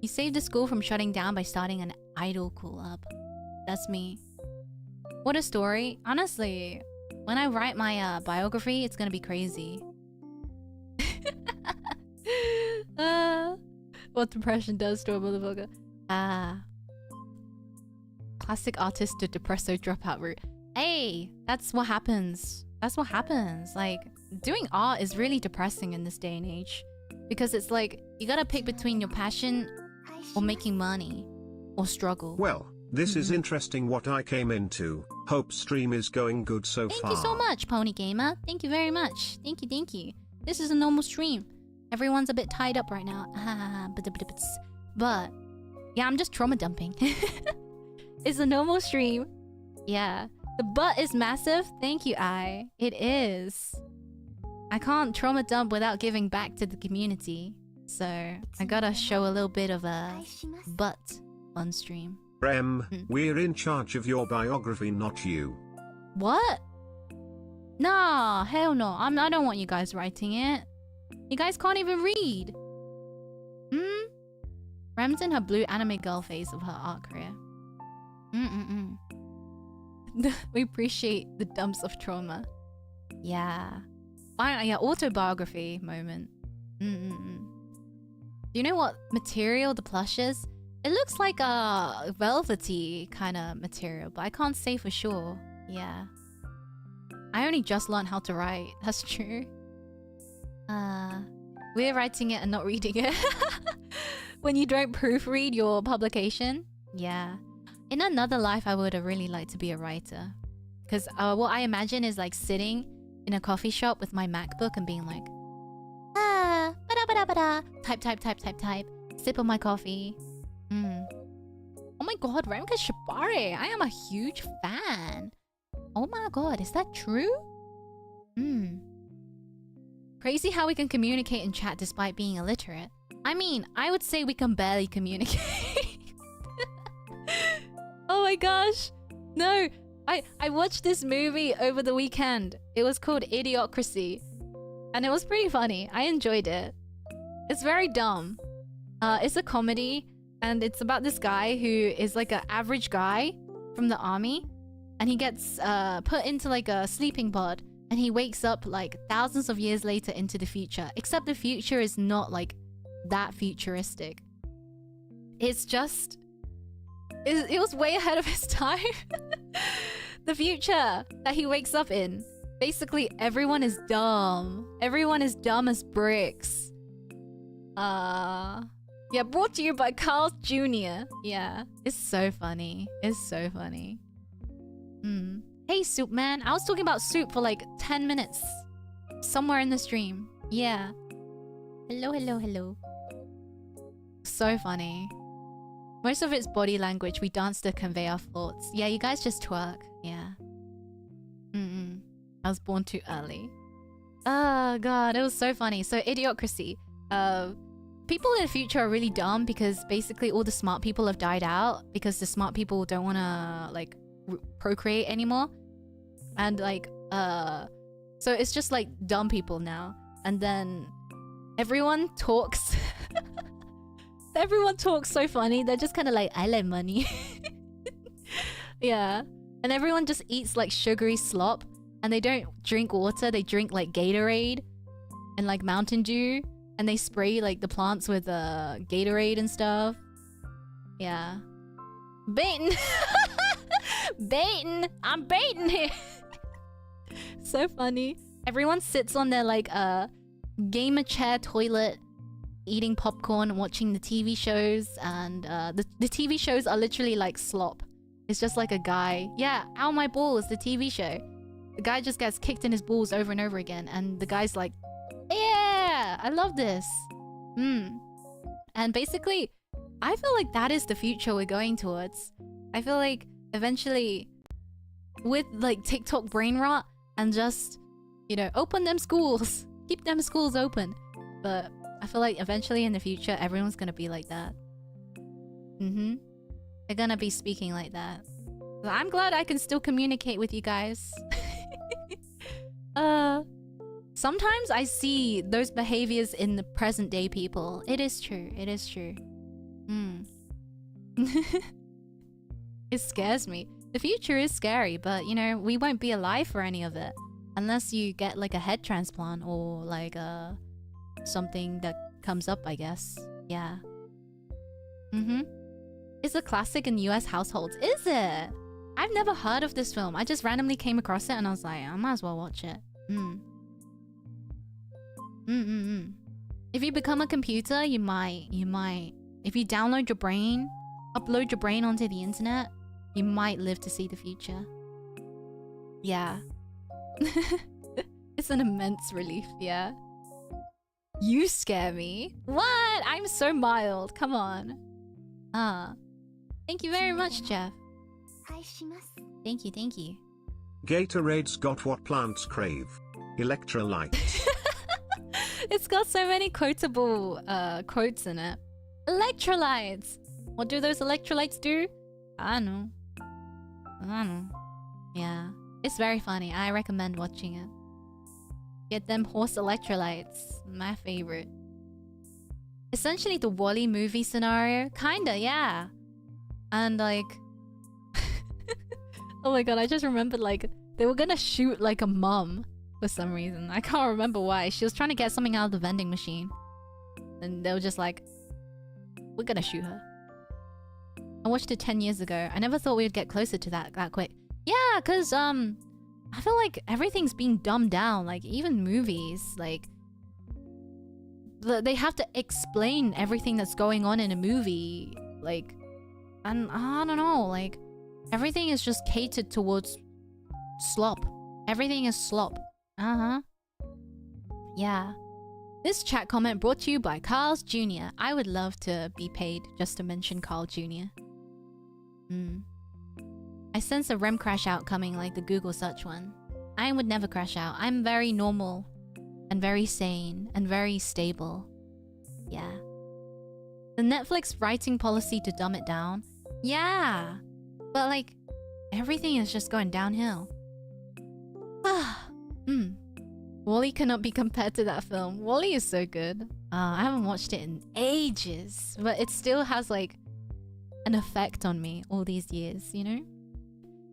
You saved the school from shutting down by starting an idol club. That's me. What a story. Honestly, when I write my biography, it's gonna be crazy. What depression does to a motherfucker. Classic artist to depresso dropout route. Hey, that's what happens. Like, doing art is really depressing in this day and age. Because it's like, you gotta pick between your passion or making money or struggle. Well, this is interesting what I came into. Hope stream is going good so far. Thank you so much, Pony Gamer. Thank you very much. Thank you. This is a normal stream. Everyone's a bit tied up right now. But yeah, I'm just trauma dumping. It's a normal stream. Yeah. The butt is massive. Thank you, I. It is. I can't trauma dump without giving back to the community. So I gotta show a little bit of a butt on stream. Rem, we're in charge of your biography, not you. What? Nah, hell no. I don't want you guys writing it. You guys can't even read. Rem's in her blue anime girl phase of her art career. We appreciate the dumps of trauma. Yeah. Yeah, autobiography moment. Do you know what material the plush is? It looks like a velvety kind of material, but I can't say for sure. Yeah. I only just learned how to write. That's true. We're writing it and not reading it. When you don't proofread your publication. Yeah. In another life, I would have really liked to be a writer. Because what I imagine is like sitting in a coffee shop with my MacBook and being like, type, sip on my coffee. Oh my god, Kanashibari. I am a huge fan. Oh my god, is that true? Crazy how we can communicate in chat despite being illiterate. I mean, I would say we can barely communicate. Oh my gosh. No, I watched this movie over the weekend. It was called Idiocracy. And it was pretty funny. I enjoyed it. It's very dumb. It's a comedy. And it's about this guy who is like an average guy from the army. And he gets put into like a sleeping pod. And he wakes up like thousands of years later into the future. Except the future is not like that futuristic. It's just... It was way ahead of his time. The future that he wakes up in. Basically, everyone is dumb. Everyone is dumb as bricks. Yeah, brought to you by Carl Jr. Yeah, it's so funny. It's so funny. Hey, Soup Man. I was talking about soup for like 10 minutes. Somewhere in the stream. Yeah. Hello, hello, hello. So funny. Most of it's body language. We dance to convey our thoughts. Yeah, you guys just twerk. Yeah. I was born too early. Oh god, it was so funny. So Idiocracy. People in the future are really dumb because basically all the smart people have died out because the smart people don't want to like procreate anymore. And like so it's just like dumb people now. And then everyone talks everyone talks so funny. They're just kind of like, I like money. Yeah. And everyone just eats like sugary slop. And they don't drink water. They drink like Gatorade and like Mountain Dew. And they spray like the plants with Gatorade and stuff. Yeah. Baiting. Baiting. I'm baiting here. So funny. Everyone sits on their like gamer chair toilet eating popcorn and watching the TV shows. And the TV shows are literally like slop. It's just like a guy. Yeah, Ow My Balls, the TV show. The guy just gets kicked in his balls over and over again. And the guy's like, yeah, I love this. And basically, I feel like that is the future we're going towards. I feel like eventually, with like TikTok brain rot and just, you know, open them schools. Keep them schools open. But I feel like eventually in the future, everyone's gonna be like that. They're gonna be speaking like that. So I'm glad I can still communicate with you guys. Sometimes I see those behaviors in the present day people. It is true. It is true. It scares me. The future is scary, but you know, we won't be alive for any of it. Unless you get like a head transplant or like something that comes up, I guess. Yeah. It's a classic in US households. Is it? I've never heard of this film. I just randomly came across it and I was like, I might as well watch it. If you become a computer, you might. If you download your brain, upload your brain onto the internet, you might live to see the future. Yeah. It's an immense relief, yeah. You scare me. What? I'm so mild. Come on. Thank you very much, Jeff. Thank you, thank you. Gatorade's got what plants crave. Electrolytes. It's got so many quotable quotes in it. Electrolytes! What do those electrolytes do? I don't know. Yeah. It's very funny. I recommend watching it. Get them horse electrolytes. My favorite. Essentially the Wally movie scenario. Kinda, yeah. And like... oh my god, I just remembered like... They were gonna shoot like a mum for some reason. I can't remember why. She was trying to get something out of the vending machine. And they were just like... We're gonna shoot her. I watched it 10 years ago. I never thought we would get closer to that quick. Yeah, cause I feel like everything's being dumbed down. Like even movies, like they have to explain everything that's going on in a movie. Like, and I don't know. Like everything is just catered towards slop. Everything is slop. Yeah. This chat comment brought to you by Carl's Jr. I would love to be paid just to mention Carl Jr. I sense a REM crash out coming like the Google search one. I would never crash out. I'm very normal and very sane and very stable. Yeah. The Netflix writing policy to dumb it down. Yeah. But like, everything is just going downhill. Wally cannot be compared to that film. Wally is so good. I haven't watched it in ages, but it still has like an effect on me all these years, you know?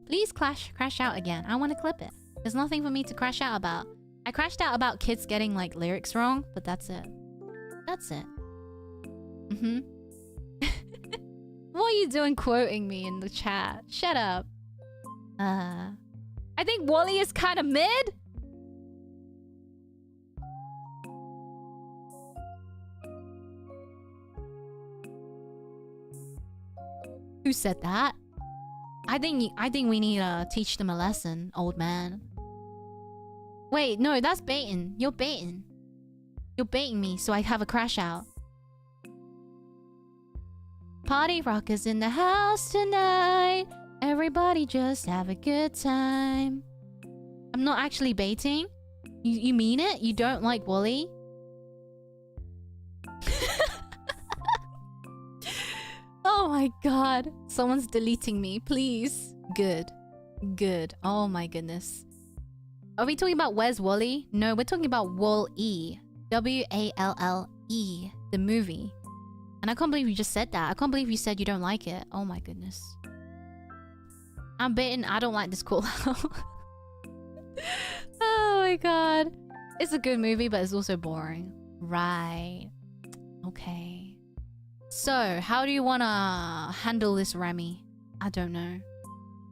Please crash out again. I want to clip it. There's nothing for me to crash out about. I crashed out about kids getting like lyrics wrong, but that's it. That's it. What are you doing quoting me in the chat? Shut up. I think Wally is kind of mid. Who said that? I think we need to teach them a lesson, old man. Wait, no, that's baiting. You're baiting. You're baiting me so I have a crash out. Party rockers in the house tonight. Everybody just have a good time. I'm not actually baiting. You mean it? You don't like Wally? Oh my god. Someone's deleting me, please. Good. Good. Oh my goodness. Are we talking about Where's Wally? No, we're talking about Wall-E. W-A-L-L-E. The movie. And I can't believe you just said that. I can't believe you said you don't like it. Oh my goodness. I'm baiting. I don't like this call out. Oh my god. It's a good movie, but it's also boring. Right. Okay. So, how do you want to handle this Remy? I don't know.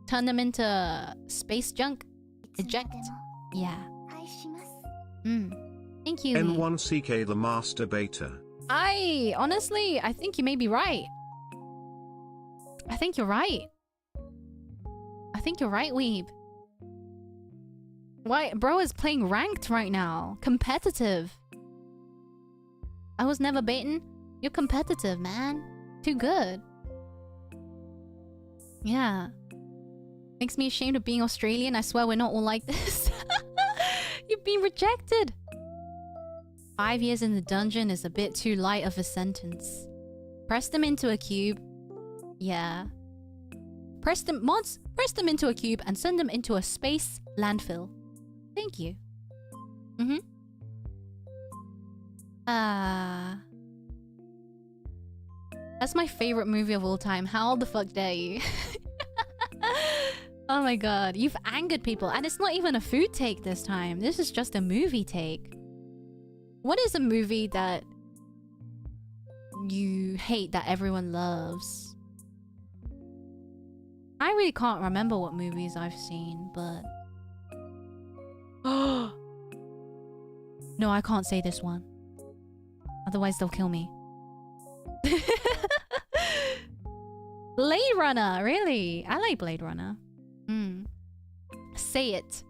Turn them into space junk? Eject? Yeah. Thank you. N1CK the masturbator. Honestly, I think you may be right. I think you're right. I think you're right, Weeb. Why? Bro is playing ranked right now. Competitive. I was never baiting. You're competitive, man. Too good. Yeah. Makes me ashamed of being Australian. I swear we're not all like this. You've been rejected. 5 years in the dungeon is a bit too light of a sentence. Press them into a cube. Yeah. Press them into a cube and send them into a space landfill. Thank you. That's my favorite movie of all time. How the fuck dare you? Oh my god. You've angered people. And it's not even a food take this time. This is just a movie take. What is a movie that you hate that everyone loves? I really can't remember what movies I've seen, but... No, I can't say this one. Otherwise they'll kill me. Blade Runner, really? I like Blade Runner. Say it.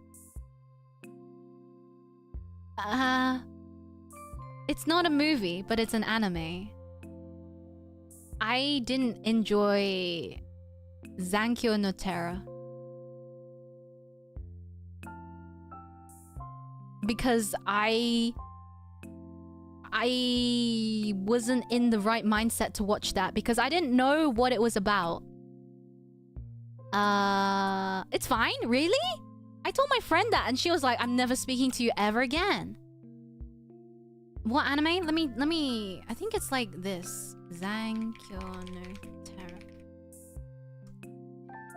It's not a movie, but it's an anime. I didn't enjoy Zankyo no Terra. Because I wasn't in the right mindset to watch that because I didn't know what it was about. It's fine, really? I told my friend that and she was like, I'm never speaking to you ever again. What anime? Let me I think it's like this. Zankyo no Terra.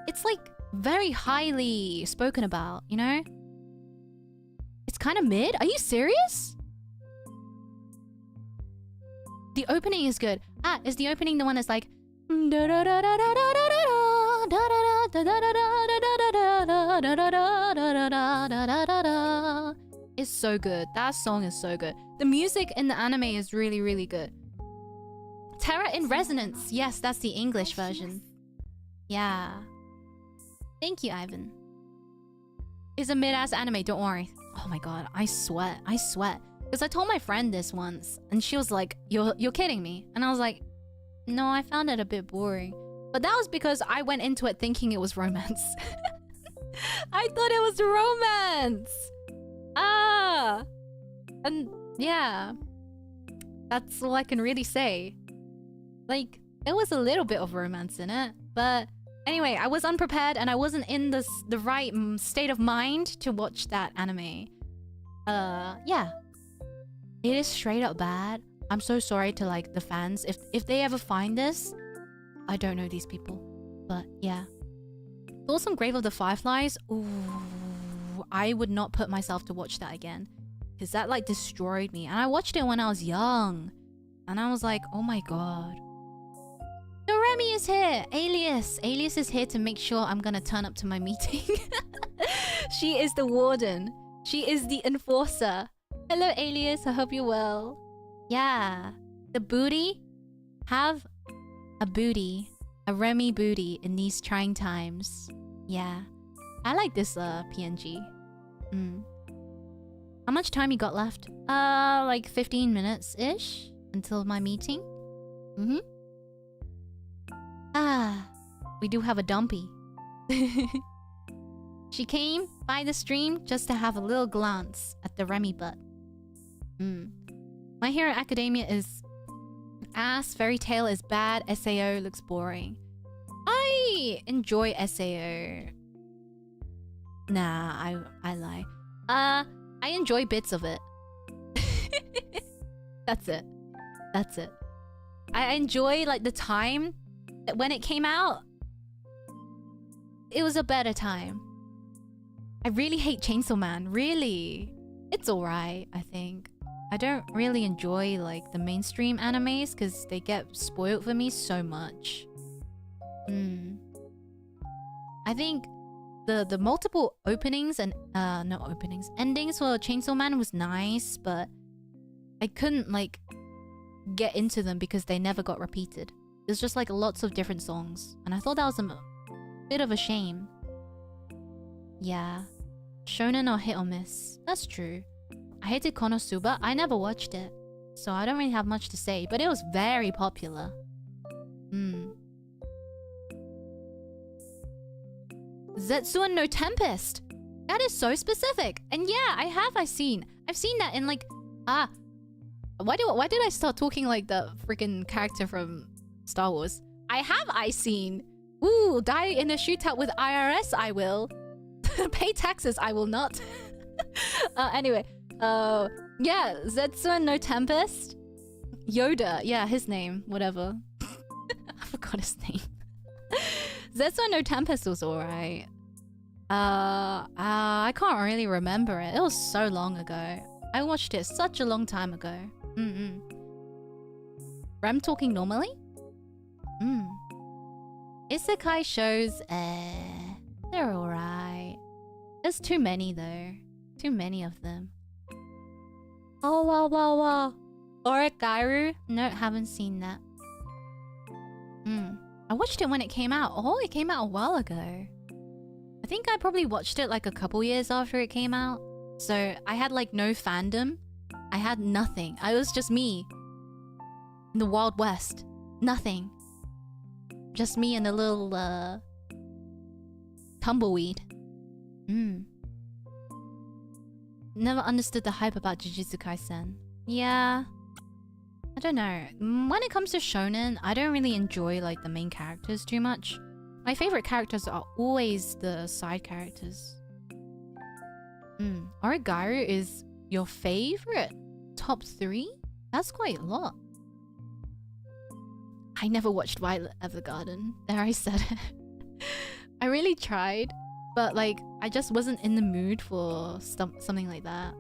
It's like very highly spoken about, you know? It's kind of mid. Are you serious? The opening is good. Is the opening the one that's like it's so good. That song is so good. The music in the anime is really, really good. Terra in Resonance. Yes, that's the English version. Yeah. Thank you, Ivan. It's a mid-ass anime, don't worry. Oh my god, I sweat. I sweat. Because I told my friend this once, and she was like, You're kidding me. And I was like, no, I found it a bit boring. But that was because I went into it thinking it was romance. I thought it was romance. Ah. And yeah. That's all I can really say. Like, there was a little bit of romance in it. But anyway, I was unprepared and I wasn't in the right state of mind to watch that anime. Yeah. It is straight up bad. I'm so sorry to like the fans. If they ever find this, I don't know these people. But yeah. Thoughts on Grave of the Fireflies? Ooh, I would not put myself to watch that again. Because that like destroyed me. And I watched it when I was young. And I was like, oh my god. Doremi is here! Alias! Alias is here to make sure I'm gonna turn up to my meeting. She is the warden. She is the enforcer. Hello, Alias. I hope you're well. Yeah. The booty. Have a booty. A Remy booty in these trying times. Yeah. I like this PNG. How much time you got left? Like 15 minutes-ish until my meeting. Ah, we do have a dumpy. She came by the stream just to have a little glance at the Remy butt. My Hero Academia is ass, Fairy Tail is bad, SAO looks boring. I enjoy SAO. Nah, I lie. I enjoy bits of it. That's it. That's it. I enjoy like the time that when it came out. It was a better time. I really hate Chainsaw Man. Really. It's alright, I think. I don't really enjoy like the mainstream animes because they get spoiled for me so much. I think the multiple openings and not openings, endings for Chainsaw Man was nice, but I couldn't like get into them because they never got repeated. There's just like lots of different songs, and I thought that was a bit of a shame. Yeah, shonen are hit or miss. That's true. I hated Konosuba. I never watched it, so I don't really have much to say, but it was very popular. Zetsuan no Tempest. That is so specific. And yeah, I've seen that in like why did I start talking like the freaking character from Star Wars? I seen. Ooh, die in a shootout with IRS, I will. Pay taxes, I will not. Anyway, yeah, Zetsuan no Tempest. Yoda, yeah, his name, whatever. I forgot his name. Zetsuan no Tempest was alright. I can't really remember it. It was so long ago. I watched it such a long time ago. Rem talking normally? Isekai shows, they're alright. There's too many though. Too many of them. Oh, wow. Origairu? No, haven't seen that. I watched it when it came out. Oh, it came out a while ago. I think I probably watched it like a couple years after it came out. So I had like no fandom. I had nothing. I was just me. In the Wild West. Nothing. Just me and a little tumbleweed. Never understood the hype about Jujutsu Kaisen. Yeah. I don't know. When it comes to shonen, I don't really enjoy like the main characters too much. My favorite characters are always the side characters. Origairu is your favorite? Top 3? That's quite a lot. I never watched Violet Evergarden. There, I said it. I really tried, but like I just wasn't in the mood for something like that.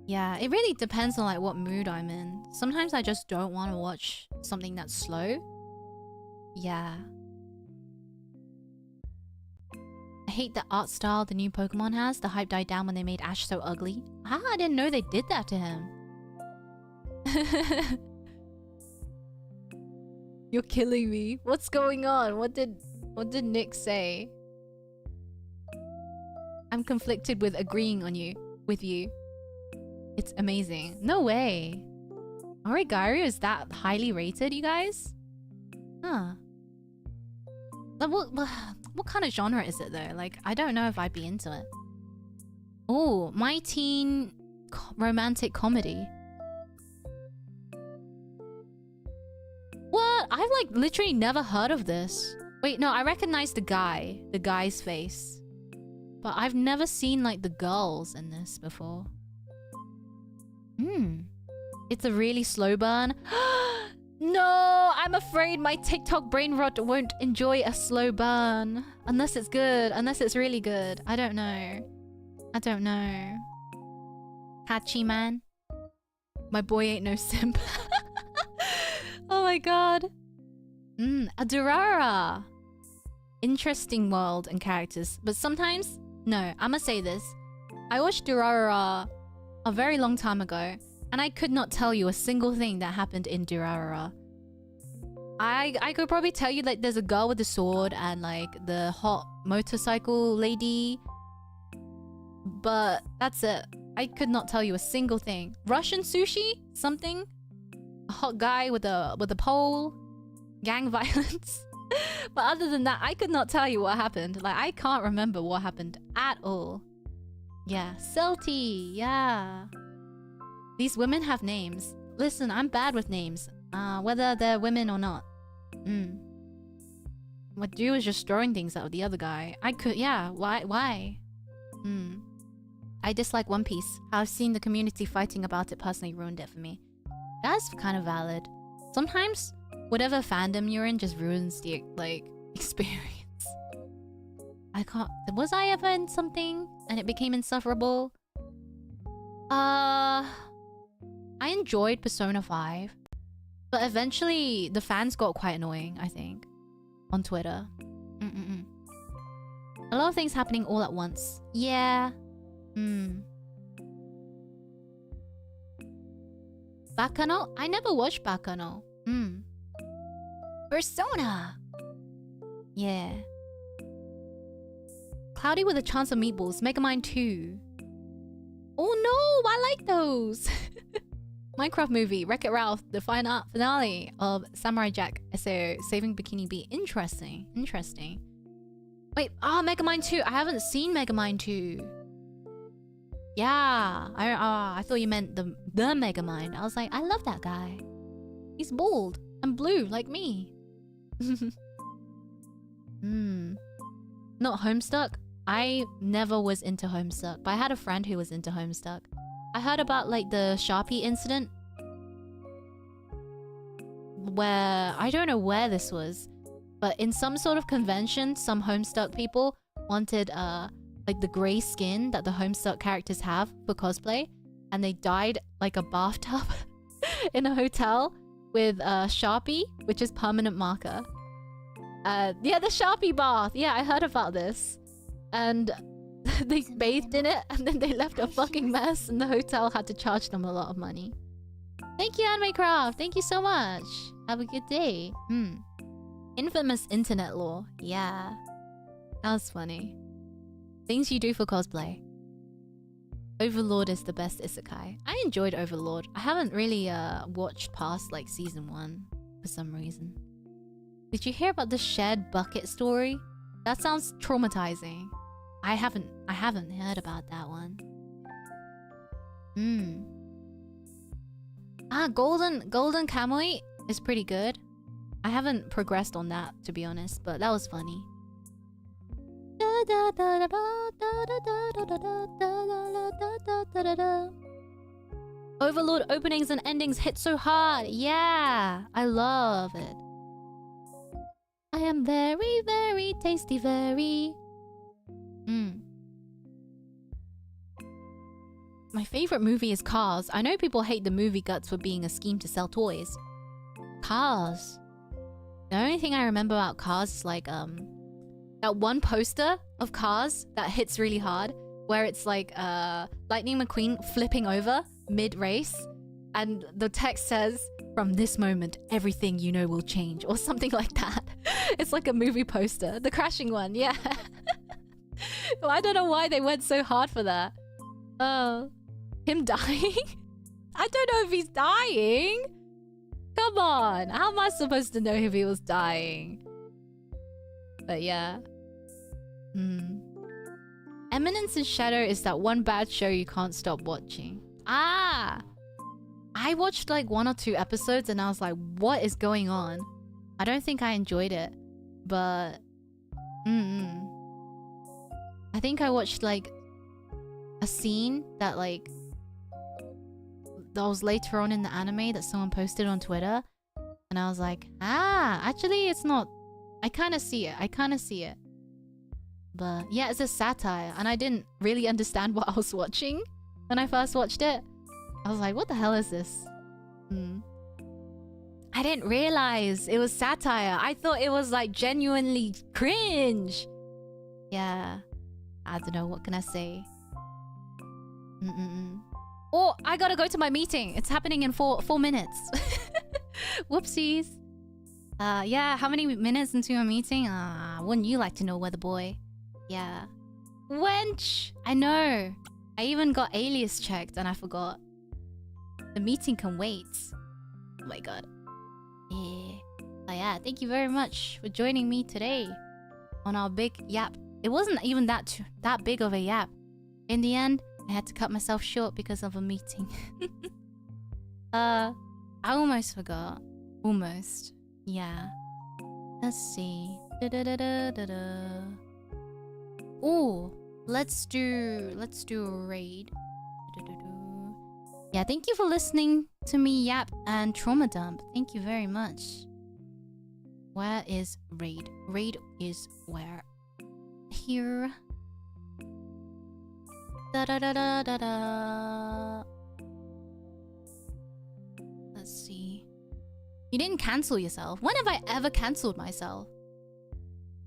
Yeah, it really depends on like what mood I'm in. Sometimes I just don't want to watch something that's slow. Yeah. I hate the art style the new Pokemon has. The hype died down when they made Ash so ugly. I didn't know they did that to him. You're killing me. What's going on? What did Nick say? I'm conflicted with agreeing with you. It's amazing. No way. Origairu is that highly rated, you guys? Huh. Like, what kind of genre is it though? Like, I don't know if I'd be into it. Oh, my teen romantic comedy. What? I've like literally never heard of this. Wait, no, I recognize the guy's face. But I've never seen like the girls in this before. It's a really slow burn. No, I'm afraid my TikTok brain rot won't enjoy a slow burn. Unless it's good, unless it's really good. I don't know. I don't know. Hachi man. My boy ain't no simp. Oh my god. A Durara. Interesting world and characters. But sometimes, no, I'ma say this. I watched Durara a very long time ago, and I could not tell you a single thing that happened in Durara. I could probably tell you like there's a girl with a sword and like the hot motorcycle lady. But that's it. I could not tell you a single thing. Russian sushi? Something? A hot guy with a pole? Gang violence? But other than that, I could not tell you what happened. Like, I can't remember what happened at all. Yeah, Celty, yeah. These women have names. Listen, I'm bad with names. Whether they're women or not. What dude was just throwing things at the other guy. I could, yeah, why? I dislike One Piece. I've seen the community fighting about it personally ruined it for me. That's kind of valid. Sometimes, whatever fandom you're in just ruins the, like, experience. I can't... Was I ever in something and it became insufferable? I enjoyed Persona 5. But eventually, the fans got quite annoying, I think. On Twitter. A lot of things happening all at once. Yeah. Bakano? I never watched Bakano. Persona! Yeah. Cloudy with a Chance of Meatballs. Megamind 2. Oh no! I like those! Minecraft movie. Wreck-It Ralph. The finale of Samurai Jack. SAO. Saving Bikini Beat. Interesting. Interesting. Wait. Megamind 2. I haven't seen Megamind 2. Yeah. I thought you meant the Megamind. I was like, I love that guy. He's bald and blue like me. Not Homestuck. I never was into Homestuck, but I had a friend who was into Homestuck. I heard about like the Sharpie incident where I don't know where this was, but in some sort of convention, some Homestuck people wanted like the grey skin that the Homestuck characters have for cosplay, and they dyed like a bathtub in a hotel with Sharpie, which is permanent marker. Yeah, the Sharpie bath. Yeah, I heard about this. And they bathed in it, and then they left a fucking mess, and the hotel had to charge them a lot of money. Thank you, AnimeCraft. Thank you so much. Have a good day. Infamous internet lore. Yeah. That was funny. Things you do for cosplay. Overlord is the best isekai. I enjoyed Overlord. I haven't really watched past like season 1 for some reason. Did you hear about the shared bucket story? That sounds traumatizing. I haven't heard about that one. Golden Kamuy is pretty good. I haven't progressed on that, to be honest, but that was funny. Overlord openings and endings hit so hard. Yeah, I love it. I am very, very tasty, very. My favorite movie is Cars. I know people hate the movie Guts for being a scheme to sell toys. Cars. The only thing I remember about Cars is like that one poster of Cars that hits really hard, where it's like Lightning McQueen flipping over mid-race, and the text says, "From this moment, everything you know will change," or something like that. It's like a movie poster. The crashing one, yeah. Well, I don't know why they went so hard for that. Him dying? I don't know if he's dying. Come on. How am I supposed to know if he was dying? But yeah. Eminence in Shadow is that one bad show you can't stop watching. Ah! I watched like 1 or 2 episodes and I was like, what is going on? I don't think I enjoyed it. But... I think I watched like a scene that like... that was later on in the anime that someone posted on Twitter. And I was like, actually it's not... I kind of see it. But yeah, it's a satire. And I didn't really understand what I was watching when I first watched it. I was like, what the hell is this? I didn't realize it was satire. I thought it was like genuinely cringe. Yeah. I don't know. What can I say? Oh, I gotta go to my meeting. It's happening in 4 minutes. Whoopsies. Yeah, how many minutes into a meeting? Wouldn't you like to know, weather boy? Yeah. Wench! I know. I even got alias checked and I forgot. The meeting can wait. Oh my god. Yeah. Oh yeah, thank you very much for joining me today on our big yap. It wasn't even that big of a yap. In the end, I had to cut myself short because of a meeting. I almost forgot. Almost. Yeah. Let's see. Oh, let's do a raid. Yeah, thank you for listening to me yap and trauma dump. Thank you very much. Where is raid? Raid is where? Here. Let's see. You didn't cancel yourself. When have I ever cancelled myself?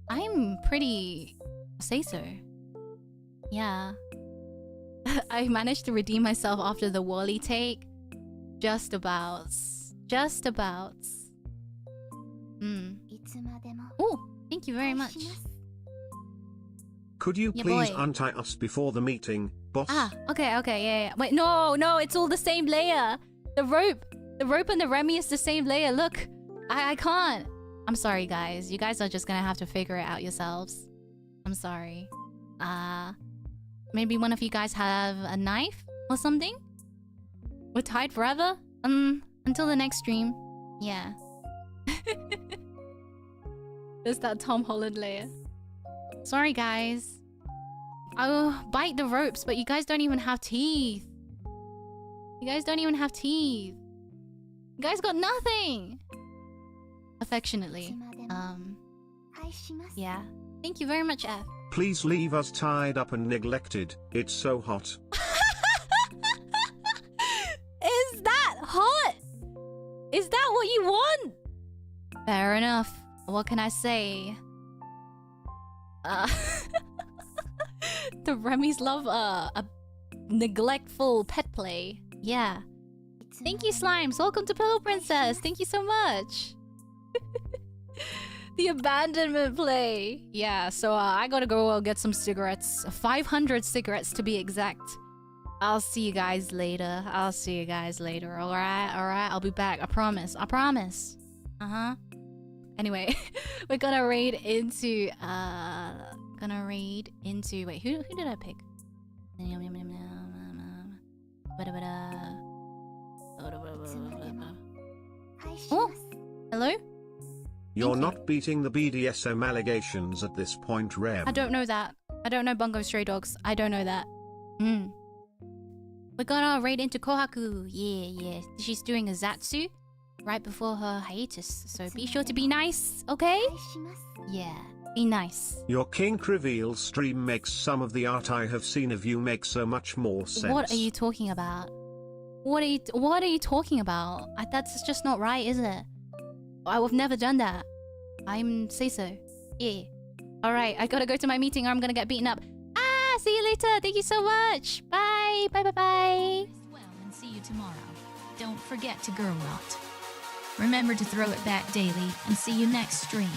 I'm pretty... say so. Yeah. I managed to redeem myself after the Wally take. Just about. Oh, thank you very much. Could you please untie us before the meeting, boss? Okay, yeah. Wait, no, it's all the same layer. The rope and the Remy is the same layer. Look, I can't. I'm sorry, guys. You guys are just gonna have to figure it out yourselves. I'm sorry. Maybe one of you guys have a knife or something? We're tied forever? Until the next stream. Yeah. There's that Tom Holland layer. Sorry, guys. I'll bite the ropes, but you guys don't even have teeth. You guys got nothing. Affectionately. Yeah. Thank you very much, F. Please leave us tied up and neglected. It's so hot. Is that hot? Is that what you want? Fair enough. What can I say? The Remy's love a neglectful pet play. Yeah. Thank you, Slimes. Welcome to Pillow Princess. Thank you so much. The abandonment play. Yeah, so I gotta go get some cigarettes. 500 cigarettes to be exact. I'll see you guys later. Alright? I'll be back. I promise. Anyway, we're gonna raid into... Wait, who did I pick? Oh! Hello? You're not beating the BDSM allegations at this point, Rem. I don't know that. I don't know Bungo Stray Dogs. I don't know that. We're gonna raid into Kohaku. Yeah. She's doing a Zatsu right before her hiatus. So be sure to be nice, okay? Yeah, be nice. Your kink reveal stream makes some of the art I have seen of you make so much more sense. What are you talking about? What are you talking about? That's just not right, is it? I've never done that. I'm say so. Yeah. Alright, I gotta go to my meeting or I'm gonna get beaten up. See you later. Thank you so much. Bye. Bye. Well, and see you tomorrow. Don't forget to girl rot. Remember to throw it back daily and see you next stream.